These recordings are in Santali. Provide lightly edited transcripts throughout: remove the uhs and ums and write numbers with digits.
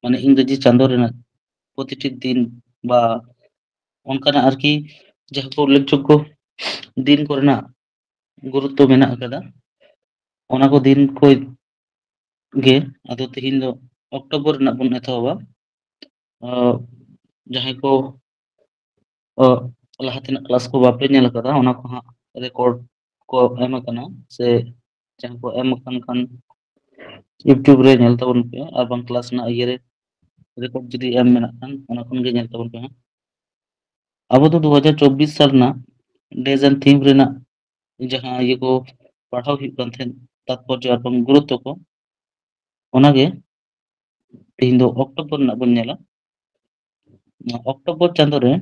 মানে ইংরেজি চাঁদো রেনাᱜ প্রতিটি দিন বা ᱚᱱᱠᱟᱱᱟᱜ ᱟᱨᱠᱤ ᱡᱟᱦᱟᱸ ᱠᱚ ᱩল্ᱞᱮᱠᱷᱡᱳᱜᱽᱜᱚ ᱫᱤᱱ ᱠᱚᱨᱮᱱᱟᱜ ᱜᱩᱨᱩᱛᱛᱚ ᱢᱮᱱᱟᱜ ᱟᱠᱟᱫᱟ, ᱚᱱᱟ ᱠᱚ ᱫᱤᱱ ᱠᱚ ᱜᱮ ᱟᱫᱚ ᱛᱮᱦᱮᱧ ᱫᱚ ᱚᱠᱴᱳᱵᱚᱨ ᱨᱮᱱᱟᱜ ᱵᱚᱱ ᱮᱛᱚᱦᱚᱵᱟ᱾ ᱡᱟᱦᱟᱸᱭ ᱠᱚ ᱞᱟᱦᱟ ᱛᱮᱱᱟᱜ ᱠᱞᱟᱥ ᱠᱚ ᱵᱟᱯᱮ ᱧᱮᱞ ᱟᱠᱟᱫᱟ, ᱚᱱᱟ ᱠᱚ ᱦᱟᱸᱜ ᱨᱮᱠᱚᱨᱰ ᱠᱚ ᱮᱢ ᱟᱠᱟᱱᱟ, ᱥᱮ ᱡᱟᱦᱟᱸ ᱠᱚ ᱮᱢ ᱟᱠᱟᱱ ᱠᱷᱟᱱ ᱤᱭᱩᱴᱩᱵᱽ ᱨᱮ ᱧᱮᱞ ᱛᱟᱵᱚᱱ ᱯᱮ, ᱟᱨ ᱵᱟᱝ ᱠᱞᱟᱥ ᱨᱮᱱᱟᱜ ᱤᱭᱟᱹᱨᱮ ᱨᱮᱠᱚᱨᱰ ᱡᱩᱫᱤ ᱮᱢ ᱢᱮᱱᱟᱜ ᱠᱷᱟᱱ ᱚᱱᱟ ᱠᱷᱚᱱ ᱜᱮ ᱧᱮᱞ ᱛᱟᱵᱚᱱ ᱯᱮ ᱦᱟᱸᱜ᱾ ᱟᱵᱚ ᱫᱚ 2024 ᱥᱟᱞ ᱨᱮᱱᱟᱜ ᱰᱮᱡ ᱮᱱᱰ ᱛᱷᱤᱢ ᱨᱮᱱᱟᱜ ᱡᱟᱦᱟᱸ ᱤᱭᱟᱹ ᱠᱚ ᱯᱟᱲᱦᱟᱣ ᱦᱩᱭᱩᱜ ᱠᱟᱱ ᱛᱟᱦᱮᱸᱫ, ᱛᱟৎᱯᱚᱨᱡᱚ ᱮᱵᱚᱝ ᱜᱩᱨᱩᱛᱛᱚ ᱠᱚ, ᱚᱱᱟᱜᱮ ᱛᱮᱦᱮᱧ ᱫᱚ ᱚᱠᱴᱳᱵᱚᱨ ᱨᱮᱱᱟᱜ ᱵᱚᱱ ᱧᱮᱞᱟ᱾ ᱱᱚᱣᱟ ᱚᱠᱴᱳᱵᱚর ᱪᱟᱸᱫᱳ ᱨᱮ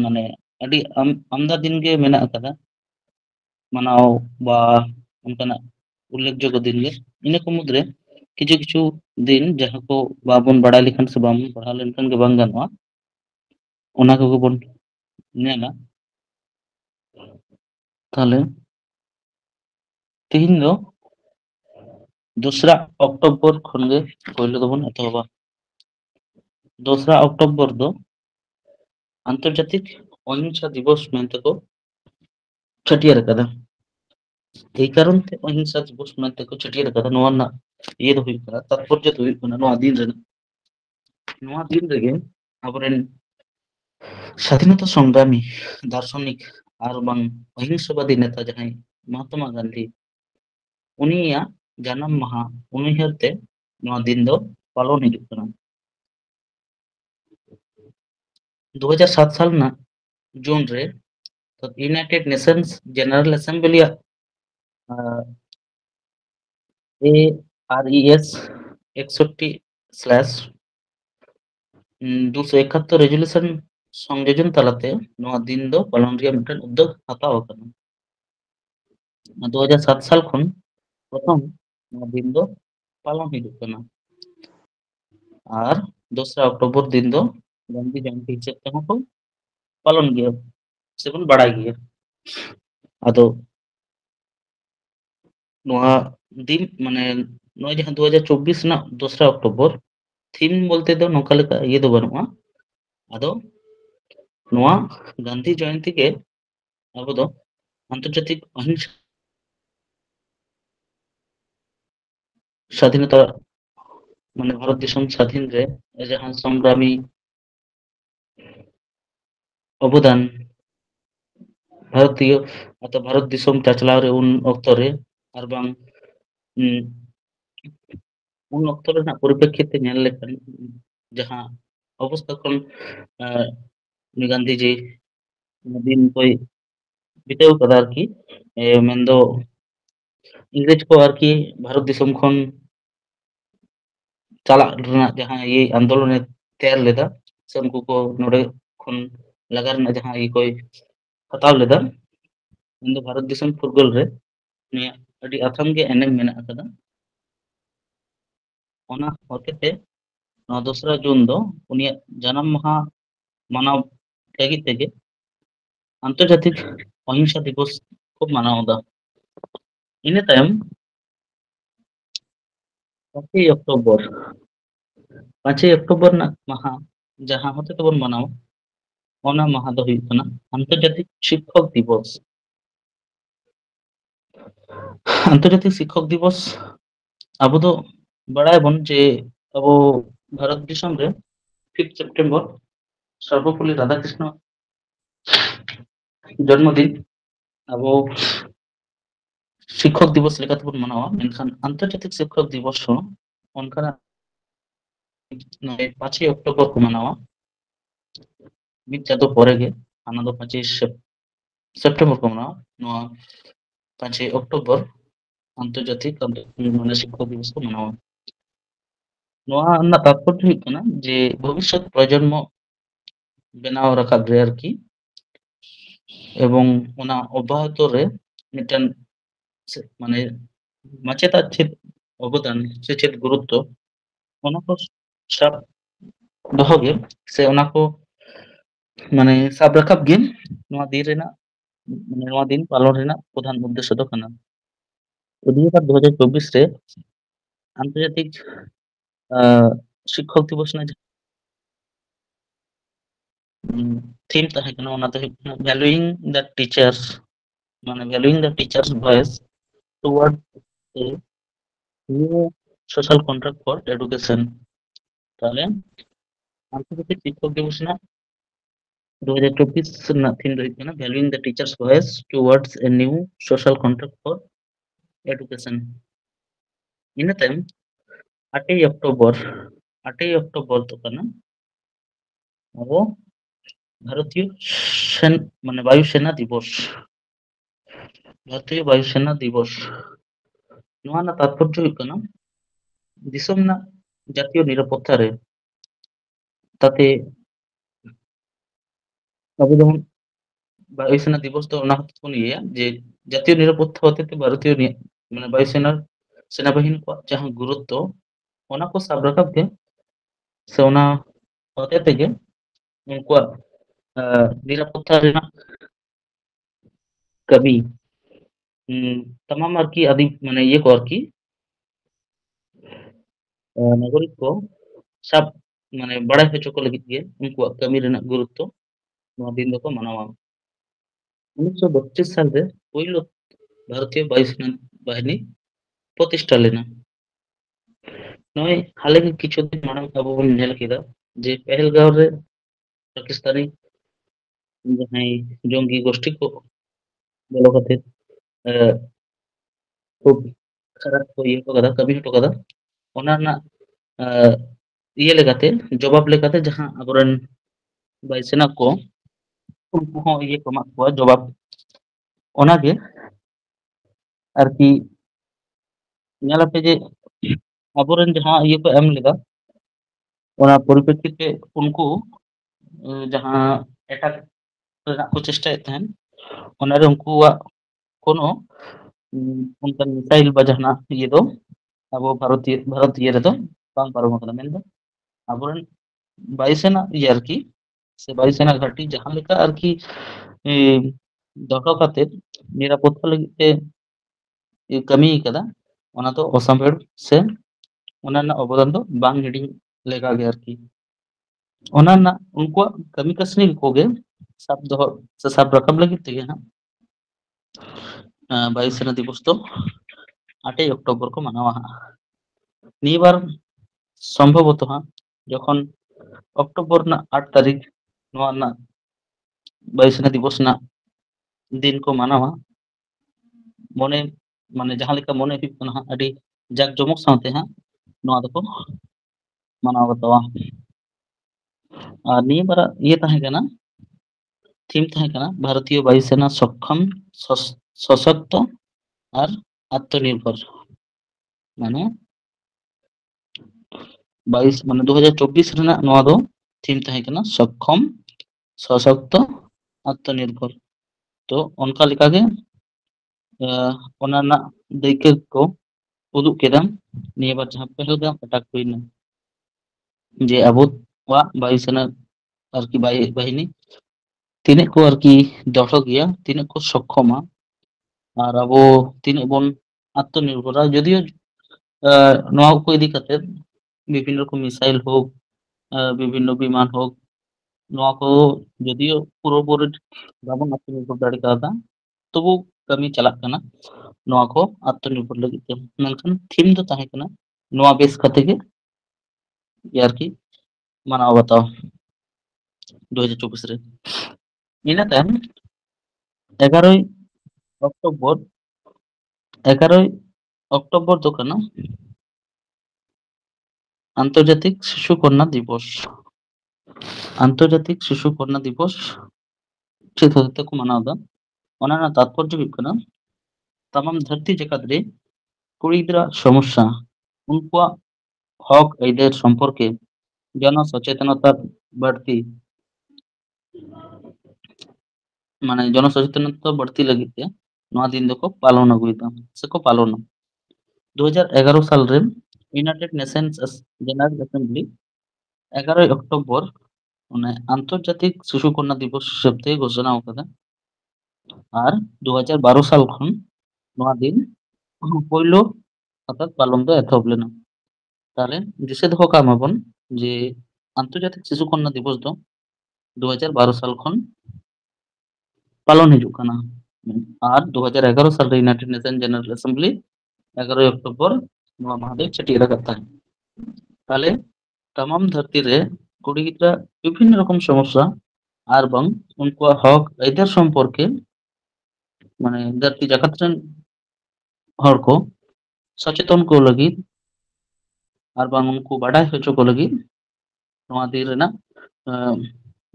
ᱢᱟᱱᱮ ᱟᱹᱰᱤ ᱟᱢᱫᱟ ᱫᱤᱱ ᱜᱮ ᱢᱮᱱᱟᱜ ᱟᱠᱟᱫᱟ ᱢᱟᱱᱟᱣ ᱵᱟ ᱚᱱᱠᱟᱱᱟᱜ ᱩল্ᱞᱮᱠᱷᱡᱳᱜᱽᱜᱚ ᱫᱤᱱ ᱜᱮ᱾ ᱤᱱᱟᱹ ᱠᱚ ᱢᱩᱫᱽᱨᱮ ᱠᱤᱪᱷᱩ ᱠᱤᱪᱷᱩ ᱫᱤᱱ ᱡᱟᱦᱟᱸ ᱠᱚ ᱵᱟᱵᱚᱱ ᱵᱟᱲᱟᱭ ᱞᱮᱠᱷᱟᱱ ᱥᱮ ᱵᱟᱵᱚᱱ ᱯᱟᱲᱦᱟᱣ ᱞᱮᱱᱠᱷᱟᱱ ᱜᱮ ᱵᱟᱝ ᱜᱟᱱᱚᱜᱼᱟ, ᱚᱱᱟ ᱠᱚᱜᱮ ᱵᱚᱱ ᱧᱮᱞᱟ᱾ ᱛᱟᱦᱞᱮ ᱛᱮᱦᱮᱧ ᱫᱚ 2রা অক্টোবর ᱠᱷᱚᱱᱜᱮ ᱯᱳᱭᱞᱳ ᱫᱚᱵᱚᱱ ᱮᱛᱚᱦᱚᱵᱟ। 2রা অক্টোবর ᱫᱚ আন্তর্জাতিক অহিংসা দিবস মেনᱛᱮᱠᱚ ᱪᱷᱟᱹᱴᱭᱟᱹᱨ ᱟᱠᱟᱫᱟ। এই কারণে অহিংসা দিবস মেনᱛᱮᱠᱚ ᱪᱷᱟᱹᱴᱭᱟᱹᱨ ᱟᱠᱟᱫᱟ। ᱱᱚᱣᱟ ᱨᱮᱱᱟᱜ ᱤᱭᱟᱹ ᱫᱚ ᱦᱩᱭᱩᱜ ᱠᱟᱱᱟ, ᱛᱟৎᱯᱚᱨᱡᱚ ᱫᱚ ᱦᱩᱭᱩᱜ ᱠᱟᱱᱟ ᱱᱚᱣᱟ ᱫᱤᱱ ᱨᱮᱱᱟᱜ, ᱱᱚᱣᱟ ᱫᱤᱱ ᱨᱮᱜᱮ ᱟᱵᱚᱨᱮᱱ স্বাধীনতা সংগ্রামী দার্শনিক আর বাং অহিংসবাদী নেতা জাহাঁই মহাত্মা গান্ধী, উনিᱭᱟᱜ ᱡᱟᱱᱟᱢ ᱢᱟᱦᱟ ᱩᱱᱩᱭᱦᱟᱹᱨ ᱛᱮ ᱱᱚᱣᱟ ᱫᱤᱱ ᱫᱚ ᱯᱟᱞᱚᱱ ᱦᱤᱡᱩᱜ ᱠᱟᱱᱟ। 2007 ᱥᱟᱞ ᱨᱮᱱᱟᱜ ᱡᱩᱱ ᱨᱮ ᱤউনাইটেড নেশনস জেনারেল অ্যাসেম্বলিᱭᱟᱜ ARES 61/271 রেজুলেশন সংযোজন তালাতে নওয়া দিন ᱫᱚ ᱯᱟᱞᱚᱱ ᱨᱮᱭᱟᱜ ᱢᱤᱫᱴᱮᱱ ᱩদ্যোᱜ ᱦᱟᱛᱟᱣ ᱟᱠᱟᱱᱟ। 2007 ᱥᱟᱞ ᱠᱷᱚᱱ প্রথম নওয়া দিন ᱫᱚ ᱯᱟᱞᱚᱱ ᱦᱤᱡᱩᱜ ᱠᱟᱱᱟ। আর 2রা অক্টোবর দিন ᱫᱚ গান্ধী জয়ন্তী হিসেব ᱛᱮᱦᱚᱸ ᱠᱚ পালন ᱜᱮᱭᱟ ᱥᱮᱵᱚᱱ ᱵᱟᱲᱟᱭ ᱜᱮᱭᱟ। ᱟᱫᱚ ᱱᱚᱣᱟ ᱫᱤᱱ ᱢᱟᱱᱮ ᱱᱚᱜᱼᱚᱭ ᱡᱟᱦᱟᱸ 2024 ᱨᱮᱱᱟᱜ 2রা অক্টোবর থিম বলতে ᱫᱚ ᱱᱚᱝᱠᱟ ᱞᱮᱠᱟ ᱤᱭᱟᱹ ᱫᱚ ᱵᱟᱹᱱᱩᱜᱼᱟ। ᱟᱫᱚ ᱱᱚᱣᱟ গান্ধী জয়ন্তী ᱜᱮ ᱟᱵᱚ ᱫᱚ আন্তর্জাতিক অহিংসা স্বাধীনতা মানে ভারত দিশম স্বাধীন রে ᱡᱟᱦᱟᱸ সংগ্রামী অবদান ᱵᱷᱟᱨᱚᱛᱤᱭᱚ ᱵᱷᱟᱨᱚᱛ ᱫᱤᱥᱚᱢ ᱪᱟᱪᱞᱟᱣ ᱨᱮ ᱩᱱ ᱚᱠᱛᱚ ᱨᱮ ᱟᱨ ᱵᱟᱝ ᱩᱱ ᱚᱠᱛᱚ ᱨᱮᱱᱟᱜ ᱯᱚᱨᱤᱯᱮᱠᱠᱷᱤᱛ ᱛᱮ ᱧᱮᱞ ᱞᱮᱠᱷᱟᱱ ᱡᱟᱦᱟᱸ অবস্থা ᱠᱷᱚᱱ ᱩᱱᱤ গান্ধীজি দিন koy বিতেও ᱠᱟᱫᱟ ᱟᱨᱠᱤ, ᱢᱮᱱᱫᱚ ইংরেজ ᱠᱚ ᱟᱨᱠᱤ ᱵᱷᱟᱨᱚᱛ ᱫᱤᱥᱚᱢ ᱠᱷᱚᱱ ᱪᱟᱞᱟᱜ ᱨᱮᱱᱟᱜ ᱡᱟᱦᱟᱸ ᱤᱭᱟᱹ ᱟᱱᱫᱳᱞᱚᱱᱮ ᱛᱮᱭᱟᱨ ᱞᱮᱫᱟ, ᱥᱮ ᱩᱱᱠᱩ ᱠᱚ ᱱᱚᱰᱮ ᱠᱷᱚᱱ ᱞᱟᱜᱟ ᱨᱮᱱᱟᱜ ᱡᱟᱦᱟᱸ ᱤᱭᱟᱹ ᱠᱚᱭ ᱦᱟᱛᱟᱣ ᱞᱮᱫᱟ, ᱩᱱᱫᱚ ᱵᱷᱟᱨᱚᱛ ᱫᱤᱥᱚᱢ ᱯᱷᱩᱨᱜᱟᱹᱞ ᱨᱮ ᱩᱱᱤᱭᱟᱜ ᱟᱹᱰᱤ ᱟᱛᱷᱟᱢ ᱜᱮ ᱮᱱᱮᱢ ᱢᱮᱱᱟᱜ ᱟᱠᱟᱫᱟ। ᱚᱱᱟ ᱦᱚᱛᱮᱛᱮ ᱱᱚᱣᱟ 2রা ᱡᱩᱱ ᱫᱚ ᱩᱱᱤᱭᱟᱜ ᱡᱟᱱᱟᱢ ᱢᱟᱦᱟ ᱢᱟᱱᱟᱣ ᱞᱟᱹᱜᱤᱫ ᱛᱮᱜᱮ আন্তর্জাতিক অহিংসা দিবস ᱠᱚ ᱢᱟᱱᱟᱣᱫᱟ। ᱤᱱᱟᱹ ᱛᱟᱭᱚᱢ 5ই অক্টোবর 5ই অক্টোবর ᱨᱮᱱᱟᱜ ᱢᱟᱦᱟ ᱡᱟᱦᱟᱸ ᱦᱚᱛᱮ ᱛᱮᱵᱚᱱ ᱢᱟᱱᱟᱣᱟ, ᱚᱱᱟ ᱢᱟᱦᱟ ᱫᱚ ᱦᱩᱭᱩᱜ ᱠᱟᱱᱟ আন্তর্জাতিক শিক্ষক দিবস। আন্তর্জাতিক শিক্ষক দিবস ᱟᱵᱚ ᱫᱚ ᱵᱟᱲᱟᱭᱟᱵᱚᱱ ᱡᱮ ᱟᱵᱚ ᱵᱷᱟᱨᱚᱛ ᱫᱤᱥᱚᱢ ᱨᱮ 5 সেপ্টেম্বর সর্বপল্লী রাধাকৃষ্ণ জন্মদিন ᱟᱵᱚ শিক্ষক দিবস লেᱠᱟᱛᱮᱵᱚᱱ ᱢᱟᱱᱟᱣᱟ। ᱢᱮᱱᱠᱷᱟᱱ আন্তর্জাতিক শিক্ষক দিবস ᱦᱚᱸ ᱚᱱᱠᱟᱱᱟᱜ 5ই অক্টোবর ᱠᱚ ᱢᱟᱱᱟᱣᱟ। ᱢᱤᱫ ᱪᱟᱸᱫᱳ ᱯᱚᱨᱮ ᱜᱮ ᱚᱱᱟ ᱫᱚ 5ই সেপ্টেম্বর ᱠᱚ ᱢᱟᱱᱟᱣᱟ। ᱱᱚᱣᱟ 5ই অক্টোবর আন্তর্জাতিক মানে শিক্ষক দিবস ᱠᱚ ᱢᱟᱱᱟᱣᱟ। ᱱᱚᱣᱟ ᱨᱮᱱᱟᱜ ᱛᱟৎᱯᱚর্য ᱦᱩᱭᱩᱜ ᱠᱟᱱᱟ ᱡᱮ ভবিষ্যৎ প্রজন্ম বেনাও রাখাব রে আরকি, এবং ᱚᱱᱟ অব্যাহত রে মিটান মানে মাচেতার ᱪᱮᱫ অবদান সে ᱪᱮᱫ গুরুত্ব ᱚᱱᱟ ᱠᱚ ᱥᱟᱵ ᱫᱚᱦᱚ ᱜᱮ ᱥᱮ ᱚᱱᱟ ᱠᱚ মানে ᱥᱟᱵ ᱨᱟᱠᱟᱵ ᱜᱮ ᱱᱚᱣᱟ ᱫᱤᱱ ᱨᱮᱱᱟᱜ মানে ᱱᱚᱣᱟ ᱫᱤᱱ ᱯᱟᱞᱚᱱ ᱨᱮᱱᱟᱜ ᱯᱨᱚᱫᱷᱟᱱ ᱩᱫᱽᱫᱮশ্য ᱫᱚ ᱠᱟᱱᱟ। ᱚᱫᱷᱤᱠᱟর 2024 রে আন্তর্জাতিক শিক্ষক দিবস না থিম তাহে কেন ওনা তো ভ্যালুইং দ্য টিচার্স মানে ভ্যালুইং the teachers voice toward a new social contract for education. তাহলে আন্তর্জাতিক শিক্ষক দিবস না 2024 না থিম ᱫᱚ ᱦᱩᱭᱩᱜ ᱠᱟᱱᱟ ভ্যালুইং the teachers voice towards a new social contract for education. ᱤᱱᱟᱹ ᱛᱟᱭᱚᱢ 8ই অক্টোবর 8ই অক্টোবর ᱫᱚ ᱠᱟᱱᱟ ᱟᱵᱚ ভারতীয় সেন মানে বায়ুসেনা দিবস। ভারতীয় বায়ুসেনা দিবস ᱱᱚᱣᱟ ᱨᱮᱱᱟᱜ ᱛᱟৎᱯᱚᱨᱡᱚ ᱦᱩᱭᱩᱜ ᱠᱟᱱᱟ ᱫᱤᱥᱚᱢ ᱨᱮᱱᱟᱜ ᱡᱟᱛᱤᱭᱚ ᱱᱤᱨᱟᱯᱚᱛᱛᱟ ᱨᱮ তাতে ᱟᱵᱚ ᱡᱮᱢᱚᱱ বায়ুসেনা দিবস তো ᱚᱱᱟ ᱦᱚᱛᱮ ᱵᱚᱱ ᱤᱭᱟᱹᱭᱟ ᱡᱮ ᱡᱟᱛᱤᱭᱚ ᱱᱤᱨᱟᱯᱚত্তা ᱦᱚᱛᱮᱛᱮ ভারতীয় মানে বায়ুসেনার সেনাবাহিনী ᱠᱚᱣᱟᱜ ᱡᱟᱦᱟᱸ গুরুত্ব ᱚᱱᱟ ᱠᱚ ᱥᱟᱵ ᱨᱟᱠᱟᱵ ᱜᱮ ᱥᱮ ᱚᱱᱟ ᱦᱚᱛᱮ ᱛᱮᱜᱮ ᱩᱱᱠᱩᱣᱟᱜ নিরাপত্তা ᱨᱮᱱᱟᱜ ᱠᱟᱹᱢᱤ तमाम आरकी आदि माने ये को आरकी नागरिक को सब माने बड़ाय होचो को लगित गे उनकुआ कमी रेना गुरुत्व नोआ दिन दको मनावा। 1932 साल रे पहलो भारतीय वायुसेना बाहिनी प्रतिष्ठा लेना। नय हाले के किछु दिन माड़ांग आबो बन नेल केदा जे पहलगांव रे पाकिस्तानी जहां जंगी गोष्ठी को बोलो खातिर खूब खराब को ये को कदा कमी हटो कदा ᱚᱱᱟ ᱨᱮᱱᱟᱜ ᱤᱭᱟᱹ ᱞᱮᱠᱟᱛᱮ ᱡᱚᱵᱟᱵ ᱞᱮᱠᱟᱛᱮ ᱡᱟᱦᱟᱸ ᱟᱵᱚᱨᱮᱱ ᱵᱟᱭᱩᱥᱮᱱᱟ ᱠᱚ उनको ᱦᱚᱸ ᱤᱭᱟᱹ ᱠᱚ ᱮᱢᱟᱜ ᱠᱚᱣᱟ ᱡᱚᱵᱟᱵ ᱚᱱᱟᱜᱮ ᱟᱨᱠᱤ ᱧᱮᱞᱟᱯᱮ ᱡᱮ ᱟᱵᱚᱨᱮᱱ ᱡᱟᱦᱟᱸ ᱤᱭᱟᱹ ᱠᱚ ᱮᱢ ᱞᱮᱫᱟ ᱚᱱᱟ ᱯᱚᱨᱤᱯᱮᱠᱠᱷᱤᱛ ᱛᱮ ᱩᱱᱠᱩ ᱡᱟᱦᱟᱸ ᱮᱴᱟᱜ ᱨᱮᱱᱟᱜ ᱠᱚ ᱪᱮᱥᱴᱟᱭᱮᱫ ᱛᱟᱦᱮᱸᱱ ᱚᱱᱟᱨᱮ ᱩᱱᱠᱩᱣᱟᱜ কোনো ᱚᱱᱠᱟᱱ ᱢᱤᱥᱟইᱞ ᱵᱟ ᱡᱟᱦᱟᱱᱟᱜ ᱤᱭᱟᱹ ᱫᱚ ᱟᱵᱚ ᱵᱷᱟᱨᱚᱛ ᱤᱭᱟᱹ ᱨᱮᱫᱚ ᱵᱟᱝ ᱯᱟᱨᱚᱢ ᱟᱠᱟᱱᱟ ᱢᱮᱱᱫᱚ ᱟᱵᱚᱨᱮᱱ ᱵᱟᱭᱩᱥᱮᱱᱟ ᱤᱭᱟᱹ ᱟᱨᱠᱤ ᱥᱮ ᱵᱟᱭᱩᱥᱮᱱᱟ ᱜᱷᱟᱹᱴᱤ ᱡᱟᱦᱟᱸ ᱞᱮᱠᱟ ᱟᱨᱠᱤ ᱫᱚᱦᱚ ᱠᱟᱛᱮᱫ ᱱᱤᱨᱟᱯᱚত্তা ᱞᱟᱹᱜᱤᱫ ᱛᱮ ᱠᱟᱹᱢᱤ ᱠᱟᱫᱟ ᱚᱱᱟ ᱫᱚ অসামভেড় ᱥᱮ ᱚᱱᱟ ᱨᱮᱱᱟᱜ অবদান ᱫᱚ ᱵᱟᱝ ᱦᱤᱲᱤᱧ ᱞᱮᱠᱟᱜᱮ ᱟᱨᱠि ᱚᱱᱟ ᱨᱮᱱᱟᱜ ᱩᱱᱠᱩᱣᱟᱜ ᱠᱟᱹᱢᱤ ᱠᱟᱹᱥᱱᱤ ᱠᱚᱜᱮ ᱥᱟᱵ ᱫᱚᱦᱚ ᱥᱮ ᱥᱟᱵ ᱨᱟᱠᱟᱵ ᱞᱟᱹᱜᱤᱫ ᱛᱮᱜᱮ ᱦᱟᱸᱜ বায়ুসেনা দিবস তো 8ই অক্টোবর को মানাওয়া হাᱸᱜ। নিয়ে বার সম্ভবত হাঁᱜ যখন অক্টোবর না 8 তারিখ ᱱᱚᱣᱟ ᱨᱮᱱᱟᱜ বায়ুসেনা দিবস ᱨᱮᱱᱟᱜ दिन को मानावा মনে মানে ᱡᱟᱦᱟᱸ ᱞᱮᱠᱟ ᱢᱚᱱᱮ ᱦᱩᱭᱩᱜ ᱠᱟᱱᱟ ᱦᱟᱸᱜ ᱟᱹᱰᱤ ᱡᱟᱠ ᱡᱚᱢᱚᱠ ᱥᱟᱶᱛᱮ ᱦᱟᱸᱜ ᱱᱚᱣᱟ ᱫᱚᱠᱚ ᱢᱟᱱᱟᱣ ᱵᱟᱛᱟᱣᱟ। ᱟᱨ ᱱᱤᱭᱟᱹ ᱵᱟᱨᱟᱜ ᱤᱭᱟᱹ ᱛᱟᱦᱮᱸ ᱠᱟᱱᱟ थीम तहे कना भारतीय वायुसेना सक्षम सशक्त और आत्मनिर्भर माने 22 माने 2024 रेना नोआ दो थीम तहे कना सक्षम सशक्त आत्मनिर्भर तो उनका लेका के ओना दायित्व को उदुग केदा निया बार जहां पहलगाम अटैक हुईना जे आबोवा वायुसेना आरकी बाहिनी तीन को आरकी दृढ़ गया तीन को सक्षमा और अब तीन बन आत्मनिर्भर जदियो नोआ को इदी करते विभिन्न रकम मिसाइल हो विभिन्न विमान हो नोआ को जदियो पूर्वपूरी बाबन आत्मनिर्भर दाड़ी का तबु कमी चला कना नोआ को आत्मनिर्भर लगी ते मेनखान थीम दो ताहे कना नोआ बेस कते के यारकी मानाव बताओ 2024 रे ᱤᱱᱟᱹ ᱛᱟᱭᱚᱢ 11ই অক্টোবর 11ই অক্টোবর দো কানা আন্তর্জাতিক শিশু কন্যা দিবস। আন্তর্জাতিক শিশু কন্যা দিবস ঠিক হতে को मनाव दा ओना ना तात्पर्य हुई कना तमाम धरती जगत रे कुड़ी गिदरा समस्या उनकुआ हक आइदार सम्पर्के जन सचेतनता बढ़ती माने जन सचेतनता बढ़ती लगी ते नोआ दिन दको पालन अगुइदा से को पालन 2011 साल रे United Nations General assembly 11 October মানে আন্তর্জাতিক শিশু কন্যা দিবস হিসেবে ঘোষণা করা আর 2012 সাল খন নয়া দিন পয়লো অর্থাৎ পালন দো এথব লেনা তাহলে দিশে দেখো কামাবন যে আন্তর্জাতিক শিশু কন্যা দিবস ᱫᱚ 2012 সাল ᱠᱷᱚᱱ পালন হিজুᱜ ᱠᱟᱱᱟ ᱟᱨ 2011 সালে यूनाइटेड नेशन जनरल असेंबली 11 अक्टूबर नवा माह ᱫᱚᱭ ᱪᱷᱟᱹᱴᱭᱟᱹᱨ ᱟᱠᱟᱫ ᱛᱟᱦᱮᱸᱫ তাহলে তামাম ᱫᱷᱟᱹᱨᱛᱤ ᱨᱮ ᱠᱩᱲᱤ ᱜᱤᱫᱽᱨᱟᱹ ᱵᱤᱵᱷᱤᱱᱱᱚ ᱨᱚᱠᱚᱢ সমস্যা আর বং উনকুয়ার হক আইদার সম্পর্কে মানে ধᱟᱹᱨᱛᱤ ᱡᱟᱠᱟᱛ ᱨᱮᱱ ᱦᱚᱲ ᱠᱚ সচেতন ᱠᱚ ᱞᱟᱹᱜᱤᱫ আর bang উনকু বাডাই হᱪᱚ ᱠᱚ ᱞᱟᱹᱜᱤᱫ ᱱᱚᱣᱟ ᱫᱤᱱ ᱨᱮᱱᱟᱜ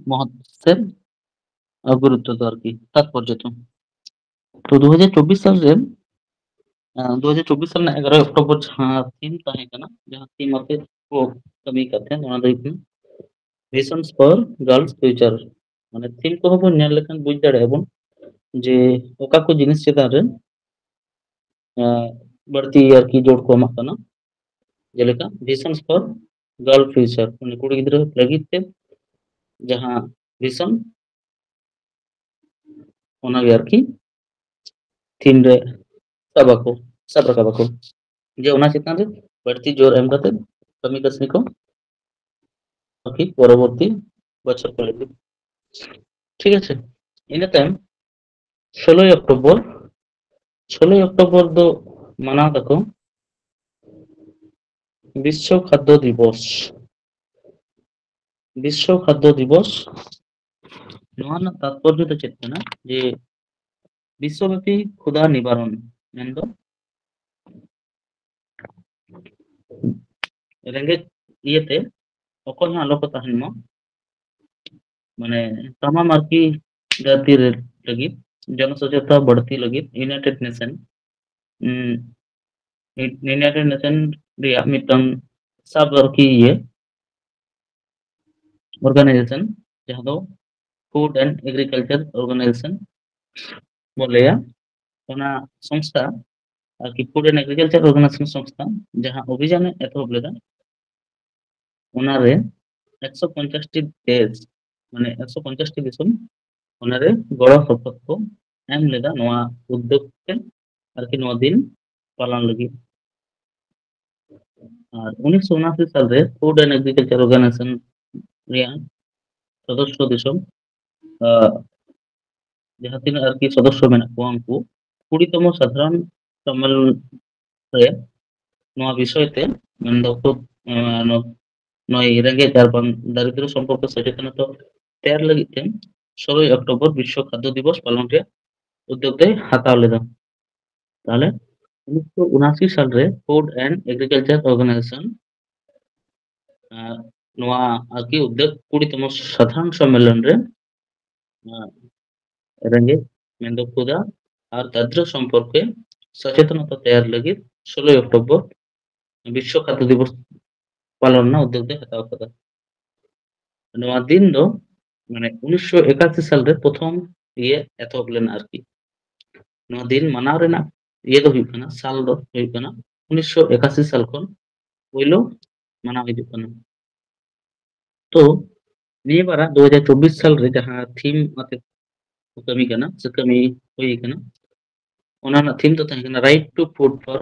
মহৎ সে গুরুত্ব ᱫᱚ ᱟᱨᱠᱤ তাৎপর্য ᱫᱚ তো 2024 সাল রে 2024 সাল ᱨᱮᱱᱟᱜ 11 অক্টোবর ᱡᱟᱦᱟᱸ ᱛᱷᱤᱢ ᱛᱟᱦᱮᱸ ᱠᱟᱱᱟ ᱡᱟᱦᱟᱸ ᱛᱷᱤᱢ ᱟᱛᱮ ᱠᱚ ᱠᱟᱹᱢᱤ ᱠᱟᱫ ᱛᱟᱦᱮᱸ ᱚᱱᱟ ᱫᱚ ᱦᱩᱭᱩᱜ ᱠᱟᱱᱟ ভিশনস ফর গার্লস ফিউচার মানে থিম ᱠᱚᱦᱚᱸ ᱵᱚᱱ ᱧᱮᱞ ᱞᱮᱠᱷᱟᱱ ᱵᱩᱡᱽ ᱫᱟᱲᱮᱭᱟᱜᱼᱟ ᱵᱚᱱ ᱡᱮ ᱚᱠᱟ ᱠᱚ ᱡᱤᱱᱤᱥ ᱪᱮᱛᱟᱱ ᱨᱮ ᱵᱟᱹᱲᱛᱤ ᱟᱨᱠᱤ ᱡᱳᱨ ᱠᱚ ᱮᱢᱟᱜ ᱠᱟᱱᱟ ᱡᱮᱞᱮᱠᱟ ভিশনস ফর গার্ল ফিউচার মানে ᱠᱩᱲᱤ ᱜᱤᱫᱽᱨᱟᱹ ᱞᱟᱹᱜᱤᱫ ᱛᱮ ᱡᱟᱦᱟᱸ ভিশন ᱚᱱᱟᱜᱮ ᱟᱨᱠᱤ ᱛᱷᱤᱢ ᱨᱮ ᱥᱟᱵ ᱨᱟᱠᱟᱵᱟᱠᱚ ᱡᱮ ᱚᱱᱟ ᱪᱮᱛᱟᱱ ᱨᱮ ᱵᱟᱹᱲᱛᱤ ᱡᱳᱨ ᱮᱢ ᱠᱟᱛᱮ ᱠᱟᱹᱢᱤ ᱠᱟᱹᱥᱱᱤ ᱠᱚ আরকি পরবর্তী বছর করে দিন ঠিক আছে ᱤᱱᱟᱹ ᱛᱟᱭᱚᱢ 16ই অক্টোবর 16ই অক্টোবর ᱫᱚ ᱢᱟᱱᱟᱣ ᱫᱟᱠᱚ বিশ্ব খাদ্য দিবস বিশ্ব খাদ্য দিবস ᱱᱚᱣᱟ ᱨᱮᱱᱟᱜ ᱛᱟৎᱯᱚᱨᱡᱚ ᱫᱚ ᱪᱮᱫ ᱠᱟᱱᱟ ᱡᱮ বিশ্বব্যাপী ক্ষুধা নিবারণ ᱢᱮᱱᱫᱚ ᱨᱮᱸᱜᱮᱡ ᱤᱭᱟᱹᱛᱮ ᱚᱠᱚᱭ ᱦᱚᱸ ᱟᱞᱚ ᱠᱚ ᱛᱟᱦᱮᱱ ᱢᱟ মানে তামাম আরকি জাতির লাগি জনসচেতনতা বাড়তি লাগি यूनाइटेड नेशन ᱨᱮᱭᱟᱜ ᱢᱤᱫᱴᱟᱝ ᱥᱟᱵ ᱟᱨᱠᱤ organization ᱡᱟᱦᱟᱸ ᱫᱚ ফুড এন্ড এগ্রিকালচার অর্গানাইজেশন বন ᱞᱟᱹᱭᱟ ᱚᱱᱟ সংস্থা আরকি ফুড এন্ড এগ্রিকালচার অর্গানাইজেশন সংস্থা ᱡᱟᱦᱟᱸ অভিযানে এতহব লেদা ওনারে 150টি দেশ মানে 150টি দিশম ওনারে গড় সপোর্ট को एम लेदा नोआ उद्योग ते आरकी नोआ दिन पालन लगी और 1979 साल रे फूड एंड एग्रीकल्चर ऑर्गेनाइजेशन रियान सदस्य दिसम जहां तीन आरकी सदस्य मेना को उनको 20तम साधारण सम्मेलन रे नोआ विषय ते मेन दो को नय रेंगे जारबान दारिद्र সম্পর্ক সচেতনতা तैयार लगी তে 16 অক্টোবর বিশ্ব খাদ্য দিবস পালন রে উদ্যোগ দেয় হাতাও লেদা তাহলে 1979 সাল রে ফুড এন্ড এগ্রিকালচার অর্গানাইজেশন নোয়া আরকি উদ্যোগ 20তম সাধারণ সম্মেলন রে রেঙ্গে মেন্দো ক্ষুধা আর দারিদ্র সম্পর্কে সচেতনতা তৈয়ার লাগি 16 অক্টোবর বিশ্ব খাদ্য দিবস পালন না উদ্যোগ দেয় হাতাও কথা নোয়া দিন দো মানে 1981 সাল রে প্রথম ইয়ে এতহব লেনা আরকি নোয়া দিন মানাव রেনা ইয়ে দো হুᱭᱩᱜ ᱠᱟᱱᱟ সাল দো হুᱭᱩᱜ ᱠᱟᱱᱟ 1981 সাল ᱠᱷᱚᱱ ᱯᱳᱭᱞᱳ ᱢᱟᱱᱟᱣ ᱦᱤᱡᱩᱜ ᱠᱟᱱᱟ तो निये बारा 2024 साल रे जहां थीम आते कमी कना से कमी हुई कना ओना ना थीम तो तहे कना right to food for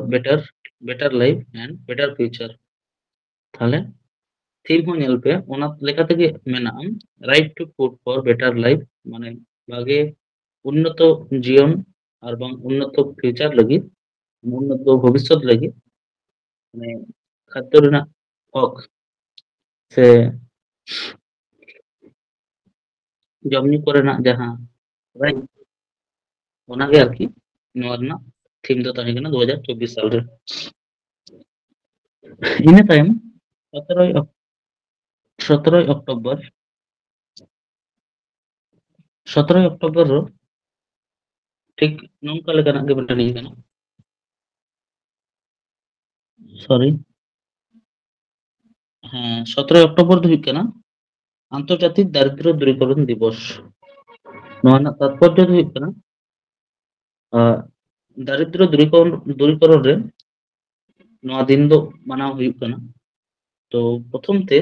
better life and better future थाले थीम हो नेल पे ओना लेका तके मेना right to food for better life माने भागे उन्नत जीवन और बंग उन्नत फ्यूचर लगी उन्नत भविष्य लगी माने खाद्य रेना हक से जमनी कोरेना जहां राइट ओनागे आरकी नोआ रेना थीम दो तहे कना 2024 साल रे इन टाइम 17 अक्टूबर 17 अक्टूबर रो ठीक नोंका लेकाना के बटन नहीं कना सॉरी हाँ 17 अक्टूबर दो हुई कना আন্তর্জাতিক দারিদ্র দূরীকরণ দিবস নওয়া না তাৎপর্য দো হুᱭᱩᱜ ᱠᱟᱱᱟ দারিদ্র দূরীকরণ রে নওয়া দিন দো মানাव হুᱭᱩᱜ ᱠᱟᱱᱟ তো প্রথম তে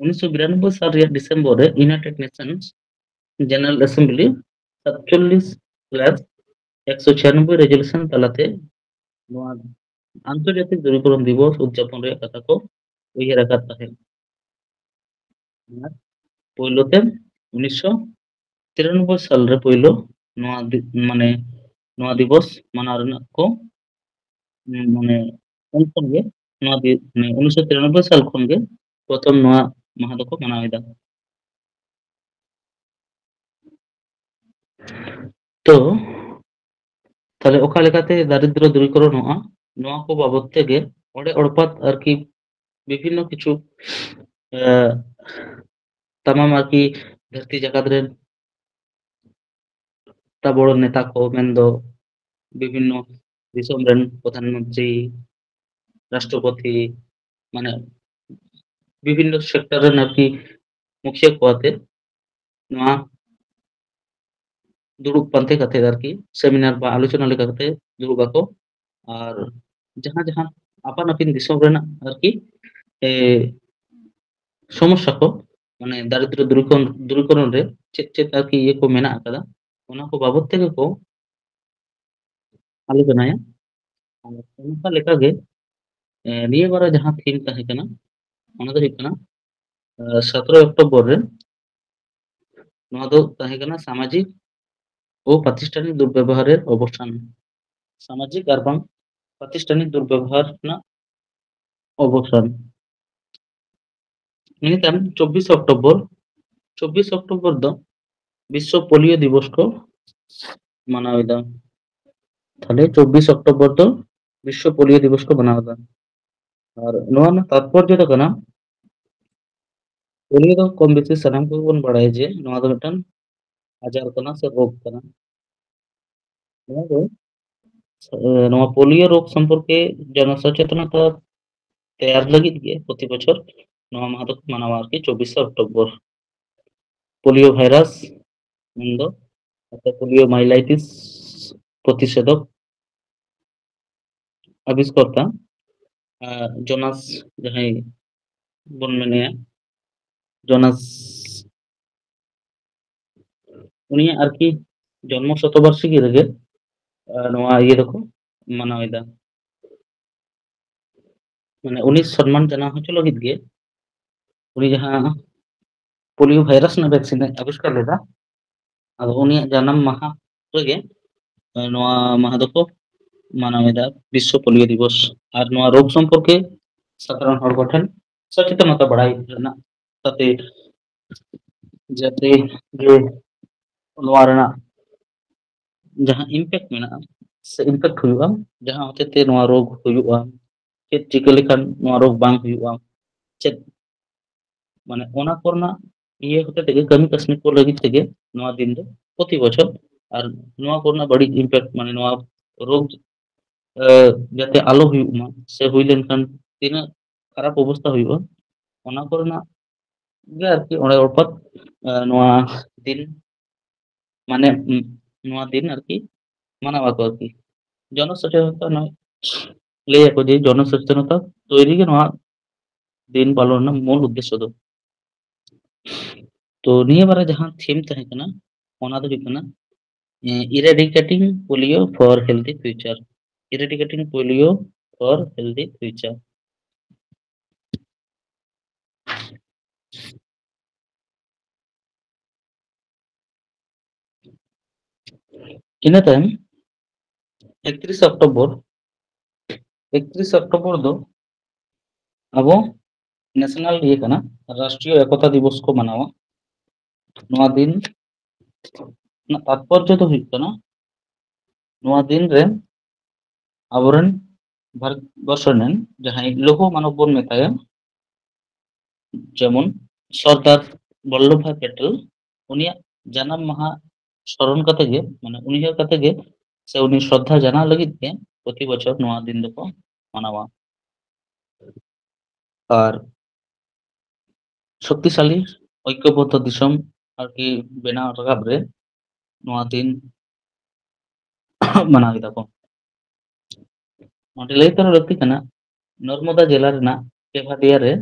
1992 সাল ᱨᱮᱭᱟᱜ ডিসেম্বর রে United Nations General Assembly 47/196 resolution তালাতে নওয়া আন্তর্জাতিক দূরীকরণ দিবস উদযাপন রে কথা को উইহার আকার তাহে ᱟᱨ ᱯᱳᱭᱞᱳ ᱛᱮ 1993 ᱥᱟᱞ ᱨᱮ ᱯᱳᱭᱞᱳ ᱱᱚᱣᱟ ᱢᱟᱱᱮ ᱱᱚᱣᱟ ᱫᱤᱵᱚᱥ ᱢᱟᱱᱟᱣ ᱨᱮᱱᱟᱜ ᱠᱚ ᱢᱟᱱᱮ ᱩᱱ ᱠᱷᱚᱱ ᱜᱮ ᱱᱚᱣᱟ ᱢᱟᱱᱮ 1993 ᱥᱟᱞ ᱠᱷᱚᱱ ᱜᱮ ᱯᱨᱚᱛᱷᱚᱢ ᱱᱚᱣᱟ ᱢᱟᱦᱟ ᱫᱚᱠᱚ ᱢᱟᱱᱟᱣ ᱮᱫᱟ᱾ ᱛᱚ ᱛᱟᱦᱞᱮ ᱚᱠᱟ ᱞᱮᱠᱟᱛᱮ ᱫᱟরিদ্র দূরীকরণᱚᱜᱼᱟ ᱱᱚᱣᱟ ᱠᱚ ᱵᱟᱵᱚᱫ ᱛᱮᱜᱮ ᱚᱸᱰᱮ ᱚᱲᱯᱟᱛ ᱟᱨᱠᱤ ᱵᱤᱵᱷᱤᱱᱱᱚ ᱠᱤᱪᱷᱩ ᱛᱟᱢᱟᱢ ᱟᱨᱠᱤ ᱫᱷᱟᱹᱨᱛᱤ ᱡᱟᱠᱟᱛ ᱨᱮᱱ ᱵᱚᱲ ᱱᱮᱛᱟ ᱠᱚ ᱢᱮᱱᱫᱚ ᱵᱤᱵᱷᱤᱱᱱᱚ ᱫᱤᱥᱚᱢ ᱨᱮᱱ ᱯᱨᱚᱫᱷᱟᱱ ᱢᱚন্ত্রী রাষ্ট্রপতি মানে বিভিন্ন সেক্টর রেন আরকি মুখিয়া ᱠᱚ ᱟᱛᱮ ᱱᱚᱣᱟ ᱫᱩᱲᱩᱵ ᱯᱟᱱᱛᱮ ᱠᱟᱛᱮ ᱟᱨᱠᱤ ᱥᱮᱢᱤᱱᱟᱨ ᱵᱟ ᱟᱞᱳᱪᱚᱱᱟ ᱞᱮᱠᱟ ᱠᱟᱛᱮ ᱫᱩᱲᱩᱵ ᱟᱠᱚ ᱟᱨ ᱡᱟᱦᱟᱸ ᱡᱟᱦᱟᱸ ᱟᱯᱟᱱ ᱟᱹᱯᱤᱱ ᱫᱤᱥᱚᱢ ᱨᱮᱱᱟᱜ ᱟᱨᱠᱤ সমস্যা ᱠᱚ মানে দারিদ্র দূরীকরণ রে ᱪᱮᱫ ᱪᱮᱫ ᱟᱨᱠᱤ ᱤᱭᱟᱹ ᱠᱚ ᱢᱮᱱᱟᱜ ᱟᱠᱟᱫᱟ ᱚᱱᱟ ᱠᱚ ᱵᱟᱵᱚᱫ ᱛᱮᱜᱮ ᱠᱚ ᱟᱞᱳᱪᱚᱱᱟᱭᱟ ᱟᱨ ᱚᱱᱠᱟ ᱞᱮᱠᱟᱜᱮ ᱱᱤᱭᱟᱹ ᱵᱟᱨ ᱡᱟᱦᱟᱸ ᱛᱷᱤᱢ ᱛᱟᱦᱮᱸ ᱠᱟᱱᱟ ᱚᱱᱟ ᱫᱚ ᱦᱩᱭᱩᱜ ᱠᱟᱱᱟ 17 অক্টোবর রে ᱱᱚᱣᱟ ᱫᱚ ᱛᱟᱦᱮᱸ ᱠᱟᱱᱟ সামাজিক ও প্রাতিষ্ঠানিক দুর্ব্যবহারের অবসান সামাজিক আর বাং প্রাতিষ্ঠানিক দুর্ব্যবহার ᱨᱮᱱᱟᱜ অবসান ᱤᱱᱟᱹ ᱛᱟᱭᱚᱢ 24 অক্টোবর ᱫᱚ বিশ্ব পোলিও দিবস ᱠᱚ ᱢᱟᱱᱟᱣ ᱮᱫᱟ তাহলে 24 অক্টোবর ᱫᱚ বিশ্ব পোলিও দিবস ᱠᱚ ᱢᱟᱱᱟᱣ ᱮᱫᱟ ᱟᱨ ᱱᱚᱣᱟ ᱨᱮᱱᱟᱜ ᱛᱟৎᱯᱚᱨᱡᱚ ᱫᱚ ᱠᱟᱱᱟ ᱯᱳलियो ᱫᱚ ᱠᱚᱢ ᱵᱮᱥᱤ ᱥᱟᱱᱟᱢ ᱠᱚᱜᱮ ᱵᱚᱱ ᱵᱟᱲᱟᱭᱟ ᱡᱮ ᱱᱚᱣᱟ ᱫᱚ ᱢᱤᱫᱴᱟᱝ ᱟᱡᱟᱨ ᱠᱟᱱᱟ ᱥᱮ ᱨᱳᱜᱽ ᱠᱟᱱᱟ ᱱᱚᱣᱟ ᱫᱚ ᱱᱚᱣᱟ ᱯᱳलियो ᱨᱳᱜᱽ সম্পর্কে জনসচেতনতা তৈয়ার ᱞᱟᱹᱜᱤᱫ ᱜᱮ প্রতি বছর ᱱᱚᱣᱟ ᱢᱟᱦᱟ ᱫᱚᱠᱚ ᱢᱟᱱᱟᱣᱟ ᱟᱨᱠᱤ 24 অক্টোবর পোলিও ভাইরাস ᱢᱮᱱᱫᱚ পোলিও মাইলাইটিস প্রতিষেধক আবিষ্কর্তা জোনাস ᱡᱟᱦᱟᱸᱭ ᱵᱚᱱ ᱢᱮᱱᱮᱭᱟ জোনাস ᱩᱱᱤᱭᱟᱜ ᱟᱨᱠᱤ ᱡᱚᱱᱢᱚ ᱥᱚᱛᱚᱵᱟᱨᱥᱤᱠᱤ ᱨᱮᱜᱮ ᱱᱚᱣᱟ ᱤᱭᱟᱹ ᱫᱚᱠᱚ ᱢᱟᱱᱟᱣ ᱮᱫᱟ মানে উনি সম্মান জানানো হচ্ছিল ᱞᱟᱹᱜᱤᱫ ᱜᱮ উনি ᱡᱟᱦᱟᱸ ᱯᱳᱞᱤᱭᱳ ᱵᱷᱟᱭᱨᱟᱥ ᱨᱮᱱᱟᱜ ᱵᱷᱮᱠᱥᱤᱱ ᱮ ᱟᱵᱤষ্ᱠᱟᱨ ᱞᱮᱫᱟ ᱟᱫᱚ ᱩᱱᱤᱭᱟᱜ ᱡᱟᱱᱟᱢ ᱢᱟᱦᱟ ᱨᱮᱜᱮ ᱱᱚᱣᱟ ᱢᱟᱦᱟ ᱫᱚᱠᱚ ᱢᱟᱱᱟᱣ ᱮᱫᱟ ᱵᱤᱥᱥᱚ ᱯᱳᱞᱤᱭᱳ ᱫᱤᱵᱚᱥ ᱟᱨ ᱱᱚᱣᱟ ᱨᱳᱜᱽ সম্পর্কে সাধারণ হড় ᱠᱚᱴᱷᱮᱱ সচেতনতা বাড়াই ᱨᱮᱱᱟᱜ ᱛᱟᱛᱮ ᱡᱟᱛᱮ ᱡᱮ ᱱᱚᱣᱟ ᱨᱮᱱᱟᱜ ᱡᱟᱦᱟᱸ ᱤᱢᱯᱮᱠᱴ ᱢᱮᱱᱟᱜᱼᱟ ᱥᱮ ᱤᱢᱯᱮᱠᱴ ᱦᱩᱭᱩᱜᱼᱟ ᱡᱟᱦᱟᱸ ᱦᱚᱛᱮᱛᱮ ᱱᱚᱣᱟ ᱨᱳᱜᱽ ᱦᱩᱭᱩᱜᱼᱟ ᱪᱮᱫ ᱪᱤᱠᱟᱹ ᱞᱮᱠᱷᱟᱱ ᱱᱚᱣᱟ ᱨᱳᱜᱽ ᱵᱟᱝ ᱦᱩᱭᱩᱜᱼᱟ ᱪᱮᱫ মানে ᱚᱱᱟ ᱠᱚᱨᱮᱱᱟᱜ ᱤᱭᱟᱹ ᱦᱚᱛᱮ ᱛᱮᱜᱮ ᱠᱟᱹᱢᱤ ᱠᱟᱹᱥᱱᱤ ᱠᱚ ᱞᱟᱹᱜᱤᱫ ᱛᱮᱜᱮ ᱱᱚᱣᱟ ᱫᱤᱱ ᱫᱚ ᱯᱨᱚᱛᱤ ᱵᱚᱪᱷᱚᱨ ᱟᱨ ᱱᱚᱣᱟ ᱠᱚᱨᱮᱱᱟᱜ ᱵᱟᱹᱲᱤᱡ ᱤᱢᱯᱮᱠᱴ মানে ᱱᱚᱣᱟ ᱨᱳᱜᱽ যাতে আলো ᱦᱩᱭᱩᱜ ᱢᱟ ᱥᱮ ᱦᱩᱭ ᱞᱮᱱᱠᱷᱟᱱ ᱛᱤᱱᱟᱹᱜ ᱠᱷᱟᱨᱟᱯ ᱚᱵᱚᱥᱛᱟ ᱦᱩᱭᱩᱜᱼᱟ ᱚᱱᱟ ᱠᱚᱨᱮᱱᱟᱜ ᱜᱮ ᱟᱨᱠᱤ ᱚᱸᱰᱮ ᱚᱨᱯᱟᱛ ᱱᱚᱣᱟ ᱫᱤᱱ মানে ᱱᱚᱣᱟ ᱫᱤᱱ ᱟᱨᱠᱤ ᱢᱟᱱᱟᱣ ᱟᱠᱚ ᱟᱨᱠᱤ জনসচেতনতা নয় ᱞᱟᱹᱭ ᱟᱠᱚ ᱡᱮ জনসচেতনতা তৈরি ᱜᱮ ᱱᱚᱣᱟ দিন পালন ᱨᱮᱱᱟᱜ মূল উদ্দেশ্য ᱫᱚ তো ᱱᱤᱭᱟᱹ ᱵᱟᱨ ᱡᱟᱦᱟᱸ ᱛᱷᱤᱢ ᱛᱟᱦᱮᱸ ᱠᱟᱱᱟ ᱚᱱᱟ ᱫᱚ ᱦᱩᱭᱩᱜ ᱠᱟᱱᱟ eradicating polio for healthy future eradicating polio for healthy future ᱤᱱᱟᱹ ᱛᱟᱭᱚᱢ 31 অক্টোবর 31 অক্টোবর ᱫᱚ ᱟᱵᱚ ন্যাশনাল ইয়ে ᱠᱟᱱᱟ রাষ্ট্রীয় একতা দিবস ᱠᱚ ᱢᱟᱱᱟᱣᱟ ᱱᱚᱣᱟ ᱫᱤᱱ ᱨᱮᱱᱟᱜ ᱛᱟৎᱯᱚᱨᱡᱚ ᱫᱚ ᱦᱩᱭᱩᱜ ᱠᱟᱱᱟ ᱱᱚᱣᱟ ᱫᱤᱱ ᱨᱮ ᱟᱵᱚᱨᱮᱱ ᱵᱷᱟᱨᱚᱛ ᱵᱚᱨᱥᱚ ᱨᱮᱱ ᱡᱟᱦᱟᱸᱭ ᱞᱳᱦᱚ ᱢᱟᱱᱚᱵ ᱵᱚᱱ ᱢᱮᱛᱟᱭᱟ যেমন সর্দার বল্লভ ভাই প্যাটেল উনিয়াᱜ জানাম মাহা স্মরণ কাতে গে মানে উনিয়ার কাতে গে সে উনি শ্রদ্ধা জানা ᱞᱟᱹᱜᱤᱫ ᱜᱮ প্রতি বছর ᱱᱚᱣᱟ ᱫᱤᱱ ᱫᱚᱠᱚ ᱢᱟᱱᱟᱣᱟ আর শক্তিশালী ঐক্যবদ্ধ দিশম আরকি বেনাও রাকাব রে ᱱᱚᱣᱟ ᱫᱤᱱ ᱢᱟᱱᱟᱣ ᱮᱫᱟ ᱠᱚ ᱚᱸᱰᱮ ᱞᱟᱹᱭ ᱛᱚᱨᱟ ᱞᱟᱹᱠᱛᱤ ᱠᱟᱱᱟ নর্মদা জেলা ᱨᱮᱱᱟᱜ কেভাদিয়া রে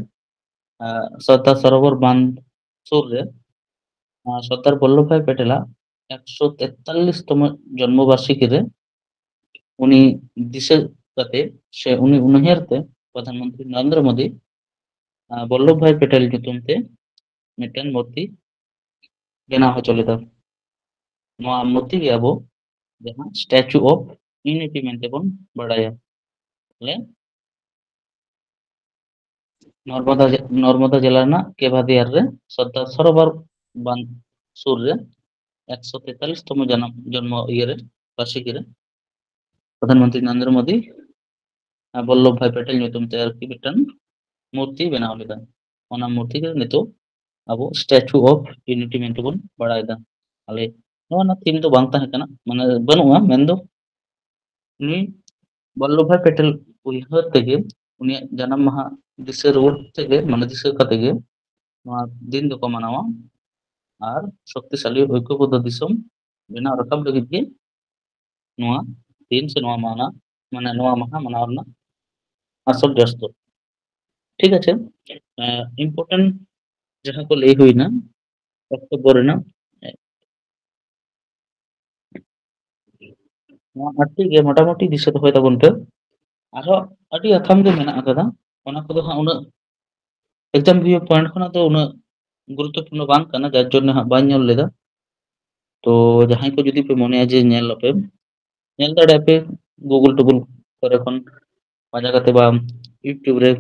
সর্দার সরোবর বাঁধ ᱥᱩᱨ ᱨᱮ সর্দার বল্লভ ভাই প্যাটেলᱟᱜ 143তম জন্মবার্ষিকী রে উনি দিশᱟᱹ ᱠᱟᱛᱮ ᱥᱮ ᱩᱱᱤ ᱩᱱᱩᱭᱦᱟᱹᱨ ᱛᱮ ᱯᱨᱚᱫᱷᱟᱱ ᱢᱚন্ত্রী নরেন্দ্র মোদী বল্লভ ভাই প্যাটেল ᱧᱩᱛᱩᱢ ᱛᱮ ᱢᱤᱫᱴᱮᱱ ᱢᱩᱨᱛᱤ ᱵᱮᱱᱟᱣ ᱦᱚᱪᱚ ᱞᱮᱫᱟ᱾ ᱱᱚᱣᱟ ᱢᱩᱨᱛᱤ ᱜᱮ ᱟᱵᱚ ᱡᱟᱦᱟᱸ ᱥᱴᱮᱪᱩ ᱚফ ᱤউᱱᱤᱴᱤ ᱢᱮᱱᱛᱮ ᱵᱚᱱ ᱵᱟᱲᱟᱭᱟ᱾ ᱛᱟᱦᱞᱮ নর্মদা জেলা ᱨᱮᱱᱟᱜ কেভাদিয়ার রে সর্দার সরোবর বাঁধ সুর রে 143তম জন্ম ইয়ে রে বার্ষিকী রে প্রধানমন্ত্রী নরেন্দ্র মোদী বল্লভ ভাই প্যাটেল ᱧᱩᱛᱩᱢ ᱛᱮ ᱟᱨᱠᱤ ᱢᱤᱫᱴᱟᱝ ᱢᱩᱨᱛᱤ ᱵᱮᱱᱟᱣ ᱞᱮᱫᱟ᱾ ᱚᱱᱟ ᱢᱩᱨᱛᱤ ᱜᱮ ᱱᱤᱛᱚᱜ ᱟᱵᱚ ᱥᱴᱮᱪᱩ ᱚফ ᱤউᱱᱤᱴᱤ ᱢᱮᱱᱛᱮ ᱵᱚᱱ ᱵᱟᱲᱟᱭᱮᱫᱟ᱾ ᱟᱞᱮ ᱱᱚᱣᱟ ᱨᱮᱱᱟᱜ ᱛᱷᱤᱢ ᱫᱚ ᱵᱟᱝ ᱛᱟᱦᱮᱸ ᱠᱟᱱᱟ, ᱢᱟᱱᱮ ᱵᱟᱹᱱᱩᱜᱼᱟ, ᱢᱮᱱᱫᱚ ᱩᱱᱤ ᱵᱚᱞᱞᱚᱵᱷ ᱵᱷᱟᱭ ᱯᱮᱴᱮᱞ ᱩᱭᱦᱟᱹᱨ ᱛᱮᱜᱮ ᱩᱱᱤᱭᱟᱜ ᱡᱟᱱᱟᱢ ᱢᱟᱦᱟ ᱫᱤᱥᱟᱹ ᱨᱩᱣᱟᱹᱲ ᱛᱮᱜᱮ, ᱢᱟᱱᱮ ᱫᱤᱥᱟᱹ ᱠᱟᱛᱮ ᱜᱮ ᱱᱚᱣᱟ ᱫᱤᱱ ᱫᱚᱠᱚ ᱢᱟᱱᱟᱣᱟ ᱟᱨ ᱥᱚᱠᱛᱤশᱟᱞী ঐক্যবদ্ধ দিশম ᱵᱮᱱᱟᱣ ᱨᱟᱠᱟᱵ ᱞᱟᱹᱜᱤᱫ ᱜᱮ ᱱᱚᱣᱟ ᱫᱤᱱ ᱥᱮ ᱱᱚᱣᱟ ᱢᱟᱦᱟ ᱢᱟᱱᱮ ᱱᱚᱣᱟ ᱢᱟᱦᱟ ᱢᱟᱱᱟᱣ ᱨᱮᱱᱟᱜ আসল ব্যস্ত। ঠিক আছে, ইম্পর্টেন্ট ᱡᱟᱦᱟᱸ ᱠᱚ ᱞᱟᱹᱭ ᱦᱩᱭᱱᱟ ᱵᱚᱠᱛᱚᱵᱵᱚ ᱨᱮᱱᱟᱜ, ᱱᱚᱣᱟ ᱟᱹᱰᱤ ᱜᱮ ᱢᱚᱴᱟᱢᱩᱴᱤ ᱫᱤᱥᱟᱹ ᱫᱚᱦᱚᱭ ᱛᱟᱵᱚᱱ ᱯᱮ᱾ ᱟᱨᱦᱚᱸ ᱟᱹᱰᱤ ᱟᱛᱷᱟᱢ ᱜᱮ ᱢᱮᱱᱟᱜ ᱟᱠᱟᱫᱟ, ᱚᱱᱟ ᱠᱚᱫᱚ ᱦᱟᱸᱜ ᱩᱱᱟᱹᱜ ᱮᱠᱡᱟᱢ ᱵᱷᱤᱭᱩ ᱯᱚᱭᱮন্ᱴ ᱠᱷᱚᱱᱟᱜ ᱫᱚ ᱩᱱᱟᱹᱜ গুরুত্বপূর্ণ ᱵᱟᱝ ᱠᱟᱱᱟ, যার জন্য ᱦᱟᱸᱜ ᱵᱟᱹᱧ ᱧᱮᱞ ᱞᱮᱫᱟ। ᱛᱚ ᱡᱟᱦᱟᱸᱭ ᱠᱚ ᱡᱩᱫᱤ ᱯᱮ ᱢᱚᱱᱮᱭᱟ ᱡᱮ ᱧᱮᱞ ᱟᱯᱮ, ᱧᱮᱞ ᱫᱟᱲᱮᱭᱟᱜ ᱯᱮ ᱜᱩᱜᱩᱞ ᱴᱩᱜᱩᱞ ᱠᱚᱨᱮ ᱠᱷᱚᱱ ᱯᱟᱸᱡᱟ ᱠᱟᱛᱮ ᱵᱟ ᱤᱭᱩᱴᱩᱵ ᱨᱮ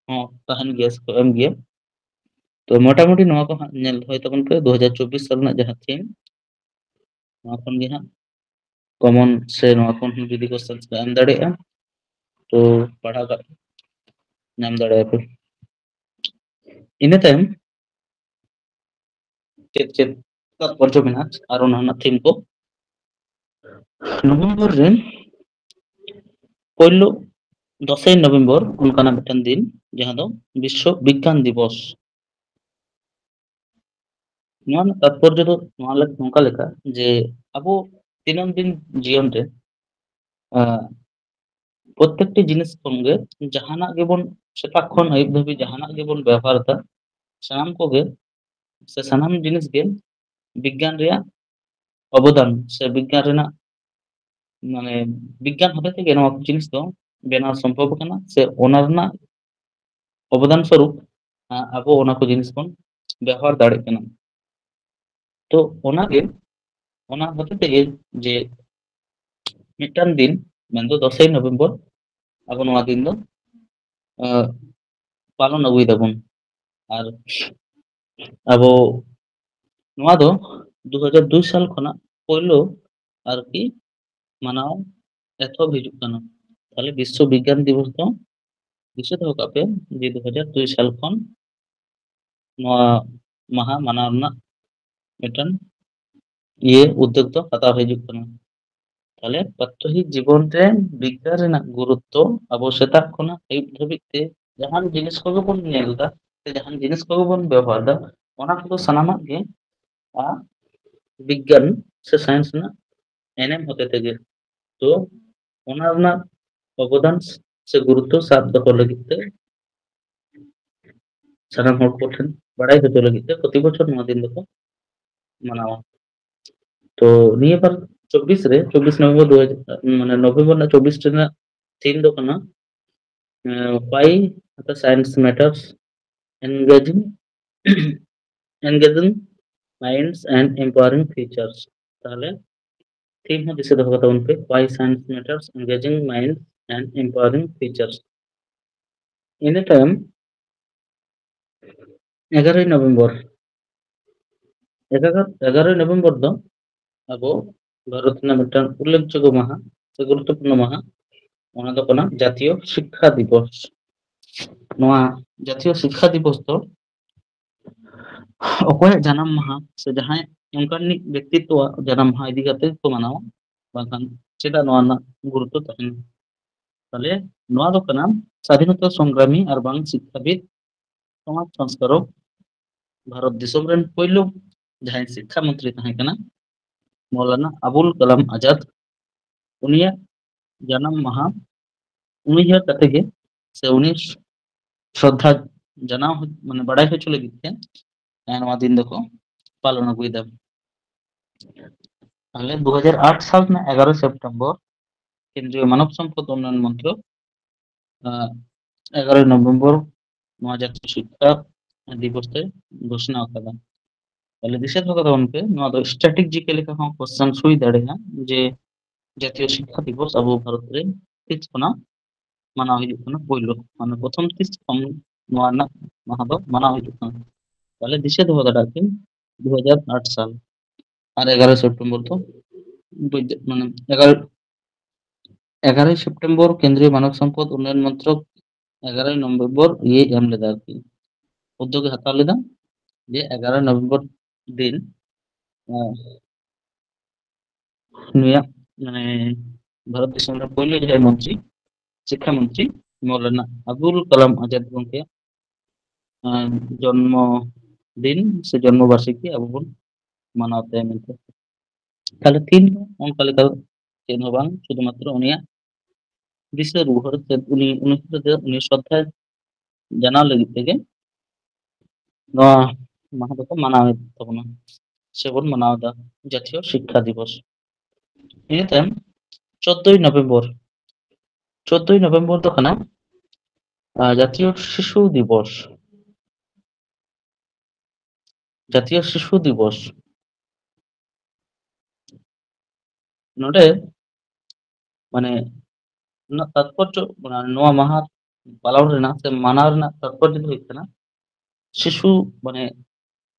ᱦᱚᱸ ᱛᱟᱦᱮᱱ ᱜᱮᱭᱟ ᱥᱮ ᱠᱚ ᱮᱢ ᱜᱮᱭᱟ। ᱛᱚ ᱢᱚᱴᱟᱢᱩᱴᱤ ᱱᱚᱣᱟ ᱠᱚ ᱦᱟᱸᱜ ᱧᱮᱞ ᱫᱚᱦᱚᱭ ᱛᱟᱵᱚᱱ ᱯᱮ 2024 ᱥᱟᱞ ᱨᱮᱱᱟᱜ ᱡᱟᱦᱟᱸ ᱛᱷᱤᱢ, ᱱᱚᱣᱟ ᱠᱷᱚᱱ ᱜᱮ ᱦᱟᱸᱜ ᱠᱚᱢᱚᱱ ᱥᱮ ᱱᱚᱣᱟ ᱠᱷᱚᱱ ᱦᱚᱸ ᱡᱩᱫि ᱠᱚᱥᱪᱮᱱ ᱯᱮ ᱮᱢ ᱫᱟᱲᱮᱭᱟᱜᱼᱟ ᱛᱚ ᱯᱟᱲᱦᱟᱣ ᱠᱟᱜ ᱧᱟᱢ ᱫᱟᱲᱮᱭᱟᱜᱼᱟ ᱯᱮ। ᱤᱱᱟᱹ ᱛᱟᱭᱚᱢ ᱪᱮᱫ ᱪᱮᱫ ᱛᱟৎᱯᱚᱨᱡᱚ ᱢᱮᱱᱟᱜᱼᱟ ᱟᱨ ᱚᱱᱟ ᱨᱮᱱᱟᱜ ᱛᱷᱤᱢ ᱠᱚ, ᱱᱚᱵᱷᱮᱢᱵᱚᱨ ᱨᱮ ᱯᱳᱭᱞᱳ 10ই নভেম্বর ᱚᱱᱠᱟᱱᱟᱜ ᱢᱤᱫᱴᱟᱝ ᱫᱤᱱ ᱡᱟᱦᱟᱸ ᱫᱚ ᱵᱤᱥᱥᱚ ᱵᱤᱜᱽᱜᱟᱱ ᱫᱤᱵᱚᱥ। ᱱᱚᱣᱟ ᱨᱮᱱᱟᱜ ᱛᱟৎᱯᱚᱨᱡᱚ ᱫᱚ ᱱᱚᱝᱠᱟ ᱞᱮᱠᱟ ᱡᱮ ᱟᱵᱚ ᱫᱤᱱᱟᱹᱢ ᱫᱤᱱ ᱡᱤᱭᱚᱱ ᱨᱮ প্রত্যেকটি জিনিস সঙ্গে জাহানাᱜ ᱜᱮᱵᱚᱱ ᱥᱮᱛᱟᱜ ᱠᱷᱚᱱ ᱟᱹᱭᱩᱵ ᱫᱷᱟᱹᱵᱤᱡ ᱡᱟᱦᱟᱱᱟᱜ ᱜᱮᱵᱚᱱ ᱵᱮᱵᱚᱦᱟᱨ ᱮᱫᱟ, ᱥᱟᱱᱟᱢ ᱠᱚᱜᱮ ᱥᱮ ᱥᱟᱱᱟᱢ ᱡᱤᱱᱤᱥ ᱜᱮ বিজ্ঞান ᱨᱮᱭᱟᱜ অবদান ᱥᱮ বিজ্ঞান ᱨᱮᱱᱟᱜ মানে বিজ্ঞান হতে থেকে নওয়া জিনিস ᱫᱚ ᱵᱮᱱᱟᱣ ᱥᱚᱢᱵᱷᱚᱵ ᱠᱟᱱᱟ ᱥᱮ ᱚᱱᱟ ᱨᱮᱱᱟᱜ অবদান স্বরূপ ᱟᱵᱚ ᱚᱱᱟ ᱠᱚ ᱡᱤᱱᱤস ᱵᱚᱱ ᱵᱮᱣᱦᱟᱨ ᱫᱟᱲᱮᱭᱟᱜ ᱠᱟᱱᱟ। ᱛᱚ ᱚᱱᱟᱜᱮ ᱚᱱᱟ ᱦᱚᱛᱮ ᱛᱮᱜᱮ ᱡᱮ ᱢᱤᱫᱴᱟᱝ ᱫᱤᱱ ᱢᱮᱱᱫᱚ 10ই নভেম্বর ᱟᱵᱚ ᱱᱚᱣᱟ ᱫᱤᱱ ᱫᱚ পালন আগুই দাবন। আর ᱟᱵᱚ ᱱᱚᱣᱟ ᱫᱚ 2002 সাল ᱠᱷᱚᱱᱟᱜ ᱯᱳᱭᱞᱳ ᱟᱨᱠᱤ ᱢᱟᱱᱟᱣ ᱮᱛᱚᱦᱚᱵ ᱦᱤᱡᱩᱜ ᱠᱟᱱᱟ। তাহলে বিশ্ব বিজ্ঞান দিবস ᱫᱚ ᱫᱤᱥᱟᱹ ᱫᱚᱦᱚ ᱠᱟᱜ ᱯᱮ ᱡᱮ 2002 সাল ᱠᱷᱚᱱ ᱱᱚᱣᱟ ᱢᱟᱦᱟ ᱢᱟᱱᱟᱣ ᱨᱮᱱᱟᱜ ᱢᱤᱫᱴᱟᱝ উদ্যোগ ᱫᱚ ᱦᱟᱛᱟᱣ ᱦᱤᱡᱩᱜ ᱠᱟᱱᱟ। তাহলে প্রাত্যহিক জীবন ᱨᱮ বিজ্ঞান ᱨᱮᱱᱟᱜ গুরুত্ব ᱟᱵᱚ ᱥᱮᱛᱟᱜ ᱠᱷᱚᱱᱟᱜ ᱟᱹᱭᱩᱵ ᱫᱷᱟᱹᱵᱤᱡ ᱛᱮ ᱡᱟᱦᱟᱱ ᱡᱤᱱᱤᱥ ᱠᱚᱜᱮ ᱵᱚᱱ ᱧᱮᱞ ᱮᱫᱟ ᱥᱮ ᱡᱟᱦᱟᱱ ᱡᱤᱱᱤᱥ ᱠᱚᱜᱮ ᱵᱚᱱ ᱵᱮᱵᱚᱦᱟᱨ ᱮᱫᱟ, ᱚᱱᱟ ᱠᱚᱫᱚ ᱥᱟᱱᱟᱢᱟᱜ ᱜᱮ বিজ্ঞান সে সায়েন্স ᱨᱮᱱᱟᱜ এনএম হতে থেকে। তো ᱚᱱᱟ ᱨᱮᱱᱟᱜ অবদান ᱥᱮ গুরুত্ব ᱥᱟᱵ ᱫᱚᱦᱚ ᱞᱟᱹᱜᱤᱫ ᱛᱮ ᱥᱟᱱᱟᱢ ᱦᱚᱲ ᱠᱚᱴᱷᱮᱱ ᱵᱟᱲᱟᱭ ᱦᱚᱪᱚ ᱞᱟᱹᱜᱤᱫ ᱛᱮ ᱯᱨᱚᱛᱤ ᱵᱚᱪᱷᱚᱨ ᱱᱚᱣᱟ ᱫᱤᱱ ᱫᱚᱠᱚ ᱢᱟᱱᱟᱣᱟ। তো ᱱᱤᱭᱟᱹ বার 24 রে 24 নভেম্বর মানে নভেম্বর না 24 ᱨᱮᱱᱟᱜ থিম ᱫᱚ ᱠᱟᱱᱟ why the science matters, engaging engaging minds and empowering futures। তাহলে থিম হচ্ছে দিশে দহো তাবন পে why science matters, engaging minds and empowering futures। ইন টাইম 11ই নভেম্বর 11ই নভেম্বর ᱫᱚ ᱟᱵᱚ ᱵᱷᱟᱨᱚᱛ ᱨᱮᱱᱟᱜ ᱢᱤᱫᱴᱟᱝ উল্লেখযোগ্য মাহা ᱥᱮ গুরুত্বপূর্ণ মাহᱟ, ᱚᱱᱟ ᱫᱚ ᱠᱟᱱᱟ জাতীয় শিক্ষা দিবস। ᱱᱚᱣᱟ জাতীয় শিক্ষা দিবস ᱫᱚ ᱚᱠᱚᱭᱟᱜ ᱡᱟᱱᱟᱢ ᱢᱟᱦᱟ ᱥᱮ ᱡᱟᱦᱟᱸᱭ ᱚᱱᱠᱟᱱᱤᱡ ᱵᱮᱠᱛᱤᱛᱛᱚᱣᱟᱜ ᱡᱟᱱᱟᱢ ᱢᱟᱦᱟ ᱤᱫᱤ ᱠᱟᱛᱮ ᱠᱚ ᱢᱟᱱᱟᱣᱟ, ᱵᱟᱝᱠᱷᱟᱱ ᱪᱮᱫᱟᱜ ᱱᱚᱣᱟ ᱨᱮᱱᱟᱜ গুরুত্ব ᱛᱟᱦᱮᱱᱟ। তাহলে ᱱᱚᱣᱟ ᱫᱚ ᱠᱟᱱᱟ স্বাধীনতা সংগ্রামী আর ᱵᱟᱝ শিক্ষাবিদ সমাজ সংস্কারক ভারত দিশᱚᱢ ᱨᱮᱱ ᱯᱳᱭᱞᱳ ᱡᱟᱦᱟᱸᱭ ᱥᱤᱠᱠᱷᱟ ᱢᱚন্ত্রী ᱛᱟᱦᱮᱸ ᱠᱟᱱᱟ মৌলানা আবুল কালাম আজাদ, ᱩᱱᱤᱭᱟᱜ ᱡᱟᱱᱟᱢ ᱢᱟᱦᱟ ᱩᱭᱦᱟᱹᱨ ᱠᱟᱛᱮ ᱜᱮ ᱥᱮ ᱩᱱᱤ শ্রদ্ধা জানাও মানে বাড়াই হয়েছিল ᱞᱟᱹᱜᱤᱫ ᱛᱮ ᱱᱚᱣᱟ ᱫᱤᱱ ᱫᱚᱠᱚ পালন আগুᱭᱮᱫᱟ। তাহলে 2008 সাল না 11 সেপ্টেম্বর কেন্দ্রীয় মানব সম্পদ উন্নয়ন মন্ত্রক 11 নভেম্বর নওয়া জাতীয় শিক্ষা दिवस ते घोषणा आकादा তাহলে দিশা থাকা তখন पे नोआ दो स्ट्रैटेजिक लेखा हम क्वेश्चन हुई दाड़ेगा जे জাতীয় শিক্ষা দিবস আবু ভারত রে তিস খনা মানা হইতো না পইলো মানে প্রথম তিস কম নওয়া না মাহাদো মানা হইতো না তাহলে দিশা দো দাঁড়াকে 2008 সাল আর 11 সেপ্টেম্বর তো মানে 11 সেপ্টেম্বর কেন্দ্রীয় মানব সম্পদ উন্নয়ন মন্ত্রক 11 নভেম্বর ইয়ে এম লেদা আর কি উদ্যোগে হাতাও লেদা যে 11 নভেম্বর দিন আহ, নুয়া মানে ভারত দিশমের পয়লা যে মন্ত্রী শিক্ষামন্ত্রী মৌলানা আবুল কালাম আজাদ গমকে আহ, জন্মদিন সে জন্মবার্ষিকী আবু বন মানাতে মেনতে তাহলে তিন অঙ্ক লেখা চেন হবাং শুধুমাত্র উনিয়া বিশ্বের উপর উনি উনি শ্রদ্ধা জানার লাগি থেকে নয়া মাহাদকে মানা হয় তখন সেবন মানাওদা জাতীয় শিক্ষা দিবস এতে 14 নভেম্বর 14 নভেম্বর তখন জাতীয় শিশু দিবস জাতীয় শিশু দিবস নোটে মানে তাৎপর্য মানে নোয়া মাহা পালাও রেনা সে মানাও রেনা তাৎপর্য ᱫᱚ ᱦᱩᱭᱩᱜ ᱠᱟᱱᱟ শিশু মানে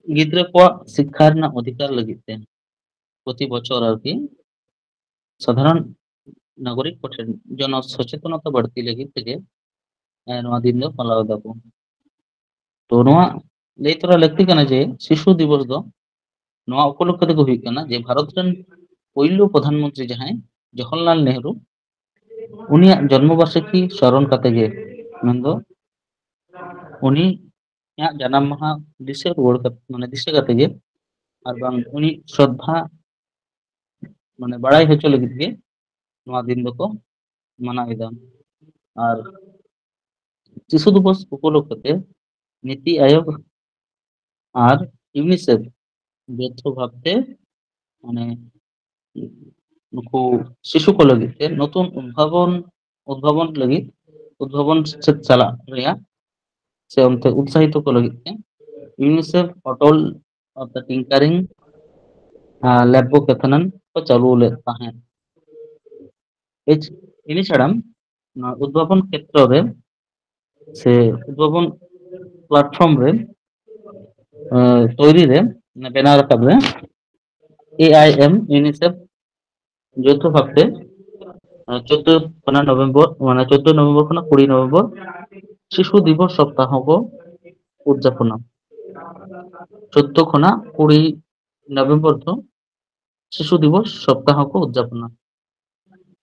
ᱜᱤᱫᱽᱨᱟᱹ ᱠᱚᱣᱟᱜ ᱥᱤᱠᱠᱷᱟ ᱨᱮᱱᱟᱜ ᱚᱫᱷᱤᱠᱟর ᱞᱟᱹᱜᱤᱫ ᱛᱮ প্রতি বছর আর কি সাধারণ নাগরিক কোঠেন জন সচেতনতা বাড়তি ᱞᱟᱹᱜᱤᱫ ᱛᱮᱜᱮ ᱱᱚᱣᱟ ᱫᱤᱱ ᱫᱚ ᱯᱟᱞᱟᱣ ᱫᱟᱵᱚ ᱛᱚ ᱱᱚᱣᱟ ᱞᱟᱹᱭ ᱛᱚᱨᱟ ᱞᱟᱹᱠᱛᱤ ᱠᱟᱱᱟ ᱡᱮ শিশু দিবস ᱫᱚ ᱱᱚᱣᱟ ᱩᱯᱚᱞᱚᱠᱠᱷᱮ ᱛᱮᱜᱮ ᱦᱩᱭᱩᱜ ᱠᱟᱱᱟ ᱡᱮ ᱵᱷᱟᱨᱚᱛ ᱨᱮᱱ ᱯᱳᱭᱞᱳ ᱯᱨᱚধান মন্ত্রী ᱡᱟᱦᱟᱸᱭ জওহরলাল নেহরু উনিয়াᱜ জন্মবার্ষিকী স্মরণ কাতে গে ᱢᱮᱱᱫᱚ উনিয়াᱜ জানাম মাহা ᱫᱤᱥᱟᱹ ᱨᱩᱣᱟᱹᱲ মানে ᱫᱤᱥᱟᱹ ᱠᱟᱛᱮ ᱜᱮ আর বাং উনি শ্রদ্ধা মানে বাড়াই হᱪᱚ ᱞᱟᱹᱜᱤᱫ ᱜᱮ ᱱᱚᱣᱟ ᱫᱤᱱ ᱫᱚᱠᱚ ᱢᱟᱱᱟᱣ ᱮᱫᱟ আর শিশু দিবস উপলক্ষে নীতি আয়োগ আর ইউনিসেফ যৌথ ভাবতে মানে নুকু শিশু ᱠᱚ ᱞᱟᱹᱜᱤᱫ ᱛᱮ নতুন উদ্ভাবন ᱞᱟᱹᱜᱤᱫ উদ্ভাবন ᱥᱮᱫ ᱪᱟᱞᱟᱜ ᱨᱮᱭᱟᱜ ᱥᱮ ᱚᱱᱛᱮ উৎসাহিত ᱠᱚ ᱞᱟᱹᱜᱤᱫ ᱛᱮ UNICEF Atal of the tinkering lab hackathon ᱠᱚ ᱪᱟᱹᱞᱩ ᱞᱮᱫ ᱛᱟᱦᱮᱸᱫ ইনি ছাড়াম উদ্ভাবন ক্ষেত্রে সে উদ্ভাবন প্ল্যাটফর্ম রে তৈরি রে বেনার রাখাব রে এআইএম ইউনিসেফ যৌথ ভাবতে 14 নভেম্বর মানে 14 নভেম্বর খনা 20 নভেম্বর শিশু দিবস সপ্তাহ কো উদযাপন 14 খনা 20 নভেম্বর তো শিশু দিবস সপ্তাহ কো উদযাপন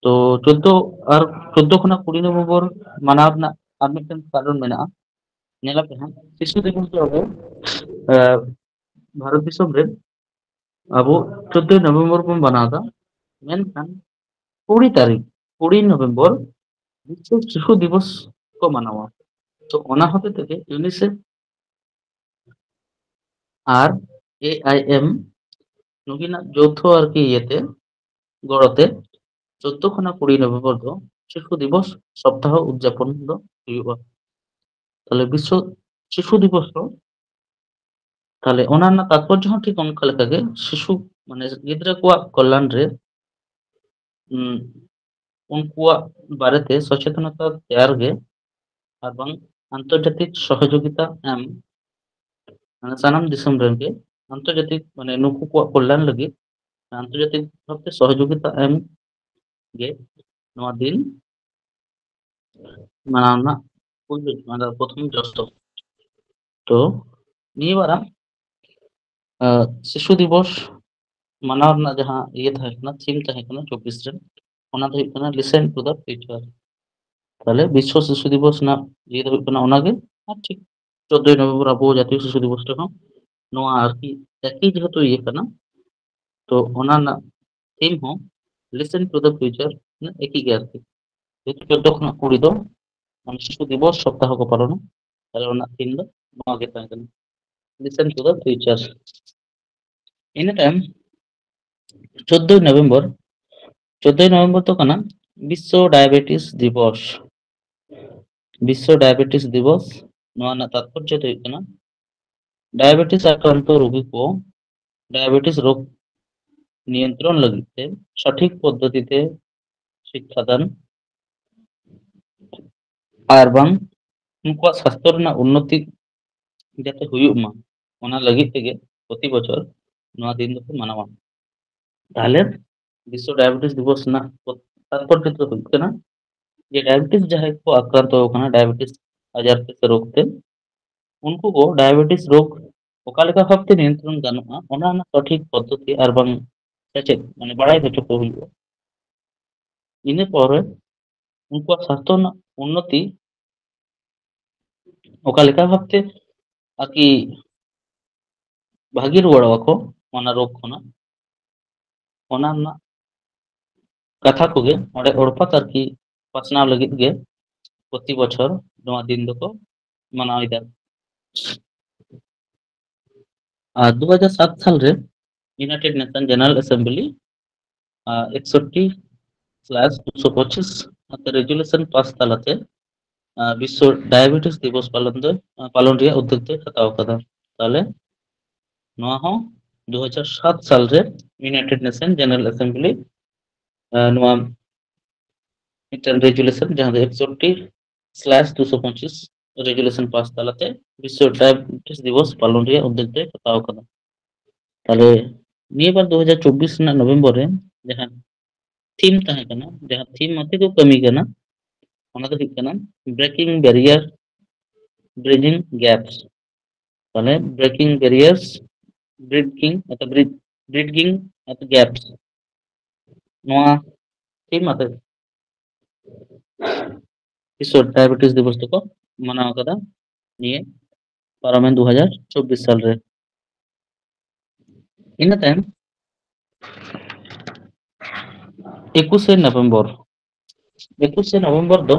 তো 14 আর 14 খনা 20 নভেম্বর মানাव না আর মিটন কারণ মেনা নেলা पे हम শিশু দিবস তো আবো ভারত দিশম রে আবো 14 নভেম্বর বন বানাদা মেনখান 20 তারিখ 20 নভেম্বর বিশ্ব শিশু দিবস को মানাওয়া তো ওনা হতে থেকে ইউনিসেফ আর এআইএম নুকিনা যৌথ আর কি ইয়েতে গড়তে 14 খনা 20 নভেম্বর ᱫᱚ শিশু দিবস সপ্তাহ উদযাপন ᱫᱚ ᱦᱩᱭᱩᱜᱼᱟ তাহলে বিশ্ব শিশু দিবস ᱫᱚ তাহলে ᱚᱱᱟ ᱨᱮᱱᱟᱜ তাৎপর্য হᱚᱸ ঠিক ᱚᱱᱠᱟ ᱞᱮᱠᱟᱜᱮ শিশু মানে ᱜᱤᱫᱽᱨᱟᱹ ᱠᱚᱣᱟᱜ ᱠᱚᱞᱞᱟᱱ ᱨᱮ उनकुआग बारेते सचेतनता तैयार गे আর বাং আন্তর্জাতিক সহযোগিতা এম মানে সানাম দিসম রেনকে আন্তর্জাতিক মানে নুকু কোয়াগ কল্যাণ লাগি আন্তর্জাতিক ভাবে সহযোগিতা এম গে নোয়া দিন মানাওনা পূর্ব মানে প্রথম জ্যেষ্ঠ তো নিয়ে বারা শিশু দিবস মানাও রᱮᱱᱟᱜ ᱡᱟᱦᱟᱸ ᱤᱭᱟᱹ ᱛᱟᱦᱮᱸ ᱠᱟᱱᱟ ᱛᱷᱤᱢ ᱛᱟᱦᱮᱸ ᱠᱟᱱᱟ 24 ᱨᱮ ᱚᱱᱟ ᱫᱚ ᱦᱩᱭᱩᱜ ᱠᱟᱱᱟ লিসেন টু দা ফিউচার তাহলে বিশ্ব শিশু দিবস ᱨᱮᱱᱟᱜ ᱤᱭᱟᱹ ᱫᱚ ᱦᱩᱭᱩᱜ ᱠᱟᱱᱟ ᱚᱱᱟᱜᱮ আর ঠিক 14 নভেম্বর আবু জাতীয় শিশু দিবস ᱨᱮᱦᱚᱸ ᱱᱚᱣᱟ ᱟᱨᱠᱤ একই যেহেতু ইয়ে কানা তো ᱚᱱᱟ ᱨᱮᱱᱟᱜ থিম হᱚᱸ লিসেন টু দা ফিউচার একই গে আর কি যেহেতু 14 খᱚᱱᱟᱜ 20 ᱫᱚ মানে শিশু দিবস সপ্তাহ को পালন তাহলে ᱚᱱᱟ থিম ᱫᱚ ᱱᱚᱣᱟ ᱜᱮ ᱛᱟᱦᱮᱸ ᱠᱟᱱᱟ লিসেন টু দা ফিউচার ᱤᱱᱟᱹ ᱛᱟᱭᱚᱢ 14 নভেম্বর 14 নভেম্বর তো কানা বিশ্ব ডায়াবেটিস দিবস বিশ্ব ডায়াবেটিস দিবস নওয়া ᱨᱮᱱᱟᱜ তাৎপর্য ᱫᱚ ᱦᱩᱭᱩᱜ ᱠᱟᱱᱟ डायबिटीज आक्रांत रोगी को डायबिटीज रोग नियंत्रण लगित ते सठिक पद्धतिते शिक्षादान और बांग उनको स्वास्थ्य रना उन्नति जाते हुयुग मा ओना लगित तेगे प्रति बছর नवा दिन दको मानावा ताहले विश्व डायबिटीज दिवस ना तात्पर्य तो हुयुग कना जे डायबिटीज जहां को आक्रांत हो कना डायबिटीज आजार से रोग ते उनको को डायबिटीज रोग ओका लेका भाबते नियंत्रण गानोआ ओना ना सठिक पद्धति और बांग सेचेद माने बाड़ाय होचो को हुयुग इने परे उनको स्वास्थ्य रना उन्नति ओका लेका भाबते आकि भागी रुवाड़वा को ओना रोग खना ओना ना कथा कोगे ओडे ओड़पा करकी पासनाव लगित गे प्रति बছর नवा दिन दको मानाव इदा 2007 साल रे United Nation General Assembly 61/225 resolution pass तालाते विश्व डायबिटीज दिवस पालन रे उद्योग ते हताव कदा ताले नवा हो 2007 साल रे यूनाइटेड नेशन जनरल असेंबली नवा मिटन रेजुलेशन जहां 61/225 रेजुलेशन पास तालाते विश्व डायबिटीज दिवस पालन रे उद्योग ते हताव कदा ताले निये बार 2024 ना नवंबर रे जहां थीम ताहे कना जहां थीम मते को कमी कना ओना तो हुयुग कना ब्रेकिंग बैरियर ब्रिजिंग गैप्स ताले breaking barriers bridging at gaps नोआ थीम मते विश्व डायबिटीज दिवस को मनाव कदा निये पारामेन 2024 साल रे इन टाइम 21 नवंबर 21 नवंबर दो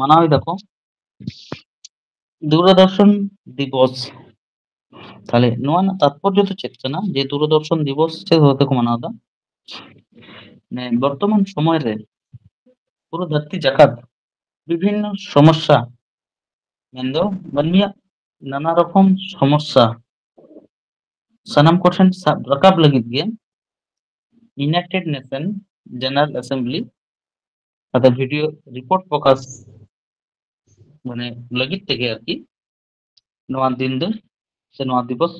मानाव दको दूरदर्शन दिवस ताले नोआ ना तात्पर्य तो चेक कना जे दूरदर्शन दिवस से होते को मानाव दा ने वर्तमान समय रे पुरो धरती जाकात विभिन्न समस्या मेंदो बनिया नाना रकम समस्या सनम कोठन रकाब लगित गे यूनाइटेड नेशन जनरल असेंबली अदा वीडियो रिपोर्ट प्रकाश माने लगित तेगे आरकी नवा दिन दे से नवा दिवस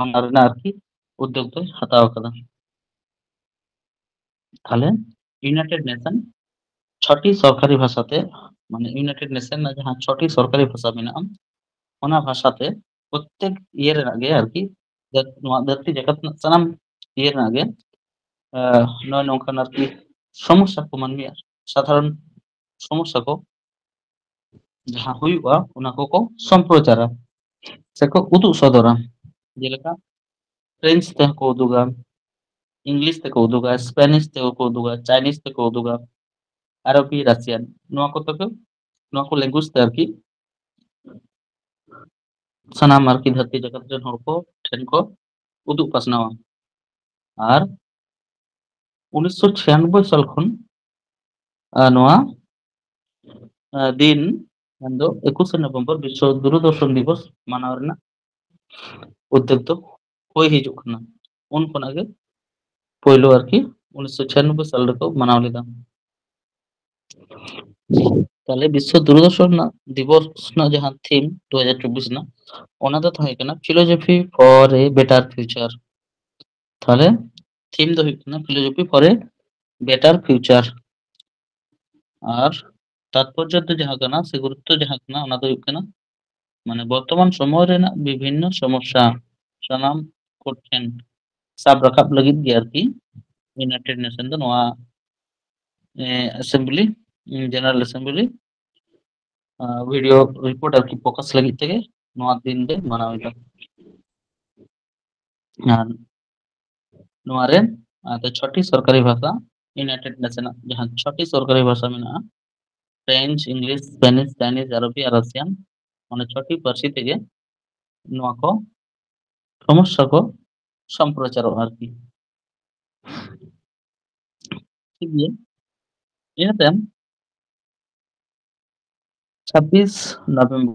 माना रेना आरकी उद्योग ते हताव कदा ताले यूनाइटेड नेशन छठी सरकारी भाषाते माने यूनाइटेड नेशन ना जहां छठी सरकारी भाषा मेना ओना भाषाते प्रत्येक इयर गे आरकी नवा धरती जगत ना सनम इयर गे नय नोंखान आरकी समस्या को मानमिया साधारण समस्या को जहां हुयुआ ओना को संप्रचारा सेको उदु सदरा जेलेका फ्रेंच ते को उदुगा इंग्लिश ते को उदुगा स्पेनिश ते को उदुगा चाइनीज ते को उदुगा अरबी राशियान नोआ को तक नोआ को लैंग्वेज ते आरकी सनाम आरकी धरती जगत रेन हर को ठेन को उदु पासनावा और 1996 साल खन नोआ दिन मेंदो 21 नवंबर विश्व दूरदर्शन दिवस मानाव रेना उद्योग तो होय हिजुग कना उन खना गे पहिलो आरकी 1996 साल रे को मानाव लेदा ताले विश्व दूरदर्शन ना दिवस ना जहां थीम 2024 ना ओना तो थाहे कना philosophy for a better future ताले थीम दो हुयुग कना philosophy for a better future और तात्पर्य तो जहां कना से गुरुत्व जहां कना ओना तो हुयुग कना माने वर्तमान समय रेना विभिन्न समस्या सनाम कोठेन साब रकाब लगित गे आरकी यूनाइटेड नेशन दो नोआ assembly general assembly video report आरकी फोकस लगित तेगे नोआ दिन दे मानाव इदा नोआ रे तो छठी सरकारी भाषा यूनाइटेड नेशन जहां छठी सरकारी भाषा मेना फ्रेंच इंग्लिश स्पेनिश चाइनीज अरबी और रशियन माने छठी पार्सी तेगे नोआ को समस्या को संप्रचार आरकी ठीक है इन टाइम 26 नवंबर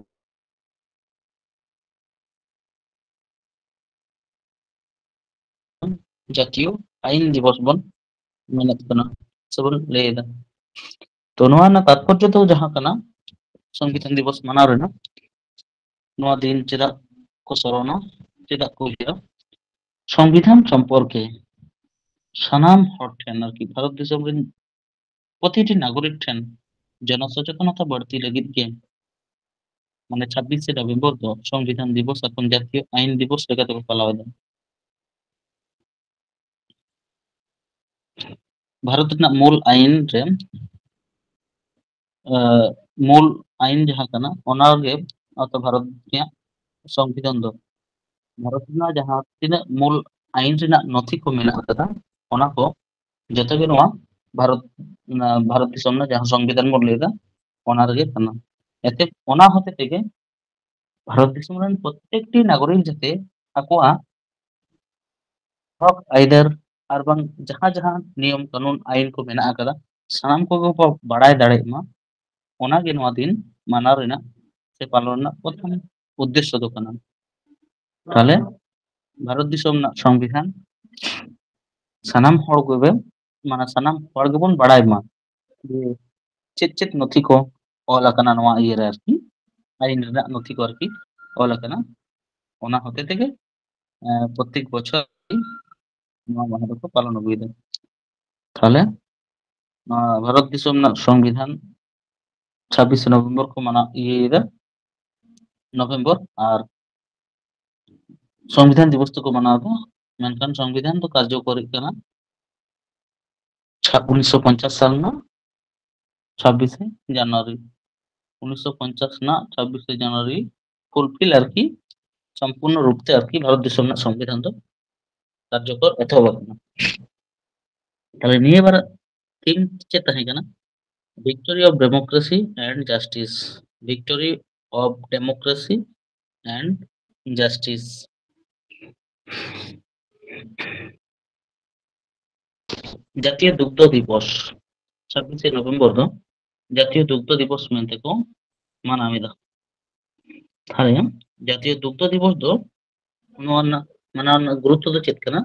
ᱡᱟᱛᱤᱭᱚ ᱟᱭᱤᱱ ᱫᱤᱵᱚᱥ ᱵᱚᱱ ᱢᱮᱱᱮᱫ ᱠᱟᱱᱟ ᱥᱮᱵᱚᱱ ᱞᱟᱹᱭᱮᱫᱟ᱾ ᱛᱚ ᱱᱚᱣᱟ ᱨᱮᱱᱟᱜ ᱛᱟৎᱯᱚᱨᱡᱚ ᱫᱚ ᱡᱟᱦᱟᱸ ᱠᱟᱱᱟ ᱥᱚᱝᱵᱤᱫᱷᱟᱱ ᱫᱤᱵᱚᱥ ᱢᱟᱱᱟᱣ ᱨᱮᱱᱟᱜ ᱱᱚᱣᱟ ᱫᱤᱱ ᱪᱮᱫᱟᱜ ᱠᱚ ᱥᱚᱨᱚᱱᱟ, ᱪᱮᱫᱟᱜ ᱠᱚ ᱩᱭᱦᱟᱹᱨᱟ? ᱥᱚᱝᱵᱤধান সম্পর্কে সানাম হর ঠেন আরকি ভারত দিশম রেন প্রতিটি নাগরিক ঠেন জনসচেতনতা বাড়তি লাगित গে মানে 26শে নভেম্বর ᱫᱚ সংবিধান দিবস এখন জাতীয় আইন দিবস লেᱠᱟᱛᱮ ᱠᱚ ᱯᱟᱞᱟᱣᱮᱫᱟ। ᱵᱷᱟᱨᱚᱛ ᱨᱮᱱᱟᱜ ᱢᱩᱞ ᱟᱭᱤᱱ ᱨᱮ ᱢᱩᱞ আইন ᱡᱟᱦᱟᱸ ᱠᱟᱱᱟ ᱚᱱᱟᱜᱮ ᱚᱛᱚ ᱵᱷᱟᱨᱚত ᱨᱮᱭᱟᱜ সংবিধান ᱫᱚ ᱵᱷᱟᱨᱚত ᱨᱮᱱᱟᱜ ᱡᱟᱦᱟᱸ ᱛᱤᱱᱟᱹᱜ ᱢᱩᱞ ᱟইᱱ ᱨᱮᱱᱟᱜ ᱱᱚᱛᱷᱤ ᱠᱚ ᱢᱮᱱᱟᱜ ᱟᱠᱟᱫᱟ ᱚᱱᱟ ᱠᱚ ᱡᱚᱛᱚ ᱜᱮ ᱱᱚᱣᱟ ᱵᱷᱟᱨᱚत ᱵᱷᱟᱨᱚत ᱫᱤᱥᱚᱢ ᱨᱮᱱᱟᱜ ᱡᱟᱦᱟᱸ সংবিধান ᱵᱚᱱ ᱞᱟᱹᱭᱫᱟ ᱚᱱᱟ ᱨᱮᱜᱮ ᱠᱟᱱᱟ। ᱮᱛᱮ ᱚᱱᱟ ᱦᱚᱛᱮ ᱛᱮᱜᱮ ᱵᱷᱟᱨᱚত ᱫᱤᱥᱚᱢ ᱨᱮᱱ ᱯᱨᱚত্যেকটি নাগরিক যাতে ᱟᱠᱚᱣᱟᱜ হক আইদার আর বাং ᱡᱟᱦᱟᱸ ᱡᱟᱦᱟᱸ নিয়ম কানুন আইন ᱠᱚ ᱢᱮᱱᱟᱜ ᱟᱠᱟᱫᱟ ᱥᱟᱱᱟᱢ ᱠᱚᱜᱮ ᱠᱚ ᱵᱟᱲᱟᱭ ᱫᱟᱲᱮᱭᱟᱜ ᱢᱟ ᱚᱱᱟᱜᱮ ᱱᱚᱣᱟ ᱫᱤᱱ ᱢᱟᱱᱟᱣ ᱨᱮᱱᱟᱜ ᱥᱮ ᱯᱟᱞᱚᱱ ᱨᱮᱱᱟᱜ ᱯᱨᱚᱛᱷᱚᱢ উদ্দেশ্য ᱫᱚ ᱠᱟᱱᱟ। তাহলে ভারত দিশᱚᱢ ᱨᱮᱱᱟᱜ সংবিধান ᱥᱟᱱᱟᱢ ᱦᱚᱲ ᱠᱚᱜᱮ ᱢᱟᱱᱮ ᱥᱟᱱᱟᱢ ᱦᱚᱲ ᱜᱮᱵᱚᱱ ᱵᱟᱲᱟᱭ ᱢᱟ ᱡᱮ ᱪᱮᱫ ᱪᱮᱫ ᱱᱚᱛᱷᱤ ᱠᱚ ᱚᱞ ᱟᱠᱟᱱᱟ ᱱᱚᱣᱟ ᱤᱭᱟᱹ ᱨᱮ ᱟᱨᱠᱤ আইন ᱨᱮᱱᱟᱜ ᱱᱚᱛᱷᱤ ᱠᱚ ᱟᱨᱠᱤ ᱚᱞ ᱟᱠᱟᱱᱟ ᱚᱱᱟ ᱦᱚᱛᱮ ᱛᱮᱜᱮ প্রত্যেক বছর ᱱᱚᱣᱟ ᱢᱟᱦᱟ ᱫᱚᱠᱚ ᱯᱟᱞᱚᱱ ᱟᱹᱜᱩᱭᱮᱫᱟ। তাহলে ভারত দিশᱚᱢ ᱨᱮᱱᱟᱜ সংবিধান 26শে নভেম্বর को माना ইয়েदा নভেম্বর আর সংবিধান দিবস তো को মানাওदा मेनखान संविधान तो कार्यकरी कना 1950 साल में 26শে জানুয়ারি 1950 না 26শে জানুয়ারি ফুলফিल আরকি সম্পূর্ণ রূপতে আরকি ভারত দিশᱚᱢ ᱨᱮᱱᱟᱜ সংবিধাन ᱫᱚ কার্যকর এতহব আকানা। তাহলে নিয়ে এবার থিম ᱪᱮᱫ ᱛᱟᱦᱮᱸ ᱠᱟᱱᱟ victory of democracy and justice victory of democracy and justice জাতীয় দুগ্ধ দিবস 26শে নভেম্বর ᱫᱚ জাতীয় দুগ্ধ দিবস মেনতে ko ᱢᱟᱱᱟᱣᱮᱫᱟ। তাহলে জাতীয় দুগ্ধ দিবস ᱫᱚ ᱱᱚᱣᱟ ᱨᱮᱱᱟᱜ ᱢᱟᱱᱟᱣ ᱨᱮᱱᱟᱜ গুরুত্ব ᱫᱚ ᱪᱮᱫ ᱠᱟᱱᱟ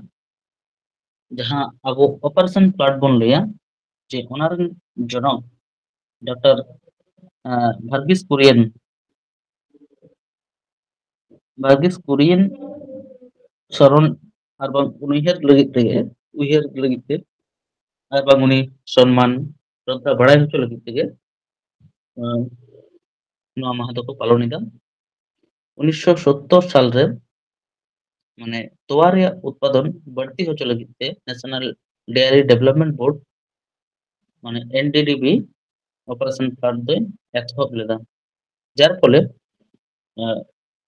ᱡᱟᱦᱟᱸ ᱟᱵᱚ অপারেশন ফ্লাড ᱵᱚᱱ ᱞᱟᱹᱭᱟ যে ᱚᱱᱟ ᱨᱮᱱ ᱡᱚᱱᱚᱠ ᱰᱚᱠᱴᱚᱨ ভার্গিস কুরিয়েন স্মরণ আর বাং উনিহের লাᱹᱜᱤᱫ তে আর বাং উনি সম্মান শ্রদ্ধা বাড়াই হᱪᱚ ᱞᱟᱹᱜᱤᱫ ᱛᱮᱜᱮ ᱱᱚᱣᱟ ᱢᱟᱦᱟ ᱫᱚᱠᱚ ᱯᱟᱞᱚᱱ ᱮᱫᱟ। 1970 সাল রে মানে তোয়া ᱨᱮᱭᱟᱜ উৎপাদন বাড়তি হচᱚ ᱞᱟᱹᱜᱤᱫ তে ন্যাশনাল ডেয়ারি ডেভেলপমেন্ট বোর্ড মানে এনডিডিবি অপারেশন ফ্লাড দই এতহব লেদা যার ফলে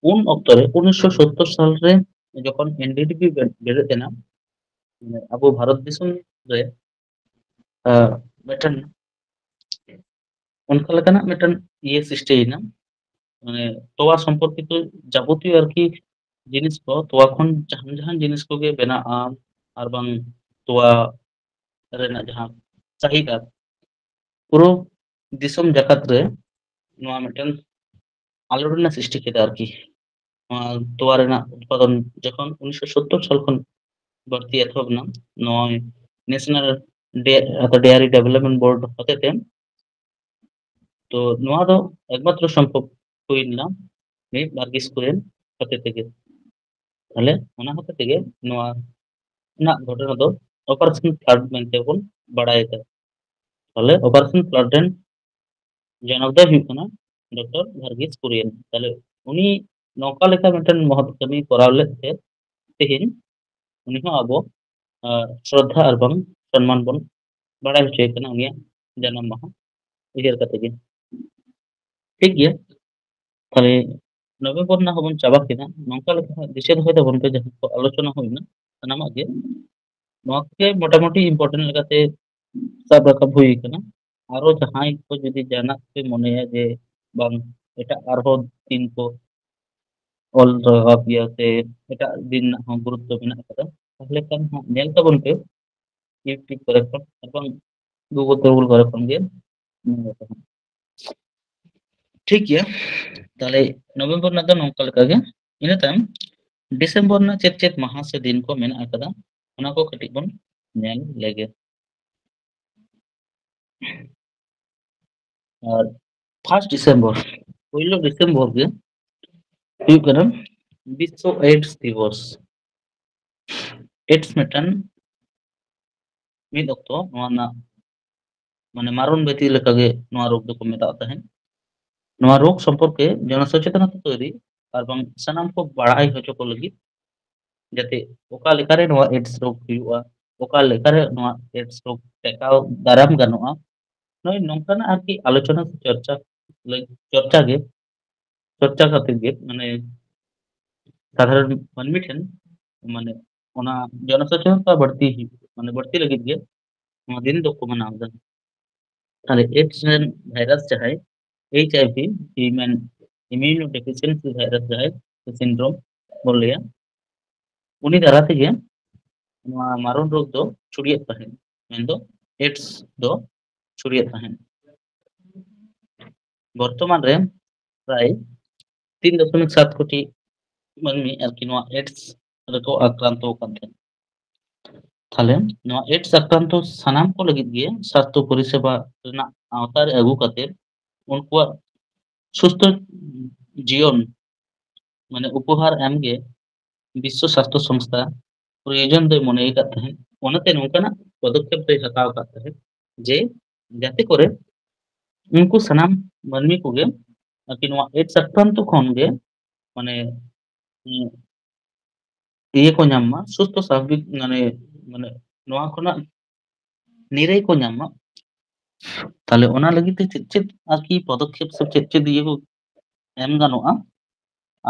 उन অক্ত রে 1970 সাল রে যখন এনডিডিবি বেড়ে তেনা মানে আবু ভারত দিশᱚᱢ রে মিটন उनका लेकाना मिटन ये सृष्टि ना মানে তোয়া সম্পর্কিত যাবতীয় আর কি জিনিস को তোয়া খন জাহান জাহান জিনিস को गे বেনাআ আর বাং তোয়া রেনা জাহান চাহিদা পুরো দিশᱚᱢ জাকাত রে নোয়া মিটন আলোড়ন সৃষ্টি কেদা আর কি তোয়া রেনা উৎপাদন যখন 1970 সাল খন বাড়তি এতহব না নয় ন্যাশনাল ডেয়ারি ডেভেলপমেন্ট বোর্ড হতেতে তো নোয়া দো একমাত্র সম্ভব হইনা ᱢᱤᱫ ᱵᱟᱨᱜᱤᱥ ᱠᱚᱨᱮᱱ ᱦᱚᱛᱮ ᱛᱮᱜᱮ তাহলে ᱚᱱᱟ ᱦᱚᱛᱮ ᱛᱮᱜᱮ ᱱᱚᱣᱟ ᱨᱮᱱᱟᱜ ᱜᱷᱚᱴᱚᱱᱟ ᱫᱚ অপারেশন ফ্লাড ᱢᱮᱱᱛᱮ ᱵᱚᱱ ᱵᱟᱲᱟᱭᱮᱫᱟ। তাহলে অপারেশন ফ্লাড রেন জনক ᱫᱚ ᱦᱩᱭᱩᱜ ᱠᱟᱱᱟ ᱰᱚᱠᱴᱚর ভার্গিস কুরিয়েন। তাহলে উনি নৌকা লেখা মিᱫᱴᱮᱱ মহৎ কামি করাव ᱞᱮᱫ ᱛᱮ ᱛᱮᱦᱮᱧ উনি ᱦᱚᱸ ᱟᱵᱚ শ্রদ্ধা আর বাং সম্মান বন বাড়াই হᱪᱚᱭ ᱠᱟᱱᱟ উনিᱭᱟᱜ জানাম মাহᱟ উইহার ᱠᱟᱛᱮ ᱜᱮ ᱴᱷᱤᱠ ᱜᱮᱭᱟ। তাহলে নভেম্বর না হবন চাবা কিনা নৌকা লেখা দিশে দᱚᱦᱚᱭ ᱫᱟᱵᱚᱱ ᱯᱮ ᱡᱟᱦᱟᱸ ᱠᱚ আলোচনা ᱦᱩᱭᱱᱟ ᱥᱟᱱᱟᱢᱟᱜ ᱜᱮ ᱱᱚᱣᱟ কে মোটামুটি ইম্পর্টেন্ট লেকাতে সাব রাখাব হুই ᱠᱟᱱᱟ আরো জাহাঁই को যদি জানাক পে মনেয়া যে বাং এটা আরো দিন को ᱚᱞ ᱨᱟᱠᱟᱵ ᱜᱮᱭᱟ ᱥᱮ ᱮᱴᱟᱜ ᱫᱤᱱ ᱨᱮᱱᱟᱜ ᱦᱚᱸ ᱜᱩᱨᱩᱛᱛᱚ ᱢᱮᱱᱟᱜ ᱟᱠᱟᱫᱟ তাহলে ᱠᱷᱟᱱ ᱧᱮᱞ ᱛᱟᱵᱚᱱ ᱯᱮ ᱤউᱴᱩᱵᱽ ᱠᱚᱨᱮ ᱠᱷᱚᱱ এবং গুগল ᱠᱚᱨᱮ ᱠᱷᱚᱱ ᱜᱮ ᱴᱷᱤक ᱜᱮᱭᱟ। তাহলে নভেম্বর ᱨᱮᱱᱟᱜ ᱫᱚ ᱱᱚᱝᱠᱟ ᱞᱮᱠᱟ ᱜᱮ ᱤᱱᱟᱹ ᱛᱟᱭᱚᱢ ডিসেম্বর ᱨᱮᱱᱟᱜ ᱪᱮᱫ ᱪᱮᱫ ᱢᱟᱦᱟ ᱥᱮ ᱫᱤᱱ ᱠᱚ ᱢᱮᱱᱟᱜ ᱟᱠᱟᱫᱟ ᱚᱱᱟ ᱠᱚ ᱠᱟᱹᱴᱤᱡ ᱵᱚᱱ ᱧᱮᱞ ᱞᱮᱜᱮ᱾ ᱟᱨ 1 ᱰᱤᱥᱮᱢᱵᱚᱨ, ᱯᱳᱭᱞᱳ ᱰᱤᱥᱮᱢᱵᱚᱨ ᱜᱮ ᱦᱩᱭᱩᱜ ᱠᱟᱱᱟ ᱵᱤᱥᱥᱚ ᱮᱰᱥ ᱫᱤᱵᱚᱥ᱾ ᱮᱰᱥ ᱢᱤᱫᱴᱟᱱ ᱢᱤᱫ ᱚᱠᱛᱚ ᱱᱚᱣᱟ ᱨᱮᱱᱟᱜ ᱢᱟᱱᱮ ᱢᱟᱨᱚᱱ ᱵᱮᱛᱷᱤ ᱞᱮᱠᱟᱜᱮ ᱱᱚᱣᱟ ᱨᱳᱜᱽ ᱫᱚᱠᱚ ᱢᱮᱛᱟᱜ ᱛᱟᱦᱮᱸᱫ᱾ ᱱᱚᱣᱟ ᱨᱳᱜᱽ ᱥᱚᱢᱯᱚর্কে ᱡᱚᱱᱚᱥᱚᱪেতনতা ᱛৈরি আর ᱥᱟᱱᱟᱢ ᱠᱚ ᱵᱟᱲᱟᱭ ᱦᱚᱪᱚ ᱠᱚ ᱞᱟᱹᱜᱤᱫ যাতে ᱚᱠᱟ ᱞᱮᱠᱟᱨᱮ ᱱᱚᱣᱟ ᱮᱰᱥ ᱨᱳᱜᱽ ᱦᱩᱭᱩᱜᱼᱟ, ᱚᱠᱟ ᱞᱮᱠᱟᱨᱮ ᱱᱚᱣᱟ ᱮᱰᱥ ᱨᱳᱜᱽ ᱴᱮᱠᱟᱣ ᱫᱟᱨᱟᱢ ᱜᱟᱱᱚᱜᱼᱟ, ᱱᱚᱜᱼᱚᱭ ᱱᱚᱝᱠᱟᱱᱟᱜ ᱟᱨᱠᱤ ᱟᱞᱳᱪᱚᱱᱟ ᱥᱮ ᱪᱚᱨᱪᱟ ᱠᱷᱟᱹᱛᱤᱨ ᱜᱮ ᱢᱟᱱᱮ সাধারণ ᱢᱟᱹᱱᱢᱤ ᱴᱷᱮᱱ ᱢᱟᱱᱮ ᱚᱱᱟ ᱡᱚᱱᱚᱥᱚᱪেতনতা ᱵᱟᱹᱲᱛᱤ ᱞᱟᱹᱜᱤᱫ ᱜᱮ ᱱᱚᱣᱟ ᱫᱤᱱ ᱫᱚᱠᱚ ᱢᱟᱱᱟᱣ ᱮᱫᱟ᱾ তাহলে এডস ᱨᱮᱱ ভাইরাস ᱡᱟᱦᱟᱸᱭ HIV human immuno deficiency virus ᱡᱟᱦᱟᱸᱭ সিন্ড্রোম ᱵᱚᱱ ᱞᱟᱹᱭᱟ, ᱩᱱᱤ ᱫᱟᱨᱟᱭ ᱛᱮᱜᱮ ᱱᱚᱣᱟ ᱢᱟᱨᱚᱱ ᱨᱳᱜᱽ ᱫᱚ ᱪᱷᱩᱲᱭᱟᱹᱜ ᱛᱟᱦᱮᱸᱫ, ᱢᱮᱱᱫᱚ ᱮᱰᱥ ᱫᱚ ᱪᱷᱩᱲᱭᱟᱹᱜ ᱛᱟᱦᱮᱸᱫ᱾ বর্তমান রে প্রায় 3.7 কোটি ᱢᱟᱹᱱᱢᱤ ᱟᱨᱠᱤ ᱱᱚᱣᱟ ᱮᱰᱥ ᱨᱮᱠᱚ ᱟᱠᱨᱟᱱᱛᱚ ᱟᱠᱟᱱ ᱛᱟᱦᱮᱸᱫ। ᱛᱟᱦᱞᱮ ᱱᱚᱣᱟ ᱮᱰᱥ ᱟᱠᱨᱟᱱᱛᱚ ᱥᱟᱱᱟᱢ ᱠᱚ ᱞᱟᱹᱜᱤᱫ ᱜᱮ ᱥᱟᱥᱛᱷᱚ ᱯᱚᱨᱤᱥᱮᱵᱟ ᱨᱮᱱᱟᱜ ᱟওতাᱨᱮ ᱟᱹᱜᱩ ᱠᱟᱛᱮ ᱩᱱᱠᱩᱣᱟᱜ সুস্থ জীবন মানে উপহার এমগে বিশ্ব স্বাস্থ্য সংস্থা প্রয়োজন দই মনে আকাত তাহেᱸᱫ। ᱚᱱᱟᱛᱮ ᱱᱚᱝᱠᱟᱱᱟᱜ ᱯᱚᱫᱚᱠᱷᱮᱯ ᱫᱚᱭ ᱦᱟᱛᱟᱣ ᱟᱠᱟᱫ ᱛᱟᱦᱮᱸᱫ ᱡᱮ ᱡᱟᱛᱮ ᱠᱚᱨᱮ ᱩᱱᱠᱩ ᱥᱟᱱᱟᱢ ᱢᱟᱹᱱᱢᱤ ᱠᱚᱜᱮ ᱟᱨᱠᱤ ᱱᱚᱣᱟ ᱮᱰᱥ ᱟᱠᱨᱟᱱᱛᱚ ᱠᱷᱚᱱ ᱜᱮ ᱢᱟᱱᱮ ᱤᱭᱟᱹ ᱠᱚ ᱧᱟᱢ ᱢᱟ, ᱥᱩᱥᱛᱷ ᱥᱟᱵᱷᱟᱵᱤᱠ ᱢᱟᱱᱮ ᱱᱚᱣᱟ ᱠᱷᱚᱱᱟᱜ ᱱᱤᱨᱟᱹᱭ ᱠᱚ ᱧᱟᱢ ᱢᱟ। তাহলে ᱚᱱᱟ ᱞᱟᱹᱜᱤᱫ ᱛᱮ ᱪᱮᱫ ᱪᱮᱫ ᱟᱨᱠᱤ ᱯᱚᱫᱚᱠᱷᱮᱯ ᱥᱮ ᱪᱮᱫ ᱪᱮᱫ ᱤᱭᱟᱹ ᱠᱚ ᱮᱢ ᱜᱟᱱᱚᱜᱼᱟ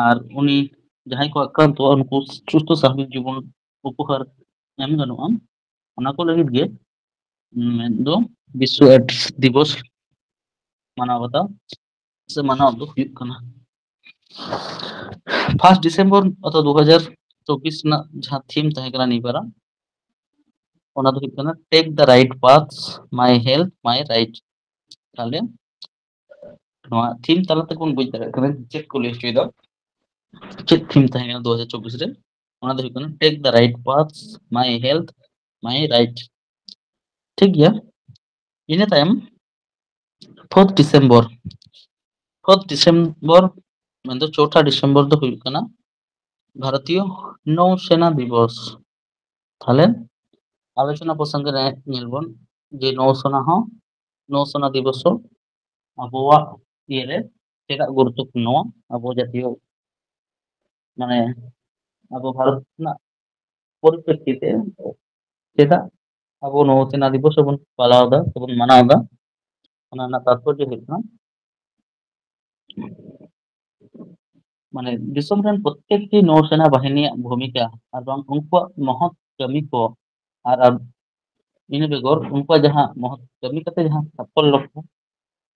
ᱟᱨ ᱩᱱᱤ ᱡᱟᱦᱟᱸᱭ ᱠᱚ ᱟᱠᱨᱟᱱᱛᱚᱜᱼᱟ ᱩᱱᱠᱩ সুস্থ স্বাভাবিক জীবন উপহার এম গানᱚᱜᱼᱟ, ᱚᱱᱟ ᱠᱚ ᱞᱟᱹᱜᱤᱫ ᱜᱮ ᱢᱮᱱᱫᱚ ᱵᱤᱥᱥᱚ ᱮᱰᱥ ᱫᱤᱵᱚᱥ ᱢᱟᱱᱟᱣ ᱵᱟᱛᱟᱣ ᱥᱮ ᱢᱟᱱᱟᱣ ᱫᱚ ᱦᱩᱭᱩᱜ ᱠᱟᱱᱟ। 1 ᱰᱤᱥᱮম্ᱵᱚর অর্থাৎ 2024 ᱨᱮᱱᱟᱜ ᱡᱟᱦᱟᱸ ᱛᱷᱤᱢ ᱛᱟᱦᱮᱸ ᱠᱟᱱᱟ ᱱᱤᱭᱟᱹᱵᱟᱨᱟᱜ ᱚᱱᱟ ᱫᱚ ᱦᱩᱭᱩᱜ ᱠᱟᱱᱟ take the right path my health my right. তাহলে ᱱᱚᱣᱟ ᱛᱷᱤᱢ ᱛᱟᱞᱟ ᱛᱮᱵᱚᱱ ᱵᱩᱡᱽ ᱫᱟᱲᱮᱭᱟᱜ ᱠᱟᱱᱟ ᱪᱮᱫ ᱠᱚ ᱞᱟᱹᱭ ᱦᱚᱪᱚᱭᱮᱫᱟ। ᱪᱮᱫ ᱛᱷᱤᱢ ᱛᱟᱦᱮᱸ ᱠᱟᱱᱟ 2024 ᱨᱮ? ᱚᱱᱟ ᱫᱚ ᱦᱩᱭᱩᱜ ᱠᱟᱱᱟ take the right path my health my right. ᱴᱷᱤক ᱜᱮᱭᱟ, ᱤᱱᱟᱹ ᱛᱟᱭᱚᱢ 4 ᱰᱤᱥᱮম্ᱵᱚর 4 ডিসেম্বর ᱢᱮᱱᱫᱚ 4 ডিসেম্বর ᱫᱚ ᱦᱩᱭᱩᱜ ᱠᱟᱱᱟ ভারতীয় নৌসেনা দিবস। তাহলে আলোচনা প্রসঙ্গে ᱧᱮᱞ ᱵᱚᱱ যে নৌসেনা দিবস ᱦᱚᱸ ᱟᱵᱚᱣᱟᱜ ᱤᱭᱟᱹᱨᱮ ᱪᱮᱫᱟᱜ গুরুত্বপূর্ণ ᱟᱵᱚ ᱡᱟᱛᱤᱭᱚ মানে ᱟᱵᱚ ᱵᱷᱟᱨᱚᱛ ᱨᱮᱱᱟᱜ পরিপ্রেক্ষিতে ᱪᱮᱫᱟᱜ ᱟᱵᱚ নৌসেনা দিবস ᱵᱚᱱ ᱯᱟᱞᱟᱣ ᱮᱫᱟ ᱥᱮᱵᱚᱱ ᱢᱟᱱᱟᱣ ᱮᱫᱟ, ᱚᱱᱟ ᱨᱮᱱᱟᱜ ᱛᱟৎᱯᱚর্য ᱦᱩᱭᱩᱜ ᱠᱟᱱᱟ মানে ᱫᱤᱥᱚᱢ ᱨᱮᱱ প্রত্যেকটি নৌসেনা বাহিনীর ভূমিকা আর উনকুয়াᱜ মহৎ কামি को আর ᱤᱱᱟᱹ ᱵᱮᱜᱚᱨ ᱩᱱᱠᱩᱣᱟᱜ ᱡᱟᱦᱟᱸ ᱢᱚᱦᱚᱛ ᱠᱟᱹᱢᱤ ᱠᱟᱛᱮ ᱡᱟᱦᱟᱸ ᱥᱟᱯᱷᱚᱞᱞᱚ ᱠᱚ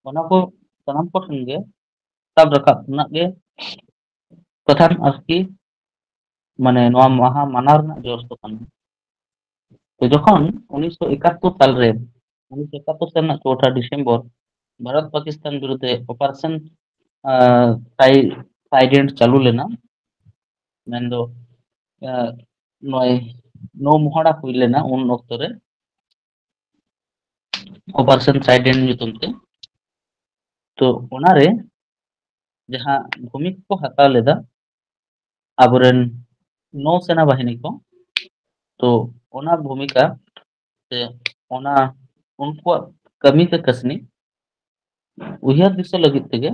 ᱚᱱᱟ ᱠᱚ ᱥᱟᱱᱟᱢ ᱠᱚᱴᱷᱮᱱ ᱜᱮ ᱥᱟᱵ ᱨᱟᱠᱟᱵ ᱨᱮᱱᱟᱜ ᱜᱮ ᱯᱨᱚᱫᱷᱟᱱ ᱟᱨᱠᱤ মানে ᱱᱚᱣᱟ ᱢᱟᱦᱟ ᱢᱟᱱᱟᱣ ᱨᱮᱱᱟᱜ ᱡᱚᱥ ᱫᱚ ᱠᱟᱱᱟ। তো যখন 1971 সালে 1971 সাল ᱨᱮᱱᱟᱜ 4 ডিসেম্বর ভারত পাকিস্তান বিরুদ্ধে অপারেশন ট্রাইডেন্ট চালু লেনা, ᱢᱮᱱᱫᱚ নয় নৌ মহড়া ᱦᱩᱭ ᱞᱮᱱᱟ ᱩᱱ ᱚᱠᱛᱚ ᱨᱮ অপারেশন ট্রাইডেন্ট ᱧᱩᱛᱩᱢ ᱛᱮ। তো ᱚᱱᱟᱨᱮ ᱡᱟᱦᱟᱸ ᱵᱷূᱢᱤᱠᱟ ᱠᱚ ᱦᱟᱛᱟᱣ ᱞᱮᱫᱟ ᱟᱵᱚᱨᱮᱱ নৌসেনা বাহিনী को, तो ᱚᱱᱟ ᱵᱷूमिका ᱥᱮ ᱚᱱᱟ ᱩᱱᱠᱩᱣᱟᱜ ᱠᱟᱹᱢᱤ ᱥᱮ ᱠᱟᱹᱥᱱᱤ ᱩᱭᱦᱟᱹᱨ ᱫᱤᱥᱟᱹ ᱞᱟᱹᱜᱤᱫ ᱛᱮᱜᱮ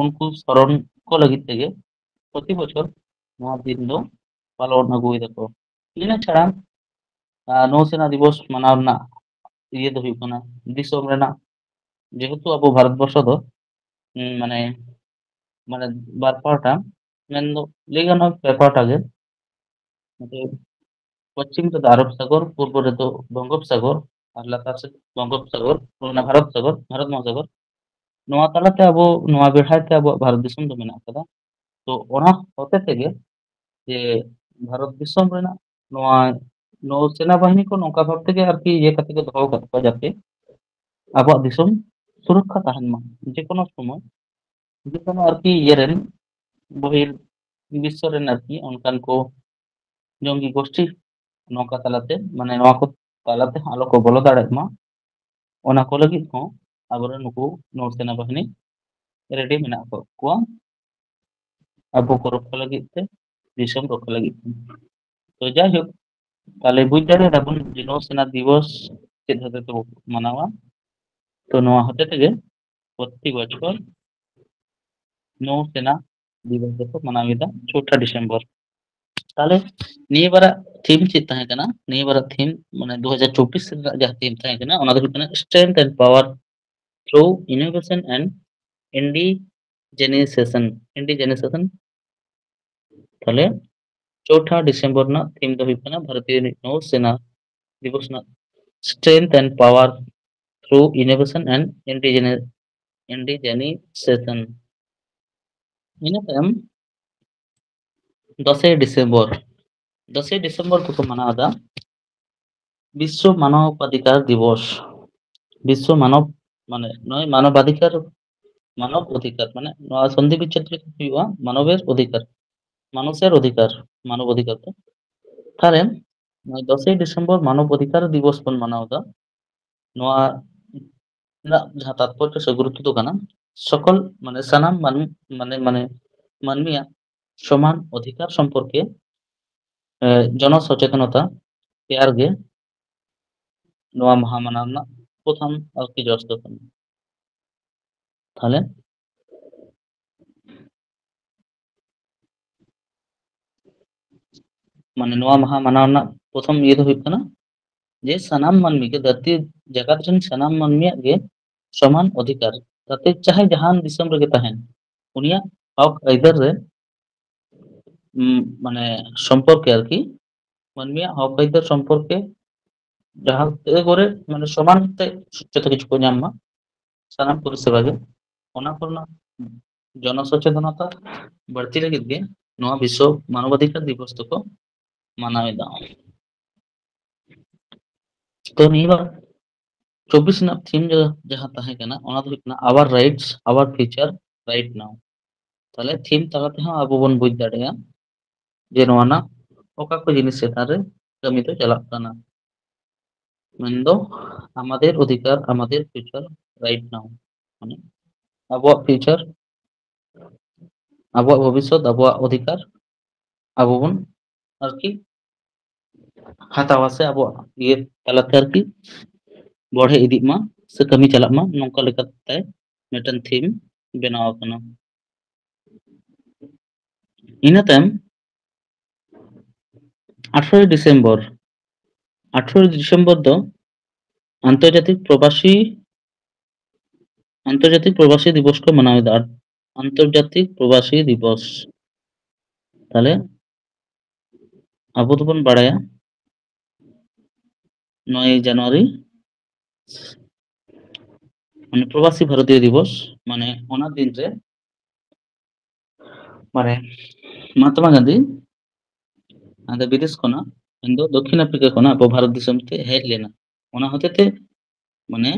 उनको स्मरण को लगित तेगे प्रति बছর नवा दिन दो पालन अगुई दको। ᱤᱱᱟᱹ ᱪᱷᱟᱲᱟ নৌসেনা দিবস মানাᱣ ᱨᱮᱱᱟᱜ ᱤᱭᱟᱹ ᱫᱚ ᱦᱩᱭᱩᱜ ᱠᱟᱱᱟ ᱫᱤᱥᱚᱢ ᱨᱮᱱᱟᱜ যেহেতু ᱟᱵᱚ ᱵᱷᱟᱨᱚᱛ ᱵᱚᱨᱥᱚ ᱫᱚ মানে মানে বার পাᱦᱴᱟ ᱢᱮᱱᱫᱚ ᱞᱟᱹᱭ ᱜᱟᱱᱚᱜᱼᱟ ᱯᱮ ᱯᱟᱦᱴᱟ ᱜᱮ, पश्चिम ᱨᱮᱫᱚ ᱟᱨᱚᱵ ᱥᱟᱜᱚᱨ, ᱯᱩᱨᱵᱚ ᱨᱮᱫᱚ ᱵᱚᱝᱜᱳᱯ ᱥᱟᱜᱚᱨ ᱟᱨ ᱞᱟᱛᱟᱨ ᱥᱮᱫ ᱵᱚᱝᱜᱳᱯ ᱥᱟᱜᱚᱨ ᱚᱱᱟ ᱵᱷᱟᱨᱚᱛ ᱢᱚᱦᱟᱥᱟᱜᱚর, ᱱᱚᱣᱟ ᱛᱟᱞᱟᱛᱮ ᱟᱵᱚ ᱱᱚᱣᱟ ᱵᱮᱲᱦᱟᱭᱛᱮ ᱟᱵᱚᱣᱟᱜ ᱵᱷᱟᱨᱚत ᱫᱤᱥᱚᱢ ᱫᱚ ᱢᱮᱱᱟᱜ ᱟᱠᱟᱫᱟ। तो ᱚᱱᱟ ᱦᱚᱛᱮ ᱛᱮᱜᱮ ᱡᱮ ᱵᱷᱟᱨᱚत ᱫᱤᱥᱚᱢ ᱨᱮᱱᱟᱜ ᱱᱚᱣᱟ নৌসেনা বাহিনী को নৌকা ভাব থেকে আরকি ইয়ে কাতে को দᱚᱦᱚ ᱟᱠᱟᱫ ᱠᱚᱣᱟ যাতে আবহাওয়া দিশম সুরক্ষা তাহেন মা যে কোনো সময় যে কোনো আরকি ইয়ে রেন বহির বিশ্ব রেন আরকি অনকান को ᱡᱚᱝᱜᱤ ᱜᱳষ্ঠী ᱱᱚᱝᱠᱟ ᱛᱟᱞᱟᱛᱮ ᱢᱟᱱᱮ ᱱᱚᱣᱟ ᱠᱚ ᱛᱟᱞᱟᱛᱮ ᱟᱞᱚ ᱠᱚ ᱵᱚᱞᱚ ᱫᱟᱲᱮᱭᱟᱜ ᱢᱟ ᱚᱱᱟ ᱠᱚ ᱞᱟᱹᱜᱤᱫ ᱦᱚᱸ ᱟᱵᱚᱨᱮᱱ ᱱᱩᱠᱩ ᱱᱳᱥᱮᱱᱟ ᱵᱟহিনী ᱨᱮᱰᱤ ᱢᱮᱱᱟᱜ ᱠᱚᱣᱟ ᱟᱵᱚ ᱠᱚ ᱨᱚᱠᱠᱷᱟ ᱞᱟᱹᱜᱤᱫ ᱛᱮ ᱫᱤᱥᱚᱢ ᱨᱚᱠᱠᱷᱟ ᱞᱟᱹᱜᱤᱫ ᱛᱮ ᱛᱚ ᱡᱟᱭᱦᱳᱠ তাহলে বুঝ দাঁড়িয়ে যে নৌসেনা দিবস চেদ হতে তো মানাওয়া তো নোয়া হতে থেকে প্রতি বছর নৌসেনা দিবস ᱫᱚᱠᱚ ᱢᱟᱱᱟᱣᱮᱫᱟ 4 ᱰᱤᱥᱮᱢᱵᱚᱨ তাহলে ᱱᱤᱭᱟᱹ ᱵᱟᱨᱟᱜ ᱛᱷᱤᱢ ᱪᱮᱫ ᱛᱟᱦᱮᱸ ᱠᱟᱱᱟ ᱱᱤᱭᱟᱹ ᱵᱟᱨᱟᱜ ᱛᱷᱤᱢ ᱢᱟᱱᱮ 2024 ᱨᱮᱱᱟᱜ ᱡᱟᱦᱟᱸ ᱛᱷᱤᱢ ᱛᱟᱦᱮᱸ ᱠᱟᱱᱟ ᱚᱱᱟ ᱫᱚ ᱦᱩᱭᱩᱜ ᱠᱟᱱᱟ strength and power through innovation and indigenization indigenization তাহলে 4 ডিসেম্বর ᱨᱮᱱᱟᱜ ᱛᱷᱤᱢ ᱫᱚ ᱦᱩᱭᱩᱜ ᱠᱟᱱᱟ ᱵᱷᱟᱨᱚᱛᱤᱭᱚ ᱱᱳᱥᱮᱱᱟ দিবস ᱨᱮᱱᱟᱜ strength and power through innovation and indigenization ᱤᱱᱟᱹ ᱛᱟᱭᱚᱢ 10 ডিসেম্বর 10 ডিসেম্বর ᱫᱚᱠᱚ ᱢᱟᱱᱟᱣᱫᱟ বিশ্ব মানবাধিকার দিবস বিশ্ব মানব মানে নয় মানবাধিকার মানব অধিকার মানে নয় সন্ধি বিচ্ছেদ লেখা হুᱭᱩᱜᱼᱟ মানবের অধিকার মানুষের অধিকার মানব অধিকার তো তাহলে 10 ডিসেম্বর মানব অধিকার দিবস ᱵᱚᱱ ᱢᱟᱱᱟᱣᱫᱟ ᱱᱚᱣᱟ ᱨᱮᱱᱟᱜ ᱡᱟᱦᱟᱸ ᱛᱟৎᱯᱚᱨᱡᱚ ᱥᱮ ᱜᱩᱨᱩᱛᱛᱚ ᱫᱚ ᱠᱟᱱᱟ সকল মানে সানাম মানে মানমিয়াᱜ সমান অধিকার সম্পর্কে জনসচেতনতা ᱛᱮᱭᱟᱨ ᱜᱮ ᱱᱚᱣᱟ ᱢᱟᱦᱟ ᱢᱟᱱᱟᱣ ᱨᱮᱱᱟᱜ ᱯᱨᱚᱛᱷᱚᱢ ᱟᱨᱠᱤ ᱡᱚᱥ ᱫᱚ ᱠᱟᱱᱟ ᱛᱟᱦᱞᱮ মানে ᱱᱚᱣᱟ ᱢᱟᱦᱟ ᱢᱟᱱᱟᱣ ᱨᱮᱱᱟᱜ ᱯᱨᱚᱛᱷᱚᱢ ᱤᱭᱟᱹ ᱫᱚ ᱦᱩᱭᱩᱜ ᱠᱟᱱᱟ ᱡᱮ ᱥᱟᱱᱟᱢ ᱢᱟᱹᱱᱢᱤ ᱜᱮ ᱫᱷᱟᱹᱨᱛᱤ ᱡᱟᱠᱟᱛ ᱨᱮᱱ ᱥᱟᱱᱟᱢ ᱢᱟᱹᱱᱢᱤᱭᱟᱜ ᱜᱮ ᱥᱚᱢᱟᱱ ᱚধিᱠᱟর ᱛᱟᱛᱮ ᱪᱟᱦᱮ ᱡᱟᱦᱟᱱ ᱫᱤᱥᱚᱢ ᱨᱮᱜᱮ ᱛᱟᱦᱮᱱ ᱩᱱᱤᱭᱟᱜ ᱦᱚᱠ ᱟᱹᱭᱫᱟᱹᱨ ᱨᱮ মানে সম্পর্কে আর কি মানমিয়াᱜ হক আইদার সম্পর্কে ᱡᱟᱦᱟᱸ ᱛᱮ ᱠᱚᱨᱮ মানে সমান তে ᱡᱚᱛᱚ ᱠᱤᱪᱷᱩ ᱠᱚ ᱧᱟᱢ ᱢᱟ ᱥᱟᱱᱟᱢ ᱯᱚᱨᱤᱥᱮᱵᱟ ᱜᱮ ᱚᱱᱟ ᱠᱚᱨᱮᱱᱟᱜ ᱡᱚᱱᱚᱥᱚᱪেতনতা ᱵᱟᱹᱲᱛᱤ ᱞᱟᱹᱜᱤᱫ ᱜᱮ ᱱᱚᱣᱟ ᱵᱤᱥᱥᱚ ᱢᱟনবাধিকার দিবস ᱫᱚᱠᱚ ᱢᱟᱱᱟᱣᱮᱫᱟ ᱛᱚ ᱱᱤᱭᱟᱹ ᱵᱟᱨ 24 ᱨᱮᱱᱟᱜ ᱛᱷᱤᱢ ᱡᱟᱦᱟᱸ ᱛᱟᱦᱮᱸ ᱠᱟᱱᱟ ᱚᱱᱟ ᱫᱚ ᱦᱩᱭᱩᱜ ᱠᱟᱱᱟ hour rights our future right now তাহলে থিম তালা ᱛᱮᱦᱚᱸ ᱟᱵᱚ ᱵᱚᱱ ᱵᱩᱡᱽ ᱫᱟᱲᱮᱭᱟᱜᱼᱟ ᱡᱮ ᱱᱚᱣᱟ ᱨᱮᱱᱟᱜ ᱚᱠᱟ ᱠᱚ ᱡᱤᱱᱤস ᱪᱮᱛᱟᱱ ᱨᱮ ᱠᱟᱹᱢᱤ ᱫᱚ ᱪᱟᱞᱟᱜ ᱠᱟᱱᱟ ᱢᱮᱱᱫᱚ আমাদের অধিকার আমাদের ফিউচার রাইট নাও মানে আবহাওয়া ফিউচার আবহাওয়া ভবিষ্যৎ আবহাওয়া অধিকার আবো বন আর কি ᱦᱟᱛᱟᱣᱟ ᱥᱮ ᱟᱵᱚᱣᱟᱜ ᱤᱭᱟᱹ ᱛᱟᱞᱟᱛᱮ ᱟᱨᱠᱤ ᱵᱚᱲᱦᱮ ᱤᱫᱤᱜ ᱢᱟ ᱥᱮ ᱠᱟᱹᱢᱤ ᱪᱟᱞᱟᱜ ᱢᱟ ᱱᱚᱝᱠᱟ ᱞᱮᱠᱟᱛᱮ ᱢᱤᱫᱴᱟᱝ ᱛᱷᱤᱢ ᱵᱮᱱᱟᱣ ᱟᱠᱟᱱᱟ ᱤᱱᱟᱹ ᱛᱟᱭᱚᱢ 18 ডিসেম্বর 18 ডিসেম্বর ᱫᱚ আন্তর্জাতিক প্রবাসী দিবস को মানাওয়েদা আন্তর্জাতিক প্রবাসী দিবস তাহলে আবো দবন বাড়ায়া 9 জানুয়ারি মানে প্রবাসী ভারতীয় দিবস মানে ওনার দিন রে মানে মহাত্মা গান্ধী ᱟᱫᱚ ᱵᱤᱫᱮᱥ ᱠᱷᱚᱱᱟᱜ ᱢᱮᱱᱫᱚ ᱫᱚᱠᱠᱷᱤᱱ ᱟᱯᱷᱨᱤᱠᱟ ᱠᱷᱚᱱᱟᱜ ᱟᱵᱚ ᱵᱷᱟᱨᱚᱛ ᱫᱤᱥᱚᱢ ᱛᱮ ᱦᱮᱡ ᱞᱮᱱᱟ ᱚᱱᱟ ᱦᱚᱛᱮᱛᱮ মানে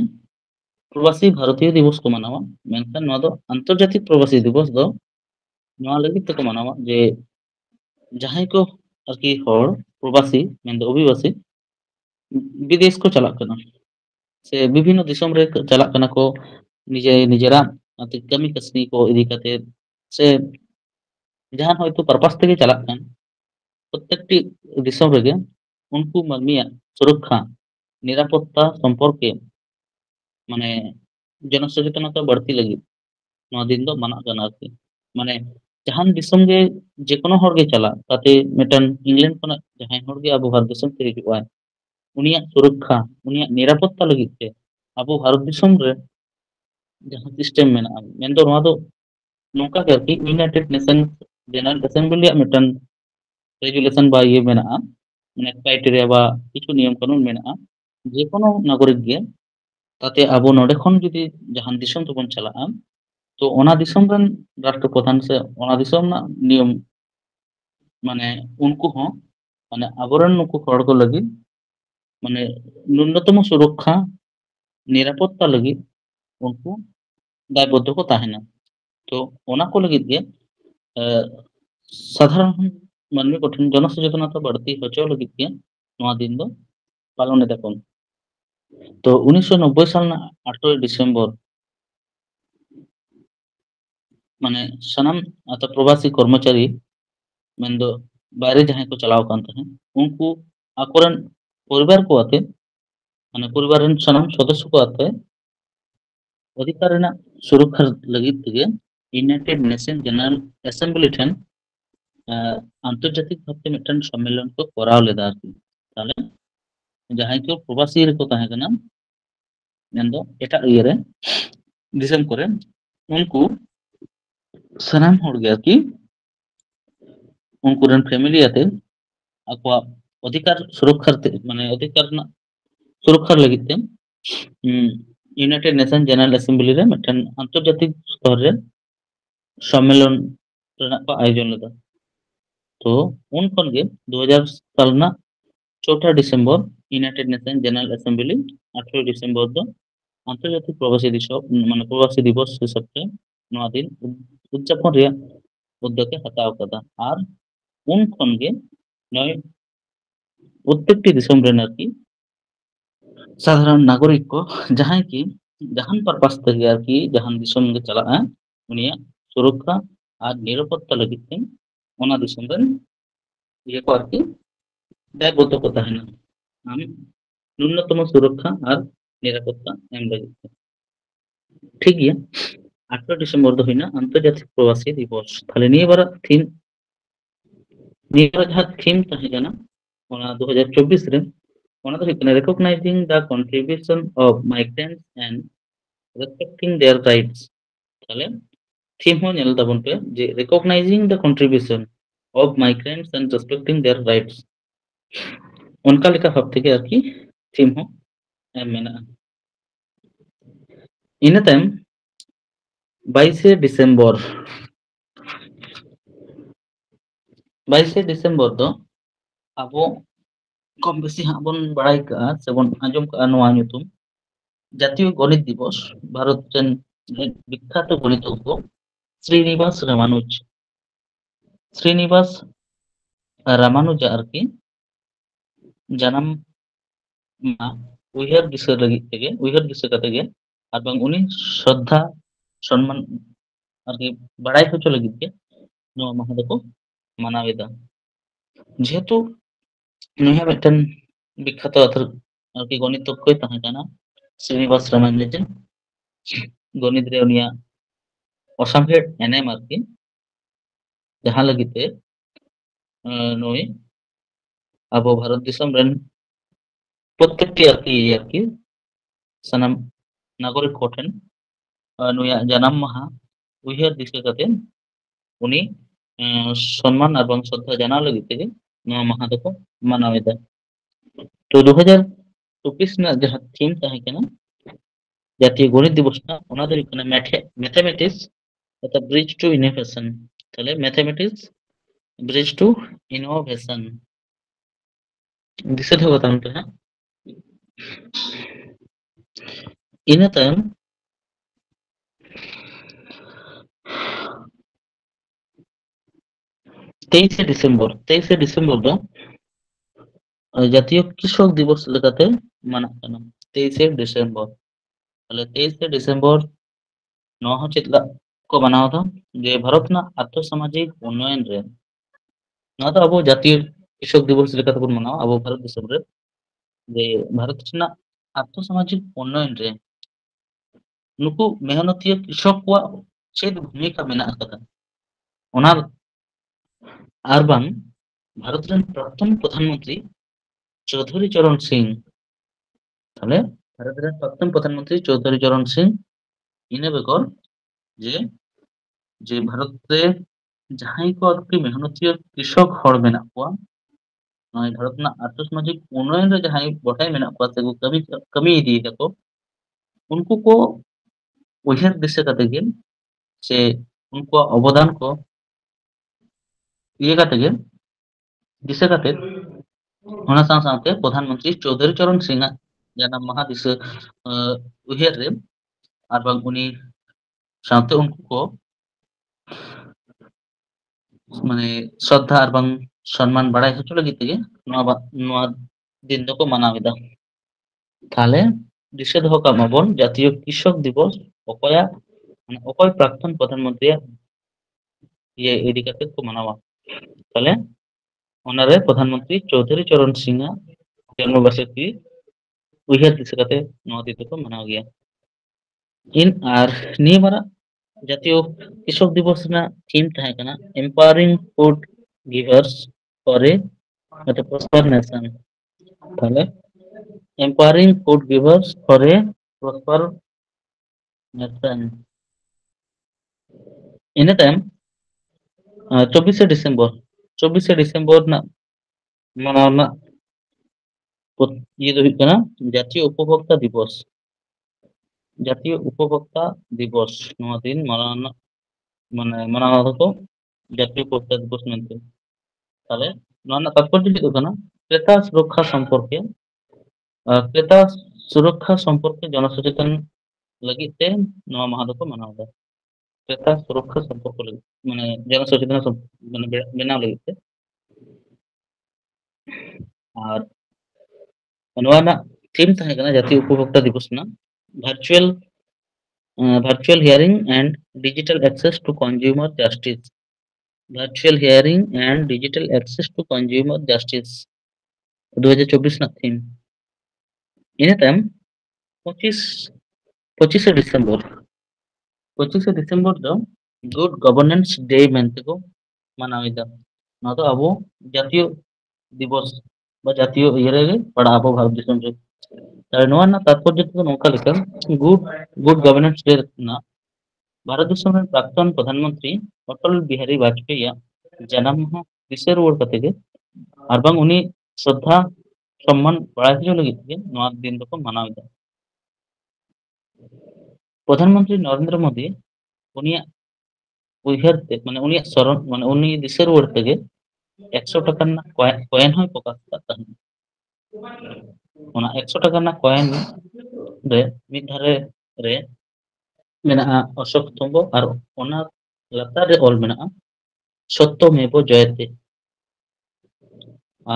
প্রবাসী ভারতীয় দিবস को মানাওয়া মেনখান নওয়া ᱫᱚ আন্তর্জাতিক প্রবাসী দিবস ᱫᱚ নওয়া ᱞᱟᱹᱜᱤᱫ ᱛᱮᱠᱚ ᱢᱟᱱᱟᱣᱟ ᱡᱮ ᱡᱟᱦᱟᱸᱭ ᱠᱚ ᱟᱨᱠᱤ ᱦᱚᱲ প্রবাসী ᱢᱮᱱᱫᱚ অভিবাসী বিদেশ को চালাক ᱠᱟᱱᱟ ᱥᱮ বিভিন্ন দিশম রে চালাক ᱠᱟᱱᱟ ᱠᱚ নিজেরাᱜ ᱠᱟᱹᱢᱤ ᱠᱟᱹᱥᱱᱤ ᱠᱚ ᱤᱫᱤ ᱠᱟᱛᱮ ᱥᱮ ᱡᱟᱦᱟᱸ হয়তো পারপাস থেকে চালাক ᱠᱟᱱ প্রত্যেকটি দিশম রেগে উনকু মানমিয়াᱜ সুরক্ষা নিরাপত্তা সম্পর্কে মানে জনসচেতনতা বাড়তি ᱞᱟᱹᱜᱤᱫ ᱱᱚᱣᱟ ᱫᱤᱱ ᱫᱚ ᱢᱟᱱᱟᱜ ᱠᱟᱱᱟ ᱟᱨᱠᱤ মানে ᱡᱟᱦᱟᱱ ᱫᱤᱥᱚᱢ ᱜᱮ যে কোনো হড় ᱜᱮ ᱪᱟᱞᱟᱜ তাতে মিটান ইংল্যান্ড ᱠᱷᱚᱱᱟᱜ ᱡᱟᱦᱟᱸᱭ ᱦᱚᱲ ᱜᱮ ᱟᱵᱚ ᱵᱷᱟᱨᱚᱛ ᱫᱤᱥᱚᱢ ᱛᱮ ᱦᱤᱡᱩᱜ ᱟᱭ ᱩᱱᱤᱭᱟᱜ ᱥᱩᱨᱚᱠᱠᱷᱟ ᱩᱱᱤᱭᱟᱜ ᱱᱤᱨᱟᱯᱚত্তা ᱞᱟᱹᱜᱤᱫ ᱛᱮ ᱟᱵᱚ ᱵᱷᱟᱨᱚᱛ ᱫᱤᱥᱚᱢ ᱨᱮ ᱡᱟᱦᱟᱸ ᱥᱤᱥᱴᱮᱢ ᱢᱮᱱᱟᱜᱼᱟ ᱢᱮᱱᱫᱚ ᱱᱚᱣᱟ ᱫᱚ ᱱᱚᱝᱠᱟ ᱜᱮ ᱟᱨᱠᱤ ᱤউনাইটেড নেশন জেনারেল অ্যাসেম্বলিᱭᱟᱜ মিটান রেগুলেশন বা ইয়ে মেনাᱜᱼᱟ মানে ক্রাইটেরিয়া বা কিছু নিয়ম কানুন মেনাᱜᱼᱟ যে কোনো নাগরিক গে তাতে আবো নড়ে খন যদি জাহান দিশম তবন চালাᱜᱼᱟ তো ওনা দিশম রেন রাষ্ট্রপ্রধান সে ওনা দিশম না নিয়ম মানে উনকু হᱚᱸ মানে আবরণ নুকু হড় ᱠᱚ ᱞᱟᱹᱜᱤᱫ মানে ন্যূনতম সুরক্ষা নিরাপত্তা ᱞᱟᱹᱜᱤᱫ উনকু দায়বদ্ধ ᱠᱚ ᱛᱟᱦᱮᱱᱟ তো ওনা ᱠᱚ ᱞᱟᱹᱜᱤᱫ ᱜᱮ সাধারণ ᱢᱟᱹᱱᱢᱤ ᱠᱚᱴᱷᱮᱱ ᱡᱚᱱᱚᱥᱚᱪᱮᱛᱚᱱᱚᱛᱟ ᱵᱟᱹᱲᱛᱤ ᱦᱚᱪᱚ ᱞᱟᱹᱜᱤᱫ ᱜᱮ ᱱᱚᱣᱟ ᱫᱤᱱ ᱫᱚ ᱯᱟᱞᱚᱱ ᱮᱫᱟ ᱠᱚ। ᱛᱚ 1990 ᱥᱟᱞ ᱨᱮᱱᱟᱜ 8ই ᱰᱤᱥᱮᱢᱵᱚᱨ মানে ᱥᱟᱱᱟᱢ ᱯᱨᱚᱵᱟᱥী কর্মচারী ᱢᱮᱱᱫᱚ ᱵᱟᱭᱨᱮ ᱡᱟᱦᱟᱸᱭ ᱠᱚ ᱪᱟᱞᱟᱣ ᱟᱠᱟᱱ ᱛᱟᱦᱮᱸᱫ ᱩᱱᱠᱩ ᱟᱠᱚᱨᱮᱱ ᱯᱚরিবার ᱠᱚ ᱟᱛᱮ মানে পরিবার ᱨᱮᱱ ᱥᱟᱱᱟᱢ ᱥᱚᱫᱚᱥᱥᱚ ᱠᱚ ᱟᱛᱮ অধিকার ᱨᱮᱱᱟᱜ সুরক্ষার ᱞᱟᱹᱜᱤᱫ ᱛᱮᱜᱮ ᱤউনাইটেᱰ নেশন জেনারেল অ্যাসেম্বলি ᱴᱷᱮᱱ আন্তর্জাতিক ভাবে মিᱫᱴᱟᱝ সম্মেলন को করাও লেᱫᱟ ᱟᱨᱠᱤ। তাহলে ᱡᱟᱦᱟᱸᱭ ᱠᱚ ᱯᱨᱚᱵᱟᱥী ᱨᱮᱠᱚ ᱛᱟᱦᱮᱸ ᱠᱟᱱᱟ ᱢᱮᱱᱫᱚ ᱮᱴᱟᱜ ᱤᱭᱟᱹᱨᱮ ᱫᱤᱥᱚᱢ ᱠᱚᱨᱮ ᱩᱱᱠᱩ ᱥᱟᱱᱟᱢ ᱦᱚᱲ ᱜᱮ ᱟᱨᱠᱤ ᱩᱱᱠᱩ ᱨᱮᱱ ᱯᱷᱮᱢᱤᱞᱤ ᱟᱛᱮ ᱟᱠᱚᱣᱟᱜ ᱚধিকার সুরক্ষার মানে অধিকার ᱨᱮᱱᱟᱜ সুরক্ষার ᱞᱟᱹᱜᱤᱫ তে ᱤউনাইটেড নেশন জেনারেল অ্যাসেম্বলি ᱨᱮ ᱢᱤᱫᱴᱟᱝ আন্তর্জাতিক স্তর ᱨᱮ সম্মেলন ᱨᱮᱱᱟᱜ ᱠᱚ ᱟᱭᱳᱡᱚᱱ ᱞᱮᱫᱟ। তো উন ᱠᱷᱚᱱ ᱜᱮ 2000 সাল ᱨᱮᱱᱟᱜ 4ঠা December United Nation General Assembly 18ই ডিসেম্বর ᱫᱚ আন্তর্জাতিক প্রবাসী দিবস মানে প্রবাসী দিবস হিসেবে নওয়া দিন উদযাপন ᱨᱮᱭᱟᱜ উদ্যোগে হাতাও কাদা। আর উন ᱠᱷᱚᱱ ᱜᱮ নয় প্রত্যেকটি দিসᱚᱢ ᱨᱮᱱ আরকি সাধারণ নাগরিক को जहां की जहां पर्पस থেকে আরকি जहां দিসᱚᱢ ᱜᱮ চালাᱜᱼᱟ উনিয়াᱜ সুরক্ষা আর নিরাপত্তা লᱟᱹᱜᱤᱫ তে ᱚᱱᱟ দিসᱚᱢ ᱨᱮᱱ ইয়ে को আরকি দায়বদ্ধ को তাহেনা আমি ন্যূনতম সুরক্ষা আর নিরাপত্তা এম লᱟᱹᱜᱤᱫ তে। ঠিক গᱮᱭᱟ 18 ডিসেম্বর ᱫᱚ ᱦᱩᱭᱱᱟ আন্তর্জাতিক প্রবাসী দিবস। তাহলে নিᱭᱟᱹᱵᱟᱨᱟᱜ থিম নিᱭᱟᱹᱵᱟᱨ ᱡᱟᱦᱟᱸ থিম ᱛᱟᱦᱮᱸ ᱠᱟᱱᱟ ᱚᱱᱟ 2024 ᱨᱮ ᱚᱱᱟ ᱫᱚ ᱦᱩᱭᱩᱜ ᱠᱟᱱᱟ recognizing the contribution of migrants and respecting their rights। তাহলে থিম হো ᱧᱮᱞ ᱛᱟᱵᱚᱱ ᱯᱮ ᱡᱮ recognizing the contribution of migrants and respecting their rights ᱚᱱᱠᱟ ᱞᱮᱠᱟ ᱵᱷᱟᱵ ᱛᱮᱜᱮ ᱟᱨᱠᱤ থিম ᱦᱚᱸ ᱮᱢ ᱢᱮᱱᱟᱜᱼᱟ। ᱤᱱᱟᱹ ᱛᱟᱭᱚᱢ 22 ডিসেম্বর 22 ডিসেম্বর ᱫᱚ ᱟᱵᱚ কম বেশি হাᱸᱜ ᱵᱚᱱ ᱵᱟᱲᱟᱭ ᱠᱟᱜᱼᱟ ᱥᱮᱵᱚᱱ ᱟᱸᱡᱚᱢ ᱠᱟᱜᱼᱟ ᱱᱚᱣᱟ ᱧᱩᱛᱩᱢ জাতীয় গণিত দিবস। ভারত রেন বিখ্যাত গণিতজ্ঞ শ্রীনিবাস রামানুজ শ্রীনিবাস রামানুজ আরকি জানাম উইহার দিশা ᱞᱟᱹᱜᱤᱫ ᱛᱮᱜᱮ উইহার দিশা ᱠᱟᱛᱮ ᱜᱮ আর ᱵᱟᱝ উনি শ্রদ্ধা সম্মান আরকি বাড়াই হᱪᱚ ᱞᱟᱹᱜᱤᱫ ᱜᱮ ᱱᱚᱣᱟ ᱢᱟᱦᱟ ᱫᱚᱠᱚ ᱢᱟᱱᱟᱣ ᱮᱫᱟ। যেহেতু ᱱᱩᱭ ᱢᱤᱫᱴᱮᱱ বিখ্যাত আরকি গণিতজ্ঞই তাহেᱸ কানা শ্রীনিবাস রামানুজন গণিত রে উনিয়াᱜ অসামভের এনেম আরকি ᱡᱟᱦᱟᱸ ᱞᱟᱹᱜᱤᱫ ᱛᱮ ᱱᱩᱭ ᱟᱵᱚ ᱵᱷᱟᱨᱚᱛ ᱫᱤᱥᱚᱢ ᱨᱮᱱ প্রত্যেকটি আরকি সানাম নাগরিক কোঠেন নুᱭᱟᱜ জানাম মাহা উইহার দিশা কাতে উনি সম্মান এবং শ্রদ্ধা জানাও ᱞᱟᱹᱜᱤᱫ ᱛᱮᱜᱮ ᱱᱚᱣᱟ ᱢᱟᱦᱟ ᱫᱚᱠᱚ ᱢᱟᱱᱟᱣ ᱮᱫᱟ। তো 2024 ᱨᱮᱱᱟᱜ ᱡᱟᱦᱟᱸ থিম ᱛᱟᱦᱮᱸ ᱠᱟᱱᱟ জাতীয় গণিত দিবসটা ᱚᱱᱟ ᱫᱚ ᱦᱩᱭᱩᱜ ᱠᱟᱱᱟ ম্যাথমেটিক্স অর্থাৎ ব্রিজ টু ইনোভেশন। তাহলে ম্যাথমেটিক্স ব্রিজ টু ইনোভেশন দিশা ᱫᱚᱦᱚ ᱠᱟᱛᱟᱢ ᱯᱮ ᱦᱟᱸᱜ। ᱤᱱᱟᱹ ᱛᱟᱭᱚᱢ 23 ডিসেম্বর ᱫᱚ জাতীয় কৃষক দিবস লেখাতে মানাᱜ ᱠᱟᱱᱟ 23 ডিসেম্বর। তাহলে 23 ডিসেম্বর নওয়া ᱦᱚᱸ ᱪᱮᱫ ᱠᱚ ᱢᱟᱱᱟᱣ ᱫᱟ ᱡᱮ ᱵᱷᱟᱨᱚᱛ ᱨᱮᱱᱟᱜ ᱟᱨᱛᱷᱚ ᱥᱟᱢᱟᱡᱤᱠ উন্নয়ন ᱨᱮ ᱱᱚᱣᱟ ᱫᱚ ᱟᱵᱚ জাতীয় কৃষক দিবস লেᱠᱟᱛᱮᱵᱚᱱ ᱢᱟᱱᱟᱣᱟ ᱟᱵᱚ ᱵᱷᱟᱨᱚᱛ ᱫᱤᱥᱚᱢ ᱨᱮ ᱡᱮ ᱵᱷᱟᱨᱚᱛ ᱨᱮᱱᱟᱜ আর্থ সামাজিক উন্নয়ন রে ᱱᱩᱠᱩ মেহনতিᱭᱟᱹ কৃষক ᱠᱚᱣᱟᱜ ᱪᱮᱫ ভূমিকা ᱢᱮᱱᱟᱜ ᱟᱠᱟᱫᱟ ᱚᱱᱟ আর বাং ভারত রেন প্রাক্তন প্রধানমন্ত্রী চৌধুরী চরণ সিং। তাহলে ভারত রেন প্রাক্তন প্রধানমন্ত্রী চৌধুরী চরণ সিং ইনা বেগর যে যে ভারত রে ᱡᱟᱦᱟᱸᱭ ᱠᱚ ᱟᱨᱠᱤ মেহনতিᱭᱟᱹ কৃষক হড় ᱢᱮᱱᱟᱜ ᱠᱚᱣᱟ ᱱᱚᱜᱼᱚᱭ ᱵᱷᱟᱨᱚᱛ ᱨᱮᱱᱟᱜ ᱟᱨᱛᱷᱚ ᱥᱟᱢᱟᱡᱤक উন্নয়ন ᱨᱮ ᱡᱟᱦᱟᱸᱭ ᱜᱚᱴᱟᱭ ᱢᱮᱱᱟᱜ ᱠᱚᱣᱟ ᱥᱮ ᱠᱟᱹᱢᱤ ᱤᱫᱤᱭ ᱫᱟᱠᱚ उनको को उइहार दिशा काते गे से उनकुआग अवदान को इये काते गे दिशा काते ᱚᱱᱟ ᱥᱟᱶ ᱥᱟᱶᱛᱮ প্রধানমন্ত্রী চৌধুরী চরণ সিং আᱜ জানাᱢ ᱢᱟᱦᱟ ᱫᱤᱥᱟᱹ উইহার রে আর বাং উনি সাথে উनको को মানে শ্রদ্ধা আর বাং সম্মান বাড়াই হচᱚ ᱞᱟᱹᱜᱤᱫ ᱛᱮᱜᱮ ᱱᱚᱣᱟ ᱫᱤᱱ ᱫᱚᱠᱚ ᱢᱟᱱᱟᱣ ᱮᱫᱟ। তাহলে ᱫᱤᱥᱟᱹ ᱫᱚᱦᱚ ᱠᱟᱜ ᱢᱟᱵᱚᱱ ᱡᱟᱛᱤᱭᱚ ᱠᱨᱤষক দিবস ᱚᱠᱚᱭᱟᱜ ᱚᱠᱚᱭ ᱯᱨᱟᱠᱛᱚᱱ ᱯᱨᱚধান মন্ত্রীᱭᱟᱜ ইয়ে ইদি কাতে ᱠᱚ ᱢᱟᱱᱟᱣᱟ। তাহলে ᱚᱱᱟᱨᱮ ᱯᱨᱚধাᱱ ᱢᱚন্ত্রী চৌধুরী চরণ সিংᱼᱟᱜ ᱡᱚᱱᱢᱚ ᱵᱟᱨᱥᱤᱠᱤ ᱩᱭᱦᱟᱹᱨ ᱫᱤᱥᱟᱹ ᱠᱟᱛᱮ ᱱᱚᱣᱟ ᱫᱤᱱ ᱫᱚᱠᱚ ᱢᱟᱱᱟᱣ ᱜᱮᱭᱟ। ᱟᱨ ᱱᱤᱭᱟᱹ ᱵᱟᱨᱟᱜ জাতীয় কৃষক দিবস ᱨᱮᱱᱟᱜ থিম ᱛᱟᱦᱮᱸ ᱠᱟᱱᱟ empowering food givers for a prosper nation. তাহলে empowering food givers for a prosper nation. ᱤᱱᱟᱹ ᱛᱟᱭᱚᱢ 24ᱥᱮ ᱰᱤᱥᱮᱢᱵᱚর ᱨᱮᱱᱟᱜ ᱢᱟᱱᱟᱣ ᱨᱮᱱᱟᱜ ᱤᱭᱟᱹ ᱫᱚ ᱦᱩᱭᱩᱜ ᱠᱟᱱᱟ জাতীয় উপভোক্তা দিবস। জাতীয় উপভোক্তা দিবস ᱱᱚᱣᱟ ᱫᱤᱱ ᱢᱟᱱᱟᱣ ᱨᱮᱱᱟᱜ ᱢᱟᱱᱟᱣ ᱫᱚᱠᱚ জাতীয় উপভোক্তা দিবস ᱢᱮᱱᱛᱮ। তাহলে ᱱᱚᱣᱟ ᱨᱮᱱᱟᱜ তাৎপর্য ᱪᱮᱫ ᱠᱟᱱᱟ ক্রেতা সুরক্ষা সম্পর্কে ক্রেতা সুরক্ষা সম্পর্কে জনসচেতন ᱞᱟᱹᱜᱤᱫ ᱛᱮ ᱱᱚᱣᱟ ᱢᱟᱦᱟ ᱫᱚᱠᱚ ᱢᱟᱱᱟᱣ ᱮᱫᱟ। ক্রেতা সুরক্ষা সম্পর্ক ᱞᱟᱹᱜᱤᱫ জনসচেতন বেনাᱣ ᱞᱟᱹᱜᱤᱫ ᱛᱮ। আর ᱱᱚᱣᱟ ᱨᱮᱱᱟᱜ থিম ᱛᱟᱦᱮᱸ ᱠᱟᱱᱟ জাতীয় উপভোক্তা দিবস ᱨᱮᱱᱟᱜ virtual hearing and digital access to consumer justice. Virtual hearing and digital access to consumer justice 2024 ᱨᱮᱱᱟᱜ থিম। ᱤᱱᱟᱹ ᱛᱟᱭᱚᱢ 25 ᱰᱤᱥᱮᱢᱵᱚর ᱫᱚ গুড গভর্নেন্স ডে ᱢᱮᱱᱛᱮ ᱠᱚ ᱢᱟᱱᱟᱣ ᱮᱫᱟ। ᱱᱚᱣᱟ ᱫᱚ ᱟᱵᱚ জাতীয় দিবস বা জাতীয় ইয়ে ᱨᱮᱜᱮ ᱯᱟᱲᱟᱜ ᱟᱵᱚ ᱵᱷᱟᱨᱚᱛ ᱫᱤᱥᱚᱢ ᱨᱮ। তাহলে ᱱᱚᱣᱟ ᱨᱮᱱᱟᱜ তাৎপর্য ᱫᱚ ᱱᱚᱝᱠᱟ ᱞᱮᱠᱟ গুড গভর্নেন্স ডে ᱨᱮᱱᱟᱜ ᱵᱷᱟᱨᱚᱛ ᱫᱤᱥᱚᱢ ᱨᱮᱱ ᱯᱨᱟᱠᱛᱚᱱ ᱯᱨᱚধান ᱢᱚন্ত্রী অটল বিহারী বাজপেয়ীয়াᱜ ᱡᱟᱱᱟᱢ ᱢᱟᱦᱟ ᱫᱤᱥᱟᱹ ᱨᱩᱣᱟᱹᱲ ᱠᱟᱛᱮ ᱜᱮ ᱟᱨ ᱵᱟᱝ ᱩᱱᱤ ᱥᱨᱚᱫᱷᱟ সম্মান বাড়াই হᱪᱚ ᱞᱟᱹᱜᱤᱫ ᱛᱮ ᱱᱚᱣᱟ ᱫᱤᱱ ᱫᱚᱠᱚ ᱢᱟᱱᱟᱣ ᱮᱫᱟ। প্রধানমন্ত্রী নরেন্দ্র মোদী উনিয়াᱜ উইহার তে উনিয়াᱜ স্মরণ উনি দিশাᱹ ᱨᱩᱣᱟᱹᱲ ᱛᱮᱜᱮ 100 টাকা ᱨᱮᱱᱟᱜ কয়েন হᱚᱸᱭ প্রকাশ ᱠᱟᱜ ᱛᱟᱦᱮᱸᱫ। ᱚᱱᱟ 100 টাকা ᱨᱮᱱᱟᱜ কয়েন ᱨᱮ ᱢᱤᱫ ᱫᱷᱟᱨᱮ ᱨᱮ ᱢᱮᱱᱟᱜᱼᱟ অশোক স্তম্ভ আর ᱚᱱᱟ ᱞᱟᱛᱟᱨ ᱨᱮ ᱚᱞ ᱢᱮᱱᱟᱜᱼᱟ সত্যমেব জয়তে।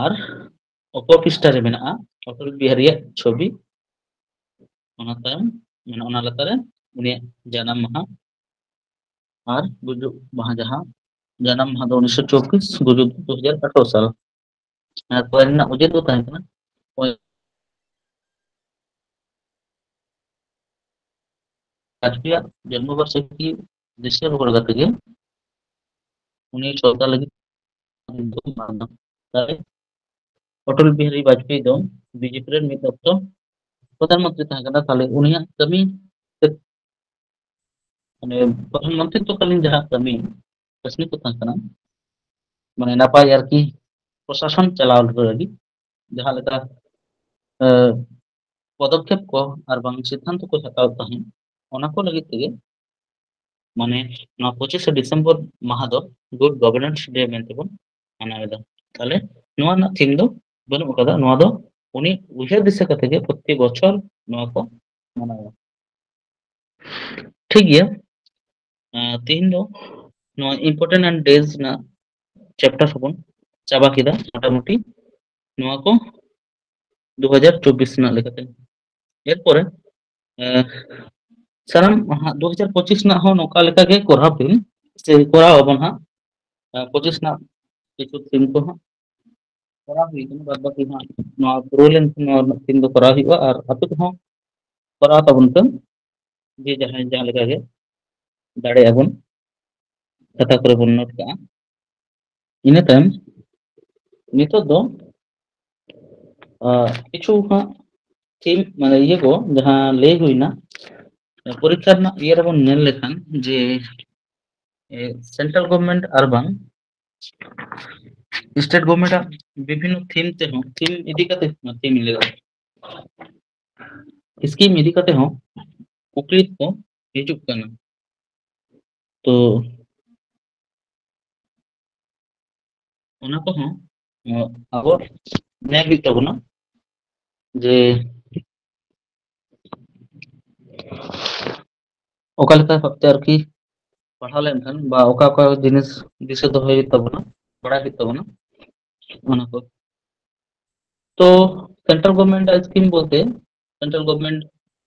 আর অপর পৃষ্ঠা ᱨᱮ ᱢᱮᱱᱟᱜᱼᱟ অটল বিহারীয়াᱜ ছবি। ᱚᱱᱟ ᱛᱟᱭᱚᱢ ᱚᱱᱟ ᱞᱟᱛᱟᱨ ᱨᱮ ᱩᱱᱤᱭᱟᱜ ᱡᱟᱱᱟᱢ ᱢᱟᱦᱟ আর গুজব মাহা ᱡᱟᱦᱟᱸ ᱡᱟᱱᱟᱢ ᱢᱟᱦᱟ ᱫᱚ 1924 ᱜᱩᱡᱩᱜ 2018 সাল। আর কয়েন ᱨᱮᱱᱟᱜ ᱚᱡᱮ ᱫᱚ ᱛᱟᱦᱮᱸ ᱠᱟᱱᱟ ᱵᱟᱡᱯᱮᱭᱤᱭᱟᱜ ᱡᱚᱱᱢᱚ ᱵᱟᱨᱥᱤᱠᱤ ᱫᱤᱥᱟᱹ ᱨᱩᱣᱟᱹᱲ ᱠᱟᱛᱮ ᱜᱮ ᱩᱱᱤ ᱥᱨᱚᱫᱷᱟ ᱞᱟᱹᱜᱤᱫ ᱫᱚ ᱢᱟᱱᱟᱣ। তাই অটল বিহারী বাজপেয়ী ᱫᱚ বিজেপি ᱨᱮᱱ ᱢᱤᱫ ᱚᱠᱛᱚ প্রধান মন্ত্রী ᱛᱟᱦᱮᱸ ᱠᱟᱱᱟ। তাহলে ᱩᱱᱤᱭᱟᱜ ᱠᱟᱹᱢᱤ প্রধান মন্ত্রিত্বকালীন ᱡᱟᱦᱟᱸ ᱠᱟᱹᱢᱤ ᱠᱟᱹᱥᱱᱤ ᱠᱚ ᱛᱟᱦᱮᱸ ᱠᱟᱱᱟ ᱱᱟᱯᱟᱭ ᱟᱨᱠᱤ প্রশাসন চালাও ᱞᱟᱹᱜᱤᱫ ᱡᱟᱦᱟᱸ ᱞᱮᱠᱟ পদক্ষেপ ᱠᱚ ᱟᱨ ᱵᱟᱝ সিদ্ধান্ত ᱠᱚ ᱦᱟᱛᱟᱣ ᱛᱟᱦᱮᱸᱫ ᱚᱱᱟ ᱠᱚ ᱞᱟᱹᱜᱤᱫ ᱛᱮᱜᱮ ᱱᱚᱣᱟ 25 ᱰᱤᱥᱮᱢᱵᱚᱨ ᱢᱟᱦᱟ ᱫᱚ গুড গভর্নেন্স ডে ᱢᱮᱱᱛᱮ ᱵᱚᱱ ᱢᱟᱱᱟᱣ ᱮᱫᱟ। তাহলে ᱱᱚᱣᱟ ᱨᱮᱱᱟᱜ থিম ᱫᱚ ᱵᱟᱹᱱᱩᱜ ᱟᱠᱟᱫᱟ। ᱱᱚᱣᱟ ᱫᱚ উনি উইহার ᱫᱤᱥᱟᱹ ᱠᱟᱛᱮ ᱜᱮ প্রতি বছর ᱱᱚᱣᱟ ᱠᱚ ᱢᱟᱱᱟᱣᱟ। ᱴᱷᱤক ᱜᱮᱭᱟ। ᱛᱮᱦᱮᱧ ᱫᱚ ᱱᱚᱣᱟ ইম্পর্টেন্ট এন্ড ডেজ ᱨᱮᱱᱟᱜ চ্যাপ্টার ᱦᱚᱸᱵᱚᱱ ᱪᱟᱵᱟ ᱠᱮᱫᱟ মোটামুটি ᱱᱚᱣᱟ ᱠᱚ 2024 ᱨᱮᱱᱟᱜ ᱞᱮᱠᱟᱛᱮ। এরপরে ᱥᱟᱱᱟᱢ 2025 ᱨᱮᱱᱟᱜ ᱦᱚᱸ ᱱᱚᱝᱠᱟ ᱞᱮᱠᱟ ᱜᱮ ᱠᱚᱨᱟᱣ ᱵᱤᱱ ᱥᱮ ᱠᱚᱨᱟᱣ ᱟᱵᱚᱱ ᱦᱟᱸᱜ 25 ᱨᱮᱱᱟᱜ ᱠᱤᱪᱷᱩ ᱛᱷᱤᱢ ᱠᱚ ᱦᱟᱸᱜ ᱠᱚᱨᱟᱣ ᱦᱩᱭ ᱠᱟᱱᱟ ᱵᱟᱫ ᱵᱟᱹᱠᱤ ᱦᱟᱸᱜ ᱱᱚᱣᱟ ᱯᱩᱨᱟᱹᱣ ᱞᱮᱱᱠᱷᱟᱱ ᱱᱚᱣᱟ ᱨᱮᱱᱟᱜ ᱛᱷᱤᱢ ᱫᱚ ᱠᱚᱨᱟᱣ ᱦᱩᱭᱩᱜᱼᱟ ᱟᱨ ᱟᱯᱮ ᱠᱚᱦᱚᱸ ᱠᱚᱨᱟᱣ ᱛᱟᱵᱚᱱ ᱯᱮ ᱡᱮ ᱡᱟᱦᱟᱸᱭ ᱡᱟᱦᱟᱸ ᱞᱮᱠᱟ ᱜᱮ ᱫᱟᱲᱮᱭᱟᱜ ᱵᱚᱱ ᱠᱷᱟᱛᱟ ᱠᱚᱨᱮ ᱵᱚᱱ ᱱᱳᱴ ᱠᱟᱜᱼᱟ। ᱤᱱᱟᱹ ᱛᱟᱭᱚᱢ ᱱᱤᱛᱚᱜ ᱫᱚ কিছু ᱦᱟᱸᱜ ᱛᱷᱤᱢ ᱤᱭᱟᱹ ᱠᱚ ᱡᱟᱦᱟᱸ ᱞᱟᱹᱭ ᱦᱩᱭᱱᱟ পরীক্ষা ᱨᱮᱱᱟᱜ ᱤᱭᱟᱹ ᱨᱮᱵᱚᱱ ᱧᱮᱞ ᱞᱮᱠᱷᱟᱱ ᱡᱮ সেন্ট্রাল গভর্নমেন্ট আর ᱵᱟᱝ স্টেট গভর্নমেন্ট বিভিন্ন থিম তেহᱚᱸ থিম ᱤᱫᱤ ᱠᱟᱛᱮ থিম ᱞᱟᱹᱭᱟ স্কিম ᱤᱫᱤ ᱠᱟᱛᱮ ᱦᱚᱸ ᱠᱩᱠᱞᱤ ᱠᱚ ᱦᱤᱡᱩᱜ ᱠᱟᱱᱟ। ᱛᱚ ᱚᱱᱟ ᱠᱚᱦᱚᱸ ᱟᱵᱚ ᱧᱮᱞ ᱦᱩᱭᱩᱜ ᱛᱟᱵᱚᱱᱟ ᱡᱮ ᱚᱠᱟ ᱞᱮᱠᱟ ᱵᱷᱟᱵᱛᱮ ᱟᱨᱠᱤ ᱯᱟᱲᱦᱟᱣ ᱞᱮᱱᱠᱷᱟᱱ ᱵᱟ ᱚᱠᱟ ᱚᱠᱟ ᱡᱤᱱᱤস ᱫᱤᱥᱟᱹ ᱫᱚᱦᱚᱭ ᱦᱩᱭᱩᱜ ᱛᱟᱵᱚᱱᱟ ᱵᱟᱲᱟᱭ ᱦᱩᱭᱩᱜ ᱛᱟᱵᱚᱱᱟ। ᱚᱱᱟ ᱠᱚ ᱛᱚ ᱥᱮন্ট্রাল ᱜᱚভর্নমেন্ট স্কিম বলতে সেন্ট্রাল গভর্নমেন্ট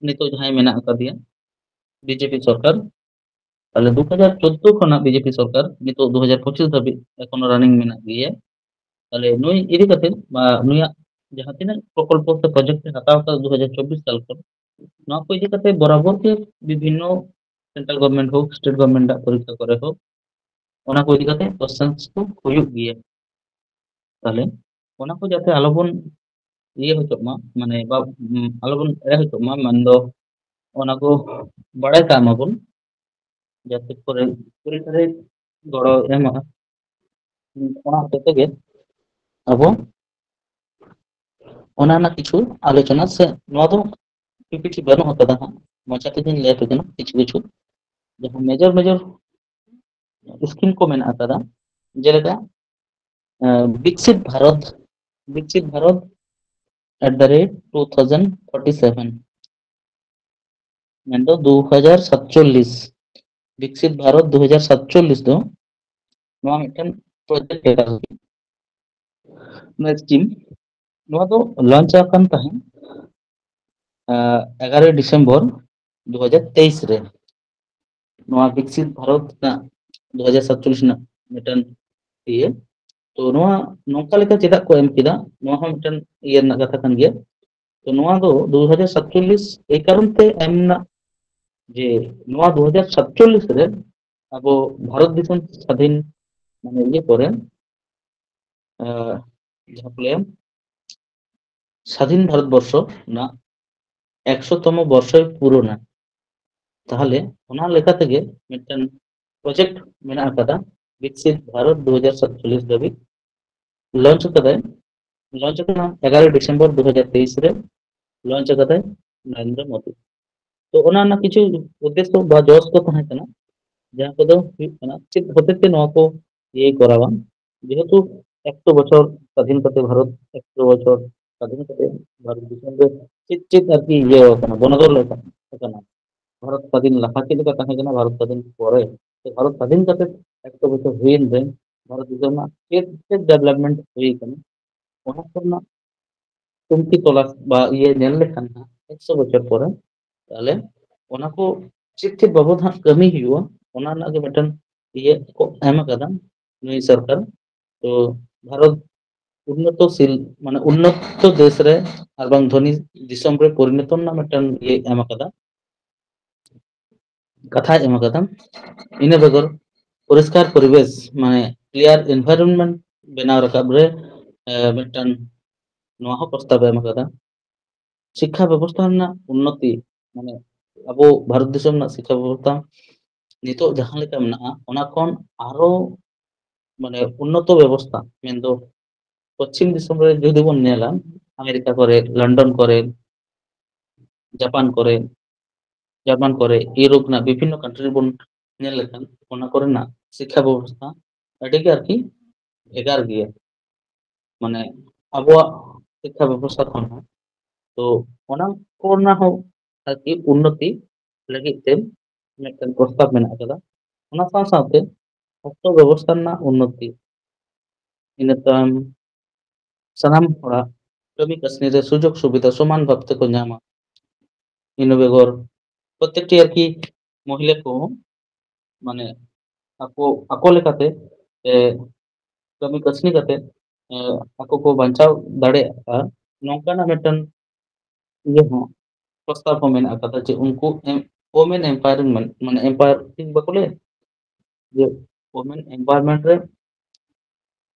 নিতোগ ᱡᱟᱦᱟᱸᱭ ᱢᱮᱱᱟᱜ ᱟᱠᱟᱫᱮᱭᱟ বিজেপি সরকার তাহলে 2014 ᱠᱷᱚᱱᱟᱜ বিজেপি সরকার নিতোগ 2025 ᱫᱷᱟᱹᱵᱤᱡ এখনো রানিং ᱢᱮᱱᱟᱜ ᱜᱮᱭᱟ তাহলে ᱱᱩᱭ ᱤᱫᱤ ᱠᱟᱛᱮ বা ᱱᱩᱭᱟᱜ ᱡᱟᱦᱟᱸ ᱛᱤᱱᱟᱹᱜ ᱯᱨᱚᱠᱚᱞᱯᱚ ᱥᱮ ᱯᱨᱚᱡᱮক্ᱴ ᱮ ᱦᱟᱛᱟᱣ ᱟᱠᱟᱫᱟ 2024 সাল ᱠᱷᱚᱱ ᱱᱚᱣᱟ ᱠᱚ ᱤᱫᱤ ᱠᱟᱛᱮ বরাবর ᱜᱮ বিভিন্ন সেন্ট্রাল গভর্নমেন্ট হোক স্টেট গভর্নমেন্ট ᱟᱜ পরীক্ষা ᱠᱚᱨᱮ হোক ᱚᱱᱟ ᱠᱚ ᱤᱫᱤ ᱠᱟᱛᱮ ᱠᱚᱥᱪᱮᱱᱥ ᱠᱚ ᱦᱩᱭᱩᱜ ᱜᱮᱭᱟ তাহলে ᱚᱱᱟ ᱠᱚ ᱡᱟᱛᱮ ᱟᱞᱚᱵᱚᱱ ᱤᱭᱟᱹ ᱦᱚᱪᱚᱜ ᱢᱟ ᱢᱟᱱᱮ ᱟᱞᱚᱵᱚᱱ ᱮᱲᱮ ᱦᱚᱪᱚᱜ ᱢᱟ ᱢᱮᱱᱫᱚ ᱚᱱᱟ ᱠᱚ ᱵᱟᱲᱟᱭ ᱠᱟᱜ ᱢᱟᱵᱚᱱ ᱡᱟᱛᱮ ᱯᱚᱨᱮ ᱯᱚᱨᱤᱠᱠᱷᱟ ᱨᱮ ᱜᱚᱲᱚ ᱮᱢᱚᱜᱼᱟ ᱚᱱᱟ ᱦᱚᱛᱮ ᱛᱮᱜᱮ ᱟᱵᱚ ᱚᱱᱟ ᱨᱮᱱᱟᱜ ᱠᱤᱪᱷᱩ ᱟᱞᱳᱪᱚᱱᱟ ᱥᱮ ᱱᱚᱣᱟ ᱫᱚ ᱯᱤᱯᱤᱴᱤ ᱵᱟᱹᱱᱩᱜ ᱟᱠᱟᱫᱟ ᱦᱟᱸᱜ ᱢᱚᱪᱟ ᱛᱮᱜᱮᱧ ᱞᱟᱹᱭ ᱟᱯᱮ ᱠᱟᱱᱟ ᱠᱤᱪᱷᱩ ᱠᱤᱪᱷᱩ ᱡᱟᱦᱟᱸ ᱢᱮᱡᱚᱨ ᱢᱮᱡᱚᱨ ᱥᱠᱤᱢ ᱠᱚ ᱢᱮᱱᱟᱜ ᱟᱠᱟᱫᱟ ᱡᱮᱞᱮᱠᱟ বিকশিত ভারত বিকশিত ভারত @2047 ᱢᱮᱱᱫᱚ 2047 বিকশিত ভারত 2047 ᱫᱚ ᱱᱚᱣᱟ ᱢᱤᱫᱴᱮᱱ ᱯᱨᱚᱡᱮᱠᱴ ᱥᱠᱤᱢ ᱱᱚᱣᱟ ᱫᱚ ᱞᱚᱧᱪ ᱟᱠᱟᱱ ᱛᱟᱦᱮᱸᱫ 11 ᱰᱤᱥᱮᱢᱵᱚᱨ 2023 ᱨᱮ ᱱᱚᱣᱟ বিকশিত ভারত ᱨᱮᱱᱟᱜ 2047 ᱨᱮᱱᱟᱜ ᱢᱤᱫᱴᱮᱱ ᱤᱭᱟᱹ ᱛᱚ ᱱᱚᱣᱟ ᱱᱚᱝᱠᱟ ᱞᱮᱠᱟ ᱪᱮᱫᱟᱜ ᱠᱚ ᱮᱢ ᱠᱮᱫᱟ ᱱᱚᱣᱟ ᱦᱚᱸ ᱢᱤᱫᱴᱮᱱ ᱤᱭᱟᱹ ᱨᱮᱱᱟᱜ ᱠᱟᱛᱷᱟ ᱠᱟᱱ ᱜᱮᱭᱟ ᱛᱚ ᱱᱚᱣᱟ ᱫᱚ 2047 এই কারণ তে এম না যে নয়া 2047 রে আবো ভারত দিশম স্বাধীন মানে ইয়ে করে যাহা বলে স্বাধীন ভারতবর্ষ না 100তম বর্ষে পুরো না তাহলে ওনা লেখা থেকে মিটন প্রজেক্ট মেনা আকাদা বিকশিত ভারত 2047 দাবি লঞ্চ করায় লঞ্চ করা 11 ডিসেম্বর 2023 রে লঞ্চ করায় নরেন্দ্র মোদী তো ওনা না কিছু উদ্দেশ্য বা জোশ তো তাহে কানা যাহা কদো হুᱭᱩᱜ ᱠᱟᱱᱟ ᱪᱮᱫ ᱦᱚᱛᱮᱛᱮ ᱱᱚᱣᱟ ᱠᱚ ᱤᱭᱟᱹ ᱠᱚᱨᱟᱣᱟ যেহেতু 100 বছর স্বাধীন করতে ভারত 100 বছর স্বাধীন করতে ভারত দিশম রে চিত চিত আর কি ইয়ে কানা বনদল কানা ভারত স্বাধীন লাহা চে লেকা তাহে কানা ভারত স্বাধীন পরে তো ভারত স্বাধীন করতে 100 বছর হুইন রে ভারত দিশম না চিত চিত ডেভেলপমেন্ট হুই কানা ওনা করনা তুমকি তলাশ বা ইয়ে নেল লেখান 100 বছর পরে তাহলে ᱚᱱᱟ ᱠᱚ ᱪᱮᱫ ᱪᱮᱫ ᱵᱟᱵᱚᱫ ᱦᱟᱸᱜ ᱠᱟᱹᱢᱤ ᱦᱩᱭᱩᱜᱼᱟ ᱚᱱᱟ ᱨᱮᱱᱟᱜ ᱜᱮ ᱢᱤᱫᱴᱮᱱ ᱤᱭᱟᱹ ᱠᱚ ᱮᱢ ᱟᱠᱟᱫᱟ ᱱᱩᱭ ᱥᱚᱨᱠᱟর ᱛᱚ ᱵᱷᱟᱨᱚᱛ উন্নতশীল মানে উন্নত দেশ রে আর বাং ধনী দিশম রে পরিণত রᱮᱱᱟᱜ ᱢᱤᱫᱴᱮᱱ ইয়ে এম আকাদা কাথায় এম আকাদা ইনা বেগর পরিষ্কার পরিবেশ মানে ক্লিয়ার এনवायरमेंट বেনাও রাখাব রে ᱢᱤᱫᱴᱮᱱ ᱱᱚᱣᱟ ᱦᱚᱸ ᱯᱨᱚᱥᱛᱟᱵ ᱮᱢ ᱟᱠᱟᱫᱟ শিক্ষা ব্যবস্থা রᱮᱱᱟᱜ উন্নতি মানে ᱟᱵᱚ ᱵᱷᱟᱨᱚᱛ ᱫᱤᱥᱚᱢ ᱨᱮᱱᱟᱜ ଶିକ୍ଷା ব্যবস্থা ᱱᱤᱛᱚᱜ ᱡᱟᱦᱟᱸ ᱞᱮᱠᱟ ᱢᱮᱱᱟᱜᱼᱟ ᱚᱱᱟ ᱠᱷᱚᱱ ᱟᱨᱚ মানে উন্নত ব্যবস্থা মেনদো পশ্চিম দিশম রে যদি বন নেলা আমেরিকা করে লন্ডন করে জাপান করে ইউরোপ না বিভিন্ন কান্ট্রি বন নেল লেখান ওনা করে না শিক্ষা ব্যবস্থা এটাকে আর কি এগার গিয়ে মানে আবহাওয়া শিক্ষা ব্যবস্থা খন তো ᱚᱱᱟ ᱠᱚᱨᱮᱱᱟᱜ ᱦᱚᱸ ᱟᱨᱠᱤ ᱩন্নতি ᱞᱟᱹᱜᱤᱫ ᱛᱮ ᱢᱤᱫᱴᱮᱱ ᱯᱨᱚᱥᱛᱟᱵ ᱢᱮᱱᱟᱜ ᱟᱠᱟᱫᱟ ᱚᱱᱟ ᱥᱟᱶ ᱥᱟᱶᱛᱮ ᱚᱠᱛᱚ ᱵᱮᱵᱚᱥᱛᱷᱟ ᱨᱮᱱᱟᱜ ᱩন্নতি ᱤᱱᱟᱹ ᱛᱟᱭᱚᱢ ᱥᱟᱱᱟᱢ ᱦᱚᱲᱟᱜ ᱠᱟᱹᱢᱤ ᱠᱟᱹᱥᱱᱤ ᱨᱮ ᱥᱩᱡᱳᱜᱽ ᱥᱩᱵᱤধা সমান ভাব ᱛᱮᱠᱚ ᱧᱟᱢᱟ ᱤᱱᱟᱹ ᱵᱮᱜᱚᱨ প্রত্যেকটি আর কি মহিলা ᱠᱚ মানে ako লেᱠᱟᱛᱮ ᱠᱟᱹᱢᱤ ᱠᱟᱹᱥᱱᱤ ᱠᱟᱛᱮ ako ko ᱵᱟᱧᱪᱟᱣ ᱫᱟᱲᱮᱭᱟᱜᱼᱟ ᱱᱚᱝᱠᱟᱱᱟᱜ ᱢᱤᱫᱴᱮᱱ ᱤᱭᱟᱹ ᱦᱚᱸ प्रस्ताव को मेन आता जे उनको वोमेन एम्पावरमेंट माने एम्पायर ठीक बाको ले जे वोमेन एम्पावरमेंट रे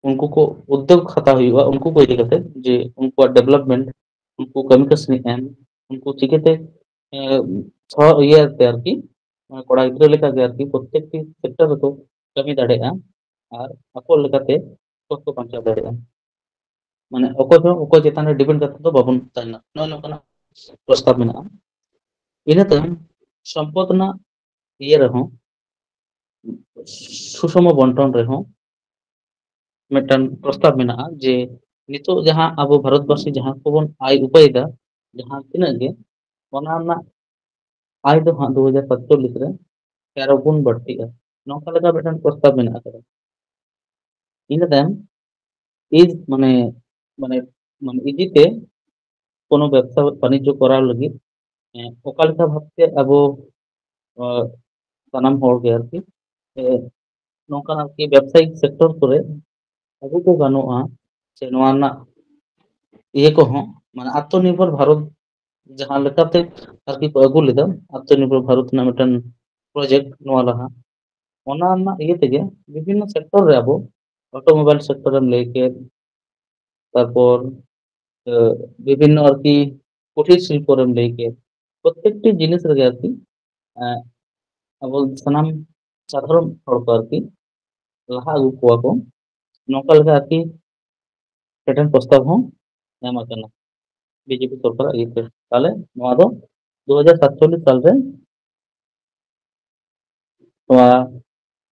उनको को उद्योग खाता हुआ उनको को इदी करते जे उनको डेवलपमेंट उनको कमी कसनी एम उनको चिकेते छ ये तैयार की कोड़ा गिद्रा लेका तैयार की प्रत्येक सेक्टर को कमी दाड़ेगा और ako लेकाते को पंचा दाड़ेगा माने ᱚᱠᱚᱭ ᱪᱮᱛᱟᱱ ᱨᱮ ᱰᱤᱯᱮন্ড ᱠᱟᱛᱮ ᱫᱚ ᱵᱟᱵᱚᱱ ᱛᱟᱦᱮᱱᱟ ᱱᱚᱜᱼᱚ ᱱᱚᱝᱠᱟᱱᱟᱜ ᱯᱨᱚᱥᱛᱟᱵ ᱢᱮᱱᱟᱜᱼᱟ ᱤᱱᱟᱹ ᱛᱟᱭᱚᱢ ᱥᱚᱢᱯᱚᱫ ᱨᱮᱱᱟᱜ ᱤᱭᱟᱹ ᱨᱮᱦᱚᱸ ᱥᱩᱥᱚᱢ বন্টন ᱨᱮᱦᱚᱸ ᱢᱤᱫᱴᱟᱝ ᱯᱨᱚᱥᱛᱟᱵ ᱢᱮᱱᱟᱜᱼᱟ ᱡᱮ ᱱᱤᱛᱚᱜ ᱡᱟᱦᱟᱸ ᱟᱵᱚ ᱵᱷᱟᱨᱚᱛᱵᱟᱥী ᱡᱟᱦᱟᱸ ᱠᱚᱵᱚᱱ ᱟᱭ ᱩᱯᱟᱹᱭᱮᱫᱟ ᱡᱟᱦᱟᱸ ᱛᱤᱱᱟᱹᱜ ᱜᱮ ᱚᱱᱟ ᱨᱮᱱᱟᱜ ᱟᱭ ᱫᱚ ᱦᱟᱸᱜ 2047 ᱨᱮ 13 গুণ বাড়তিᱜᱼᱟ ᱱᱚᱝᱠᱟ ᱞᱮᱠᱟ ᱢᱤᱫᱴᱟᱝ ᱯᱨᱚᱥᱛᱟᱵ ᱢᱮᱱᱟᱜ ᱟᱠᱟᱫᱟ ᱤᱱᱟᱹ ᱛᱟᱭᱚᱢ ইজ মানে মানে মানে ইজিতে কোনো ব্যবসা বাণিজ্য করার লাᱹᱜᱤᱫ ᱚᱠᱟ ᱞᱮᱠᱟ ᱵᱷᱟᱵᱛᱮ ᱟᱵᱚ ᱥᱟᱱᱟᱢ ᱦᱚᱲ ᱜᱮ ᱟᱨᱠᱤ ᱱᱚᱝᱠᱟᱱ ᱟᱨᱠᱤ ᱵᱮᱵᱥᱟᱭᱤᱠ ᱥᱮᱠᱴᱚᱨ ᱠᱚᱨᱮ ᱟᱹᱜᱩ ᱠᱚ ᱜᱟᱱᱚᱜᱼᱟ ᱥᱮ ᱱᱚᱣᱟ ᱨᱮᱱᱟᱜ ᱤᱭᱟᱹ ᱠᱚᱦᱚᱸ ᱢᱟᱱᱮ ᱟᱛᱢᱚᱱᱤᱨᱵᱷᱚᱨ ᱵᱷᱟᱨᱚᱛ ᱡᱟᱦᱟᱸ ᱞᱮᱠᱟᱛᱮ ᱟᱨᱠᱤ ᱠᱚ ᱟᱹᱜᱩ ᱞᱮᱫᱟ ᱟᱛᱢᱚᱱᱤᱨᱵᱷᱚᱨ ᱵᱷᱟᱨᱚᱛ ᱨᱮᱱᱟᱜ ᱢᱤᱫᱴᱮᱱ ᱯᱨᱚᱡᱮक्ᱴ ᱱᱚᱣᱟ ᱞᱟᱦᱟ ᱚᱱᱟ ᱨᱮᱱᱟᱜ ᱤᱭᱟᱹ ᱛᱮᱜᱮ ᱵᱤᱵᱷᱤᱱᱱᱚ ᱥᱮᱠᱴᱚᱨ ᱨᱮ ᱟᱵᱚ অটোমোবাইল সেক্টরের ᱞᱟᱹᱭ ᱠᱮᱫ তারপর বিভিন্ন আরকি কুটির শিল্পরের ᱞᱟᱹᱭ ᱠᱮᱫ প্রত্যেকটি জিনিস রেগে আরকি আহ, ᱟᱵᱚ ᱥᱟᱱᱟᱢ ᱥᱟᱫᱷᱟᱨᱚᱱ ᱦᱚᱲ ᱠᱚ ᱟᱨᱠᱤ ᱞᱟᱦᱟ ᱟᱹᱜᱩ ᱠᱚᱣᱟ ᱠᱚ ᱱᱚᱝᱠᱟ ᱞᱮᱠᱟ ᱟᱨᱠᱤ ᱢᱤᱫᱴᱮᱱ ᱯᱨᱚᱥᱛᱟᱵ ᱦᱚᱸ ᱮᱢ ᱟᱠᱟᱱᱟ ᱵᱤᱡেপি সরকারের ইয়েতে তাহলে নওয়া ᱫᱚ 2047 সালে ᱱᱚᱣᱟ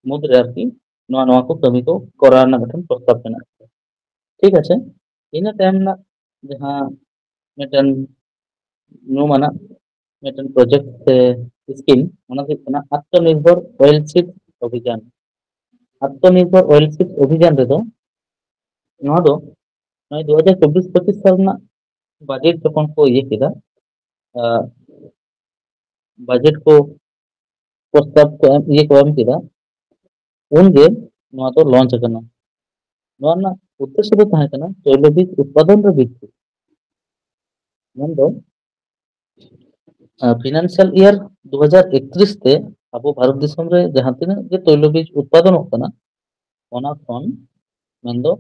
ᱢᱩᱫᱽᱨᱮ ᱟᱨᱠᱤ ᱱᱚᱣᱟ ᱱᱚᱣᱟ ᱠᱚ ᱠᱟᱹᱢᱤ ᱠᱚ ᱠᱚᱨᱟᱣ ᱨᱮᱱᱟᱜ ᱢᱤᱫᱴᱮᱱ ᱯᱨᱚᱥᱛᱟᱵ ᱢᱮᱱᱟᱜᱼᱟ ᱴᱷᱤᱠ আছে ᱤᱱᱟᱹ ᱛᱟᱭᱚᱢ ᱨᱮᱱᱟᱜ ᱡᱟᱦᱟᱸ ᱢᱤᱫᱴᱮᱱ ᱧᱩᱢᱟᱱᱟᱜ ᱢᱤᱫᱴᱮᱱ ᱯᱨᱚᱡᱮᱠᱴ ᱥᱮ ᱥᱠᱤᱢ ᱚᱱᱟ ᱫᱚ ᱦᱩᱭᱩᱜ ᱠᱟᱱᱟ ᱟᱛᱢᱚᱱᱤᱨᱵᱷᱚᱨ ᱚᱭᱮᱞ ᱥᱤᱰ ᱚভিযান আত্মনির্ভর অয়েল সিড অভিযান রেᱫᱚ ᱱᱚᱣᱟ ᱫᱚ ᱱᱚᱜᱼᱚᱭ 2024-25 সাল ᱨᱮᱱᱟᱜ বাজেট যখন ᱠᱚ ᱤᱭᱟᱹ ᱠᱮᱫᱟ বাজেট ᱠᱚ ᱯᱨᱚᱥᱛᱟᱵ ᱠᱚ ᱤᱭᱟᱹ ᱠᱚ ᱮᱢ ᱠᱮᱫᱟ ᱩᱱᱜᱮ ᱱᱚᱣᱟ ᱫᱚ ᱞᱚᱧᱪ ᱟᱠᱟᱱᱟ ᱱᱚᱣᱟ ᱨᱮᱱᱟᱜ ᱩᱫᱽᱫᱮᱥᱥᱚ ᱫᱚ ᱛᱟᱦᱮᱸ ᱠᱟᱱᱟ তৈলবীজ উৎপাদন ᱨᱮ বৃদ্ধি ᱢᱮᱱᱫᱚ ফিনান্সিয়াল ইয়ার 2031 তে ᱟᱵᱚ ᱵᱷᱟᱨᱚᱛ ᱫᱤᱥᱚᱢ ᱨᱮ ᱡᱟᱦᱟᱸ ᱛᱤᱱᱟᱹᱜ ᱜᱮ তৈলবীজ উৎপাদনᱚᱜ ᱠᱟᱱᱟ ᱚᱱᱟ ᱠᱷᱚᱱ ᱢᱮᱱᱫᱚ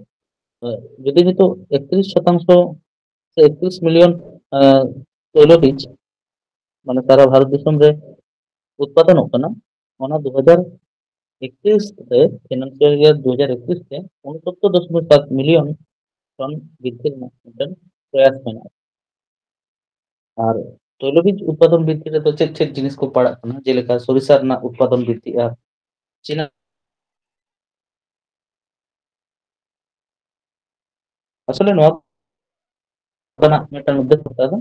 যদি নিতᱚᱜ 31% ᱥᱮ 31 মিলিয়ন তৈলবীজ মানে সারা ভারত দিশম রে উৎপাদনᱚᱜ ᱠᱟᱱᱟ ᱚᱱᱟ 2031 ᱨᱮ ফিনান্সিয়াল ইয়ার 2031 তে 69.7 মিলিয়ন টন বৃদ্ধির মতন প্রয়াস মেনাᱜᱼᱟ আর তৈলবীজ উৎপাদন বৃদ্ধি রেᱫᱚ ᱪᱮᱫ ᱪᱮᱫ জিনিস ᱠᱚ ᱯᱟᱲᱟᱜ ᱠᱟᱱᱟ ᱡᱮᱞᱮᱠᱟ সরিষা ᱨᱮᱱᱟᱜ উৎপাদন বৃদ্ধিᱜᱼᱟ চীনা আসলে নওয়া ᱠᱟᱱᱟ ᱢᱤᱫᱴᱟᱝ উদ্দেশ্য ᱛᱟᱫᱚ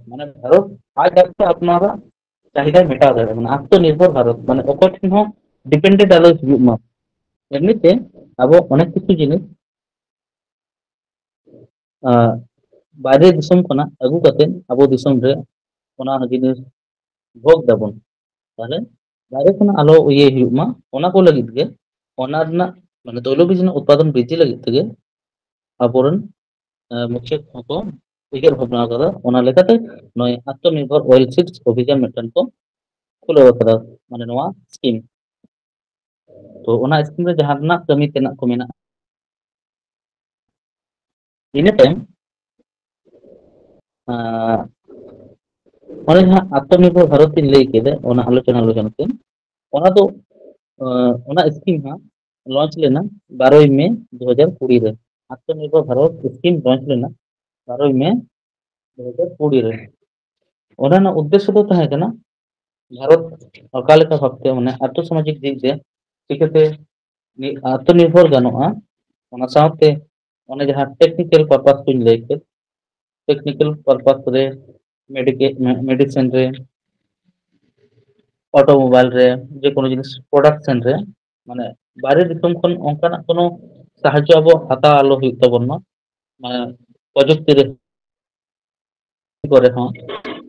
মানে ভারত আজ একটা আপনারা চাহিদা মেটাও দাᱲᱮᱭᱟᱜᱼᱟ মানে আত্মনির্ভর ভারত মানে অকয় ᱴᱷᱮᱱ ᱦᱚᱸ ডিপেন্ডেন্ট আলো ᱦᱩᱭᱩᱜ ᱢᱟ এমনিতে ᱟᱵᱚ অনেক কিছু জিনিস বাইরে দিশম ᱠᱷᱚᱱᱟᱜ ᱟᱹᱜᱩ ᱠᱟᱛᱮᱫ ᱟᱵᱚ ᱫᱤᱥᱚᱢ ᱨᱮ ᱚᱱᱟ জিনিস ভোগ দাবন তাহলে বাইরে ᱠᱷᱚᱱᱟᱜ ᱟᱞᱚ ᱤᱭᱟᱹ ᱦᱩᱭᱩᱜ ᱢᱟ ᱚᱱᱟ ᱠᱚ ᱞᱟᱹᱜᱤᱫ ᱜᱮ ᱚᱱᱟ ᱨᱮᱱᱟᱜ ᱢᱟᱱᱮ তৈলবীজ ᱨᱮᱱᱟᱜ উৎপাদন বৃদ্ধি ᱞᱟᱹᱜᱤᱫ ᱛᱮᱜᱮ ᱟᱵᱚᱨᱮᱱ ᱢᱩᱠᱷᱤᱭᱟᱹ ᱠᱚ ᱩᱭᱦᱟᱹᱨ ᱵᱷᱟᱵᱽᱱᱟ ᱟᱠᱟᱫᱟ ᱚᱱᱟ ᱞᱮᱠᱟᱛᱮ ᱱᱚᱜᱼᱚᱭ ᱟᱛᱢᱚᱱᱤᱨᱵᱷᱚᱨ ᱚᱭᱮᱞ ᱥᱤᱰᱥ ᱚভিযান ᱢᱤᱫᱴᱮᱱ ᱠᱚ ᱠᱷᱩᱞᱟᱹᱣ ᱟᱠᱟᱫᱟ ᱢᱟᱱᱮ ᱱᱚᱣᱟ ᱥᱠᱤᱢ ᱛᱚ ᱚᱱᱟ ᱥᱠᱤᱢ ᱨᱮ ᱡᱟᱦᱟᱸ ᱨᱮᱱᱟᱜ ᱠᱟᱹᱢᱤ ᱛᱮᱱᱟᱜ ᱠᱚ ᱢᱮᱱᱟᱜᱼᱟ ᱤᱱᱟᱹ ᱛᱟᱭᱚᱢ ᱚᱱᱮ ᱡᱟᱦᱟᱸ আত্মনির্ভর ভারত ᱤᱧ ᱞᱟᱹᱭ ᱠᱮᱫᱟ ᱚᱱᱟ আলোচনা তে ᱚᱱᱟ ᱫᱚ ᱚᱱᱟ স্কিম ᱦᱟᱸᱜ লঞ্চ ᱞᱮᱱᱟ 12 মে 2020 ᱨᱮ আত্মনির্ভর ভারত স্কিম লঞ্চ লেना 12 মে 2020 রে ᱚᱱᱟ ᱨᱮᱱᱟᱜ ᱩᱫᱽᱫᱮᱥᱥᱚ ᱫᱚ ᱛᱟᱦᱮᱸ ᱠᱟᱱᱟ ভারত ᱚᱠᱟ ᱞᱮᱠᱟ ᱵᱷᱟᱵᱛᱮ ᱢᱟᱱᱮ ᱟᱨথ ᱥᱟᱢᱟᱡᱤক দিক তে চিকাতে আত্মনির্ভর গানোᱜᱼᱟ ᱚᱱᱟ ᱥᱟᱶᱛᱮ ᱚᱱᱮ ᱡᱟᱦᱟᱸ ᱴᱮᱠᱱᱤᱠᱮᱞ ᱯᱟরপাᱥ ᱠᱚᱧ ᱞᱟᱹᱭ ᱠᱮᱫ टेक्निकल पर्पस रे मेडिसिन रे ऑटोमोबाइल रे जे कोनो जिनिस प्रोडक्शन रे माने बाहरी दिसम खन onkanak कोनो সাহায্য abo hata alo huyuk tabon ma মানে প্রযুক্তি রে করে হ্যাঁ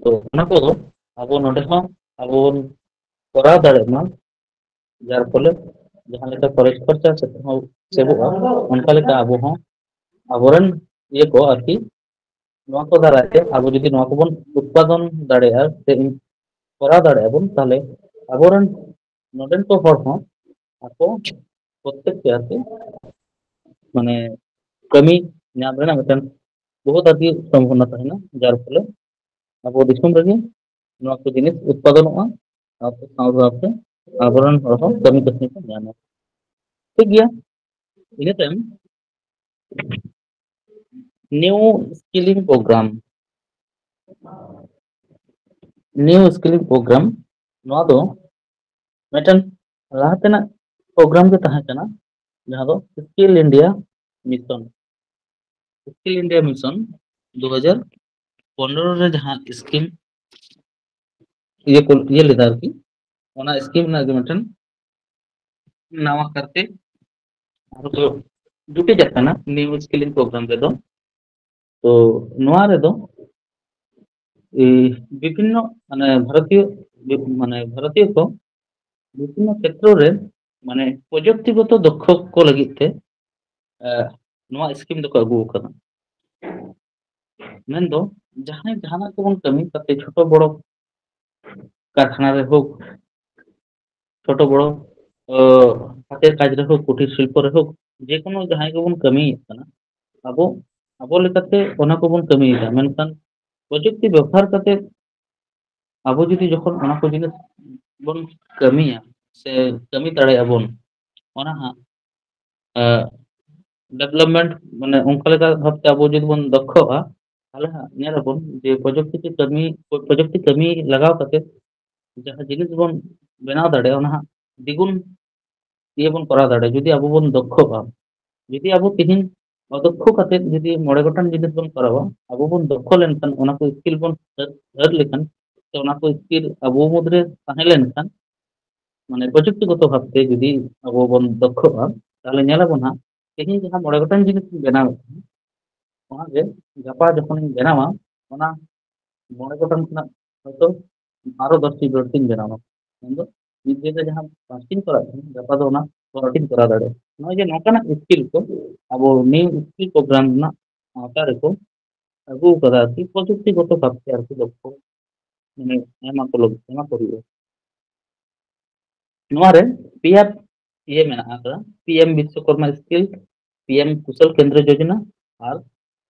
তো অনা ko abo node hon abo bon করা দাড়ে না যার ফলে jahan leka খরচ খরচা সেবুᱜᱼᱟ onka leka abo hon ᱟᱵᱚᱨᱮᱱ ᱤᱭᱟᱹ ᱠᱚ ᱟᱨᱠᱤ ᱱᱚᱣᱟ ᱠᱚ ᱫᱟᱨᱟᱭᱛᱮ ᱟᱵᱚ ᱡᱩᱫᱤ ᱱᱚᱣᱟ ᱠᱚᱵᱚᱱ উৎপাদন দাᱲᱮᱭᱟᱜᱼᱟ ᱥᱮ ᱠᱚᱨᱟᱣ দাᱲᱮᱭᱟᱜᱼᱟ ᱵᱚᱱ ᱛᱟᱦᱞᱮ ᱟᱵᱚᱨᱮᱱ ᱱᱚᱰᱮᱱ ᱠᱚ ᱦᱚᱲ ᱦᱚᱸ ᱟᱠᱚ প্রত্যেককে ᱟᱨᱠᱤ মানে ᱠᱟᱹᱢᱤ ᱧᱟᱢ ᱨᱮᱱᱟᱜ ᱢᱤᱫᱴᱮᱱ বহুত ᱟᱨᱠᱤ ᱥᱚᱢᱵᱷᱚᱵᱚᱱᱟ ᱛᱟᱦᱮᱱᱟ ᱡᱟর ᱯᱷলে ᱟᱵᱚ ᱫᱤᱥᱚᱢ ᱨᱮᱜᱮ ᱱᱚᱣᱟ ᱠᱚ ᱡᱤᱱᱤᱥ ᱩৎপাদᱱᱚᱜᱼᱟ ᱥᱟᱶᱛᱮ ᱥᱟᱶᱛᱮ ᱟᱵᱚᱨᱮᱱ ᱦᱚᱲ ᱦᱚᱸ ᱠᱟᱹᱢᱤ ᱠᱟᱹᱥᱱᱤ ᱠᱚ ᱧᱟᱢᱟ ᱴᱷᱤक ᱜᱮᱭᱟ ᱤᱱᱟᱹ ᱛᱟᱭᱚᱢ new skilling programme new skilling programme ᱱᱚᱣᱟ ᱫᱚ ᱢᱤᱫᱴᱮᱱ ᱞᱟᱦᱟ ᱛᱮᱱᱟᱜ ᱯᱨᱳᱜᱨᱟᱢ ᱜᱮ ᱛᱟᱦᱮᱸ ᱠᱟᱱᱟ ᱡᱟᱦᱟᱸ ᱫᱚ skill India mission skill India mission 2015 রে jahan স্কিম ये लेदा आरकी ओना स्कीम ना के मिटन नावा करते ᱡᱩᱴᱤ ᱪᱟᱜ ᱠᱟᱱᱟ ᱱᱤᱭᱩ ᱥᱠᱤᱞᱤᱝ ᱯᱨᱳᱜᱨᱟᱢ ᱨᱮᱫᱚ ᱛᱚ ᱱᱚᱣᱟ ᱨᱮᱫᱚ বিভিন্ন মানে ভারতীয় মানে ভারতীয় ᱠᱚ বিভিন্ন ক্ষেত্র রে মানে প্রযুক্তিগত দক্ষ ᱠᱚ ᱞᱟᱹᱜᱤᱫ ᱛᱮ ᱱᱚᱣᱟ স্কিম ᱫᱚᱠᱚ ᱟᱹᱜᱩ ᱟᱠᱟᱫᱟ ᱢᱮᱱᱫᱚ ᱡᱟᱦᱟᱸᱭ ᱡᱟᱦᱟᱱᱟᱜ ᱠᱚᱵᱚᱱ ᱠᱟᱹᱢᱤ ᱛᱟᱛᱮ ছোট বড় কারখানা রে হোক ছোট বড় হাতের কাজ রে হোক কুটির শিল্প রে হোক যে কোনো জায়গায় গেবon কামিয়েদ কানা ᱟᱵᱚ ᱟᱵᱚ ᱞᱮᱠᱟᱛᱮ ᱚᱱᱟ ᱠᱚᱵᱚᱱ ᱠᱟᱹᱢᱤᱭᱮᱫᱟ ᱢᱮᱱᱠᱷᱟᱱ প্রযুক্তি ব্যবহার কাতে ᱟᱵᱚ ᱡᱩᱫᱤ ᱡᱚᱠᱷᱚᱱ ᱚᱱᱟ ᱠᱚ ᱡᱤᱱᱤস ᱵᱚᱱ ᱠᱟᱹᱢᱤᱭᱟ ᱥᱮ ᱠᱟᱹᱢᱤ ᱫᱟᱲᱮᱭᱟᱜᱼᱟ ᱵᱚᱱ ᱚᱱᱟ ᱦᱟᱸᱜ ᱰᱮᱵᱷᱞᱚᱯᱢᱮন্ট মানে ᱚᱱᱠᱟ ᱞᱮᱠᱟ ᱵᱷᱟᱵᱛᱮ ᱟᱵᱚ ᱡᱩᱫᱤ ᱵᱚᱱ ᱫᱚᱠᱷᱚᱜᱼᱟ তাহলে ᱦᱟᱸᱜ ᱧᱮᱞᱟᱵᱚᱱ ᱡᱮ প্রযুক্তি ᱠᱟᱹᱢᱤ ᱞᱟᱜᱟᱣ ᱠᱟᱛᱮ ᱡᱟᱦᱟᱸ ᱡᱤᱱᱤস ᱵᱚᱱ ᱵᱮᱱᱟᱣ ᱫᱟᱲᱮᱭᱟᱜᱼᱟ ᱚᱱᱟ ᱦᱟᱸᱜ দ্বিগুণ দিয়ে ᱵᱚᱱ ᱠᱚᱨᱟᱣ ᱫᱟᱲᱮᱭᱟᱜᱼᱟ ᱡᱩᱫᱤ ᱟᱵᱚ ᱵᱚᱱ ᱫᱚᱠᱷᱚᱜᱼᱟ ᱡᱩᱫᱤ ᱟᱵᱚ ᱛᱮᱦᱮᱧ অদক্ষ কাতে যদি 9 গোটান জিনিস বন করাবো আবো বন দক্ষ লেনখান ওনা কো স্কিল বন ধর লেখান তো ওনা কো স্কিল আবো মধ্যে তাহে লেনখান মানে প্রযুক্তিগত ভাবতে যদি আবো বন দক্ষবা তাহলে নেলাবো না তেহিᱧ jahan 9 গোটান জিনিস বেনাও ওনা যে গাপা যখন বেনাওয়া ওনা 9 গোটান খনা হয়তো আরো 10টি বড়তিন বেনাওয়া কিন্তু নিজেতে jahan 5টিন করা গাপা দো ওনা 12টিন করা দাঁড়ে নয় যে নকানা skill ko abo new skill program na ᱟᱣᱛᱟ ᱨᱮᱠᱚ ᱟᱹᱜᱩ ᱠᱟᱫᱟ ᱟᱨᱠᱤ ᱯᱨᱚযুক্তিগত ভাবতে আরকি দক্ষ মানে ᱮᱢᱟ ᱠᱚ ᱦᱩᱭᱩᱜᱼᱟ ᱱᱚᱣᱟ ᱨᱮ ᱯᱮᱭᱟ ᱤᱭᱟᱹ ᱢᱮᱱᱟᱜ ᱟᱠᱟᱫᱟ ᱯᱤᱮᱢ ᱵᱤᱥᱥᱚᱠᱚᱨᱢᱟ ᱥᱠᱤᱞ ᱯᱤᱮᱢ ᱠᱩᱥᱚᱞ ᱠᱮন্দ্র যোজনা আর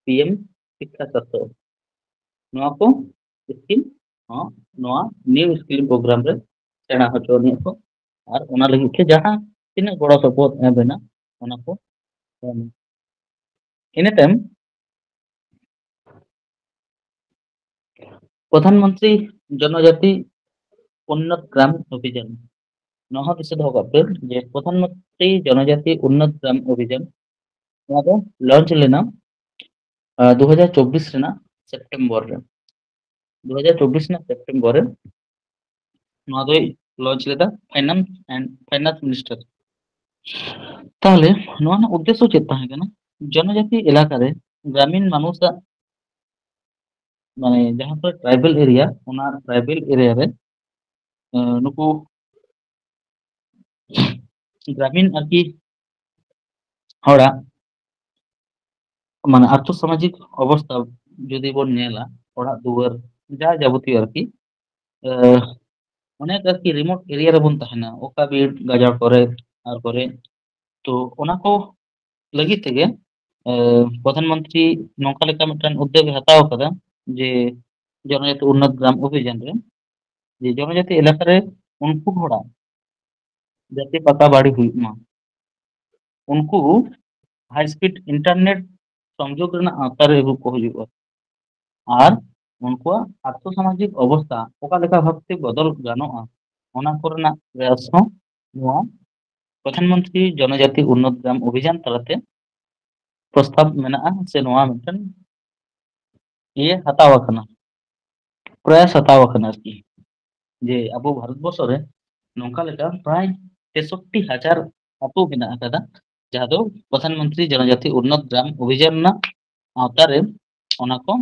পিএম শিক্ষা সাথী ᱱᱚᱣᱟ ᱠᱚ ᱥᱠᱤᱢ ᱦᱚᱸ ᱱᱚᱣᱟ ᱱᱤᱭᱩ ᱥᱠᱤᱞ ᱯᱨᱳᱜᱨᱟᱢ ᱨᱮ ᱥᱮᱬᱟ ᱦᱚᱪᱚ ᱟᱹᱱᱤᱡ ᱠᱚ ᱟᱨ ᱚᱱᱟ ᱞᱟᱹᱜᱤᱫ ᱛᱮ ᱡᱟᱦᱟᱸ ᱛᱤᱱᱟᱹᱜ ᱜᱚᱲᱚ ᱥᱚᱯᱚᱦᱚᱫ ᱮᱢ ᱨᱮᱱᱟᱜ ᱚᱱᱟ ᱠᱚ ᱮᱢᱟ ᱤᱱᱟᱹ ᱛᱟᱭᱚᱢ প্রধানমন্ত্রী জনজাতি উন্নত গ্রাম অভিযান নওয়া দিশে দᱚᱦᱚ ᱠᱟᱜ ᱯᱮ যে প্রধানমন্ত্রী জনজাতি উন্নত গ্রাম অভিযান নওয়া ᱫᱚ লঞ্চ লেনা 2024 ᱨᱮᱱᱟᱜ সেপ্টেম্বর রে 2024 ᱨᱮᱱᱟᱜ সেপ্টেম্বর রে নওয়া ᱫᱚᱭ লঞ্চ লেᱫᱟ ফাইন্যান্স মিনিস্টার তাহলে নওয়া ᱨᱮᱱᱟᱜ উদ্দেশ্য ᱪᱮᱫ ᱛᱟᱦᱮᱸ ᱠᱟᱱᱟ জনজাতি এলাকা রে গ্রামীণ মানুষᱟᱜ মানে jahan kore ট্রাইবাল এরিয়া ওনা ট্রাইবাল এরিয়া রে নুকু গ্রামীণ আর কি হড়াᱜ মানে আর্থসামাজিক অবস্থা যদি বন নেলা অড়াগ দুয়ার যা যাবতীয় আর কি অনেক আর কি রিমোট এরিয়া রে বন তাহেনা ওকা বির গাজার করে আর করে তো ওনা কো লাগি থেকে প্রধানমন্ত্রী নৌকা লেখা মিটান উদ্যোগ হাতাও কাদা যে জনজাতি উন্নত গ্রাম অভিযান রে যে জনজাতি এলাকা রে উনকু হড়াᱜ যাতে পাকা বাড়ি হুᱭᱩᱜ ᱢᱟ उनको हाई स्पीड इंटरनेट संजोग रेना आवता रे ᱟᱹᱜᱩ ᱠᱚ ᱦᱩᱭᱩᱜᱼᱟ ᱟᱨ ᱩᱱᱠᱩᱣᱟᱜ ᱟᱨᱛᱷᱚᱥᱟᱢᱟᱡᱤक ᱚᱵᱚᱥᱛᱟ ᱚᱠᱟ ᱞᱮᱠᱟ ᱵᱷᱟᱵᱛᱮ ᱵᱚᱫᱚᱞ ᱜᱟᱱᱚᱜᱼᱟ ᱚᱱᱟ ᱠᱚᱨᱮᱱᱟᱜ ᱯᱨयास ᱦᱚᱸ ᱱᱚᱣᱟ প্রধানমন্ত্রী জনজাতি উন্নত গ্রাম অভিযান তালাতে প্রস্তাব মেনাᱜᱼᱟ ᱥᱮ ᱱᱚᱣᱟ ᱢᱤᱫᱴᱟᱝ ইয়ে হাতাও আকানা প্রয়াস হাতাও আকানা আরকি যে আবো ভারতবর্ষ রে নौका লেখा প্রায় 63,000 আতু মেনাᱜ ᱟᱠᱟᱫᱟ ᱡᱟᱦᱟᱸ ᱫᱚ প্রধানমন্ত্রী জনজাতি উন্নত গ্রাম অভিযান ᱨᱮᱱᱟᱜ আওতা রে ᱚᱱᱟ ᱠᱚ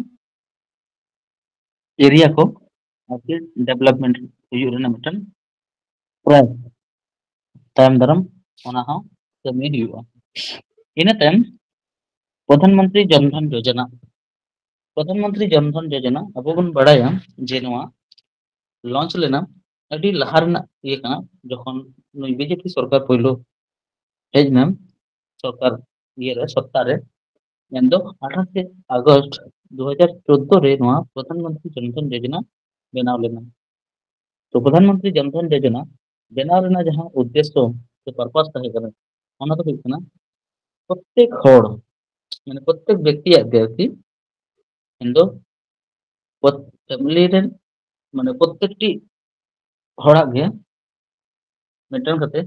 एरिया को आरकी डेवलपमेंट हुᱭᱩᱜ ᱨᱮᱱᱟᱜ ᱢᱤᱫᱴᱟᱝ प्रयास तायम दाराम ᱚᱱᱟ ᱦᱚᱸ ᱠᱟᱹᱢᱤ ᱦᱩᱭᱩᱜᱼᱟ ᱤᱱᱟᱹ ᱛᱟᱭᱚᱢ প্রধানমন্ত্রী জনধন যোজনা প্রধানমন্ত্রী জনধন যোজনা ᱟᱵᱚ ᱵᱚᱱ ᱵᱟᱲᱟᱭᱟ ᱡᱮ ᱱᱚᱣᱟ লঞ্চ লেনা ᱟᱹᱰᱤ ᱞᱟᱦᱟ ᱨᱮᱱᱟᱜ ᱤᱭᱟᱹ ᱠᱟᱱᱟ ᱡᱚᱠᱷᱚᱱ ᱱᱩᱭ বিজেপি সরকার পᱭᱞᱳ ᱦᱮᱡ ᱮᱱᱟ সরকার ইয়ে রে সত্তা রে ᱢᱮᱱᱫᱚ 28 আগস্ট 2014 रे नोआ प्रधानमंत्री जनधन योजना बेनाव लेना तो प्रधानमंत्री जनधन योजना बेनाव रेना जहां उद्देश्य से पर्पस तहे कना ओना तो हुई कना प्रत्येक हड़ माने प्रत्येक व्यक्ति आगे इन्दो फैमिली रे माने प्रत्येकटी हड़ा गे मिटन कते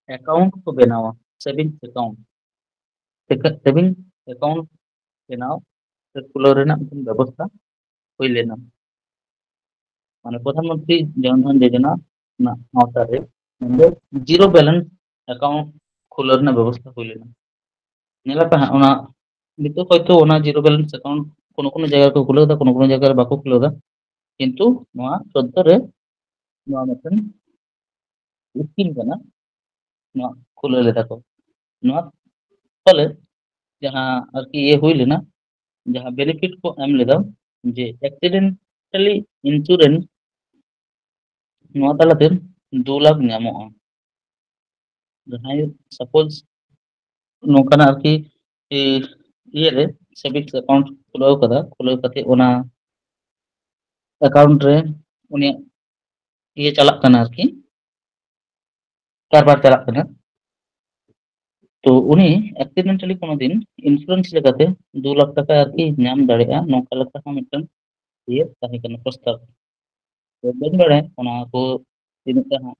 अकाउंट को बेनावा सेविंग्स अकाउंट बेनाव से खुलो रेना व्यवस्था हुई लेना माने प्रधानमंत्री जनधन योजना ना आवता रे जीरो बैलेंस अकाउंट खुलो रेना व्यवस्था हुई लेना ᱧᱮᱞᱟᱯᱮ ᱦᱟᱸᱜ ᱚᱱᱟ ᱱᱤᱛᱚᱜ ᱦᱚᱭᱛᱳ ᱚᱱᱟ ᱡᱤᱨᱳ ᱵᱮᱞᱮন্স ᱮᱠᱟউন্ᱴ কোনো কোনো জায়গায় ᱨᱮᱠᱚ ᱠᱷᱩᱞᱟᱹᱣ ᱫᱟ, কোনো জায়গায় ᱨᱮ ᱵᱟᱠᱚ ᱠᱷᱩᱞᱟᱹᱣ ᱫᱟ, ᱠᱤᱱᱛᱩ ᱱᱚᱣᱟ ᱥᱚᱫᱽᱫᱚ ᱨᱮ ᱱᱚᱣᱟ ᱢᱤᱫᱴᱮᱱ ᱥকিম ᱠᱟᱱᱟ, ᱱᱚᱣᱟ ᱠᱷᱩᱞᱟᱹᱣ ᱞᱮᱫᱟ ᱠᱚ ᱱᱚᱣᱟ ᱯᱷᱚᱞᱮ ᱡᱟᱦᱟᱸ ᱟᱨᱠᱤ ᱤᱭᱟᱹ ᱦᱩᱭ ᱞᱮᱱᱟ, ᱡᱟᱦᱟᱸ ᱵᱮনিফᱤट ᱠᱚ ᱮᱢ ᱞᱮᱫᱟ ᱡᱮ ᱮᱠᱥᱤᱰᱮন্টালি ইন্স্যুরেন্স ᱱᱚᱣᱟ ᱛᱟᱞᱟᱛᱮ 2 লাখ ᱧᱟᱢᱚᱜᱼᱟ ᱡᱟᱦᱟᱸᱭ ᱥᱟᱯᱳᱡ ᱱᱚᱝᱠᱟᱱᱟᱜ ᱟᱨᱠᱤ ᱤᱭᱟᱹᱨᱮ ᱥᱮভিংস অ্যাকাউন্ট ᱠᱷᱩᱞᱟᱹᱣ ᱠᱟᱫᱟ, ᱠᱷᱩᱞᱟᱹᱣ ᱠᱟᱛᱮ ᱚᱱᱟ অ্যাকাউন্ট রে উনিয়াᱜ ইয়ে চালাক কানা আরকি কারবার চালাক কানা, তো উনি অ্যাক্সিডেন্টালি কোনোদিন ইন্স্যুরেন্স লেখাতে 2 লাখ টাকা আরকি ᱧᱟᱢ ᱫᱟᱲᱮᱭᱟᱜᱼᱟ ᱱᱚᱝᱠᱟ ᱞᱮᱠᱟ ᱦᱚᱸ ᱢᱤᱫᱴᱟᱝ ᱤᱭᱟᱹ ᱛᱟᱦᱮᱸ ᱠᱟᱱᱟ ᱯᱨᱚᱥᱛᱟᱵ᱾ ᱛᱚ ᱵᱟᱹᱧ ᱵᱟᱲᱟᱭᱟ ᱚᱱᱟ ᱠᱚ ᱛᱤᱱᱟᱹᱜ ᱴᱟ ᱦᱟᱸᱜ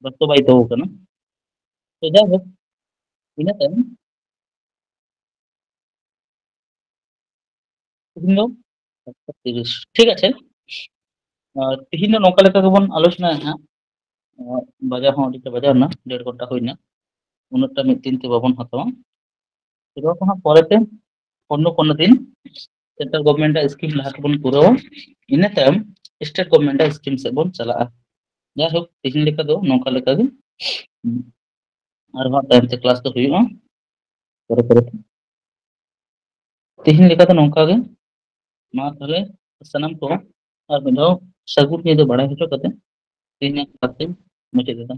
ᱵᱟস্তᱚᱵᱟᱭᱤᱛᱚ ᱠᱟᱱᱟ, ᱛᱚ ᱡᱟᱭᱦᱳᱠ ᱤᱱᱟᱹ ᱛᱟᱭᱚᱢ ᱛᱤᱦᱤᱧ ᱫᱚ 1:30 ঠিক আছে। তিহিᱧ ᱫᱚ ᱱᱚᱝᱠᱟ ᱞᱮᱠᱟ ᱜᱮᱵᱚᱱ ᱟᱞᱳᱪᱚᱱᱟᱭᱟ ᱦᱟᱸᱜ, বাজার ᱦᱚᱸ ᱟᱹᱰᱤᱴᱟ ᱵᱟᱡᱟᱣ ᱮᱱᱟ 1.5 ঘন্টা ᱦᱩᱭᱱᱟ, ᱩᱱᱟᱹᱜᱴᱟ ᱢᱤᱫ ᱫᱤᱱ ᱛᱮ ᱵᱟᱵᱚᱱ ᱦᱟᱛᱟᱣᱟ, ᱯᱩᱨᱟᱹᱣ ᱠᱚ ᱦᱟᱸᱜ ᱯᱚᱨᱮᱛᱮ অন্য কোনো দিন সেন্ট্রাল গভর্নমেন্টের স্কিম ᱞᱟᱦᱟ ᱛᱮᱵᱚᱱ ᱯᱩᱨᱟᱹᱣᱟ, ᱤᱱᱟᱹ ᱛᱟᱭᱚᱢ ᱥᱴᱮᱴ ᱜᱚভর্নমেন্টের স্কিম ᱥᱮᱫ ᱵᱚᱱ ᱪᱟᱞᱟᱜᱼᱟ। ᱡᱟᱭᱦᱳᱠ ᱛᱤᱦᱤᱧ ᱞᱮᱠᱟ ᱫᱚ ᱱᱚᱝᱠᱟ ᱞᱮᱠᱟ ᱜᱮ, ᱟᱨᱦᱚᱸ ᱛᱟᱭᱚᱢ ᱛᱮ ᱠᱞᱟᱥ ᱫᱚ ᱦᱩᱭᱩᱜᱼᱟ ᱯᱚᱨᱮ ᱯᱚᱨᱮᱛᱮ। ᱛᱤᱦᱤᱧ ᱞᱮᱠᱟ ᱫᱚ ᱱᱚᱝᱠᱟ ᱜᱮ, ᱢᱟ ᱛᱟᱦᱚᱞᱮ ᱥᱟᱱᱟᱢ ᱠᱚ ᱟᱨ ᱢᱤᱫ ᱫᱷᱟᱣ ᱥᱟᱹᱜᱩᱱ ᱧᱤᱫᱟᱹ ᱵᱟᱲᱟᱭ ᱦᱚᱪᱚ ᱠᱟᱛᱮ ᱛᱮᱦᱮᱧᱟᱜ ᱠᱞᱟᱥ ᱤᱧ ᱢᱩᱪᱟᱹᱫ ᱮᱫᱟ।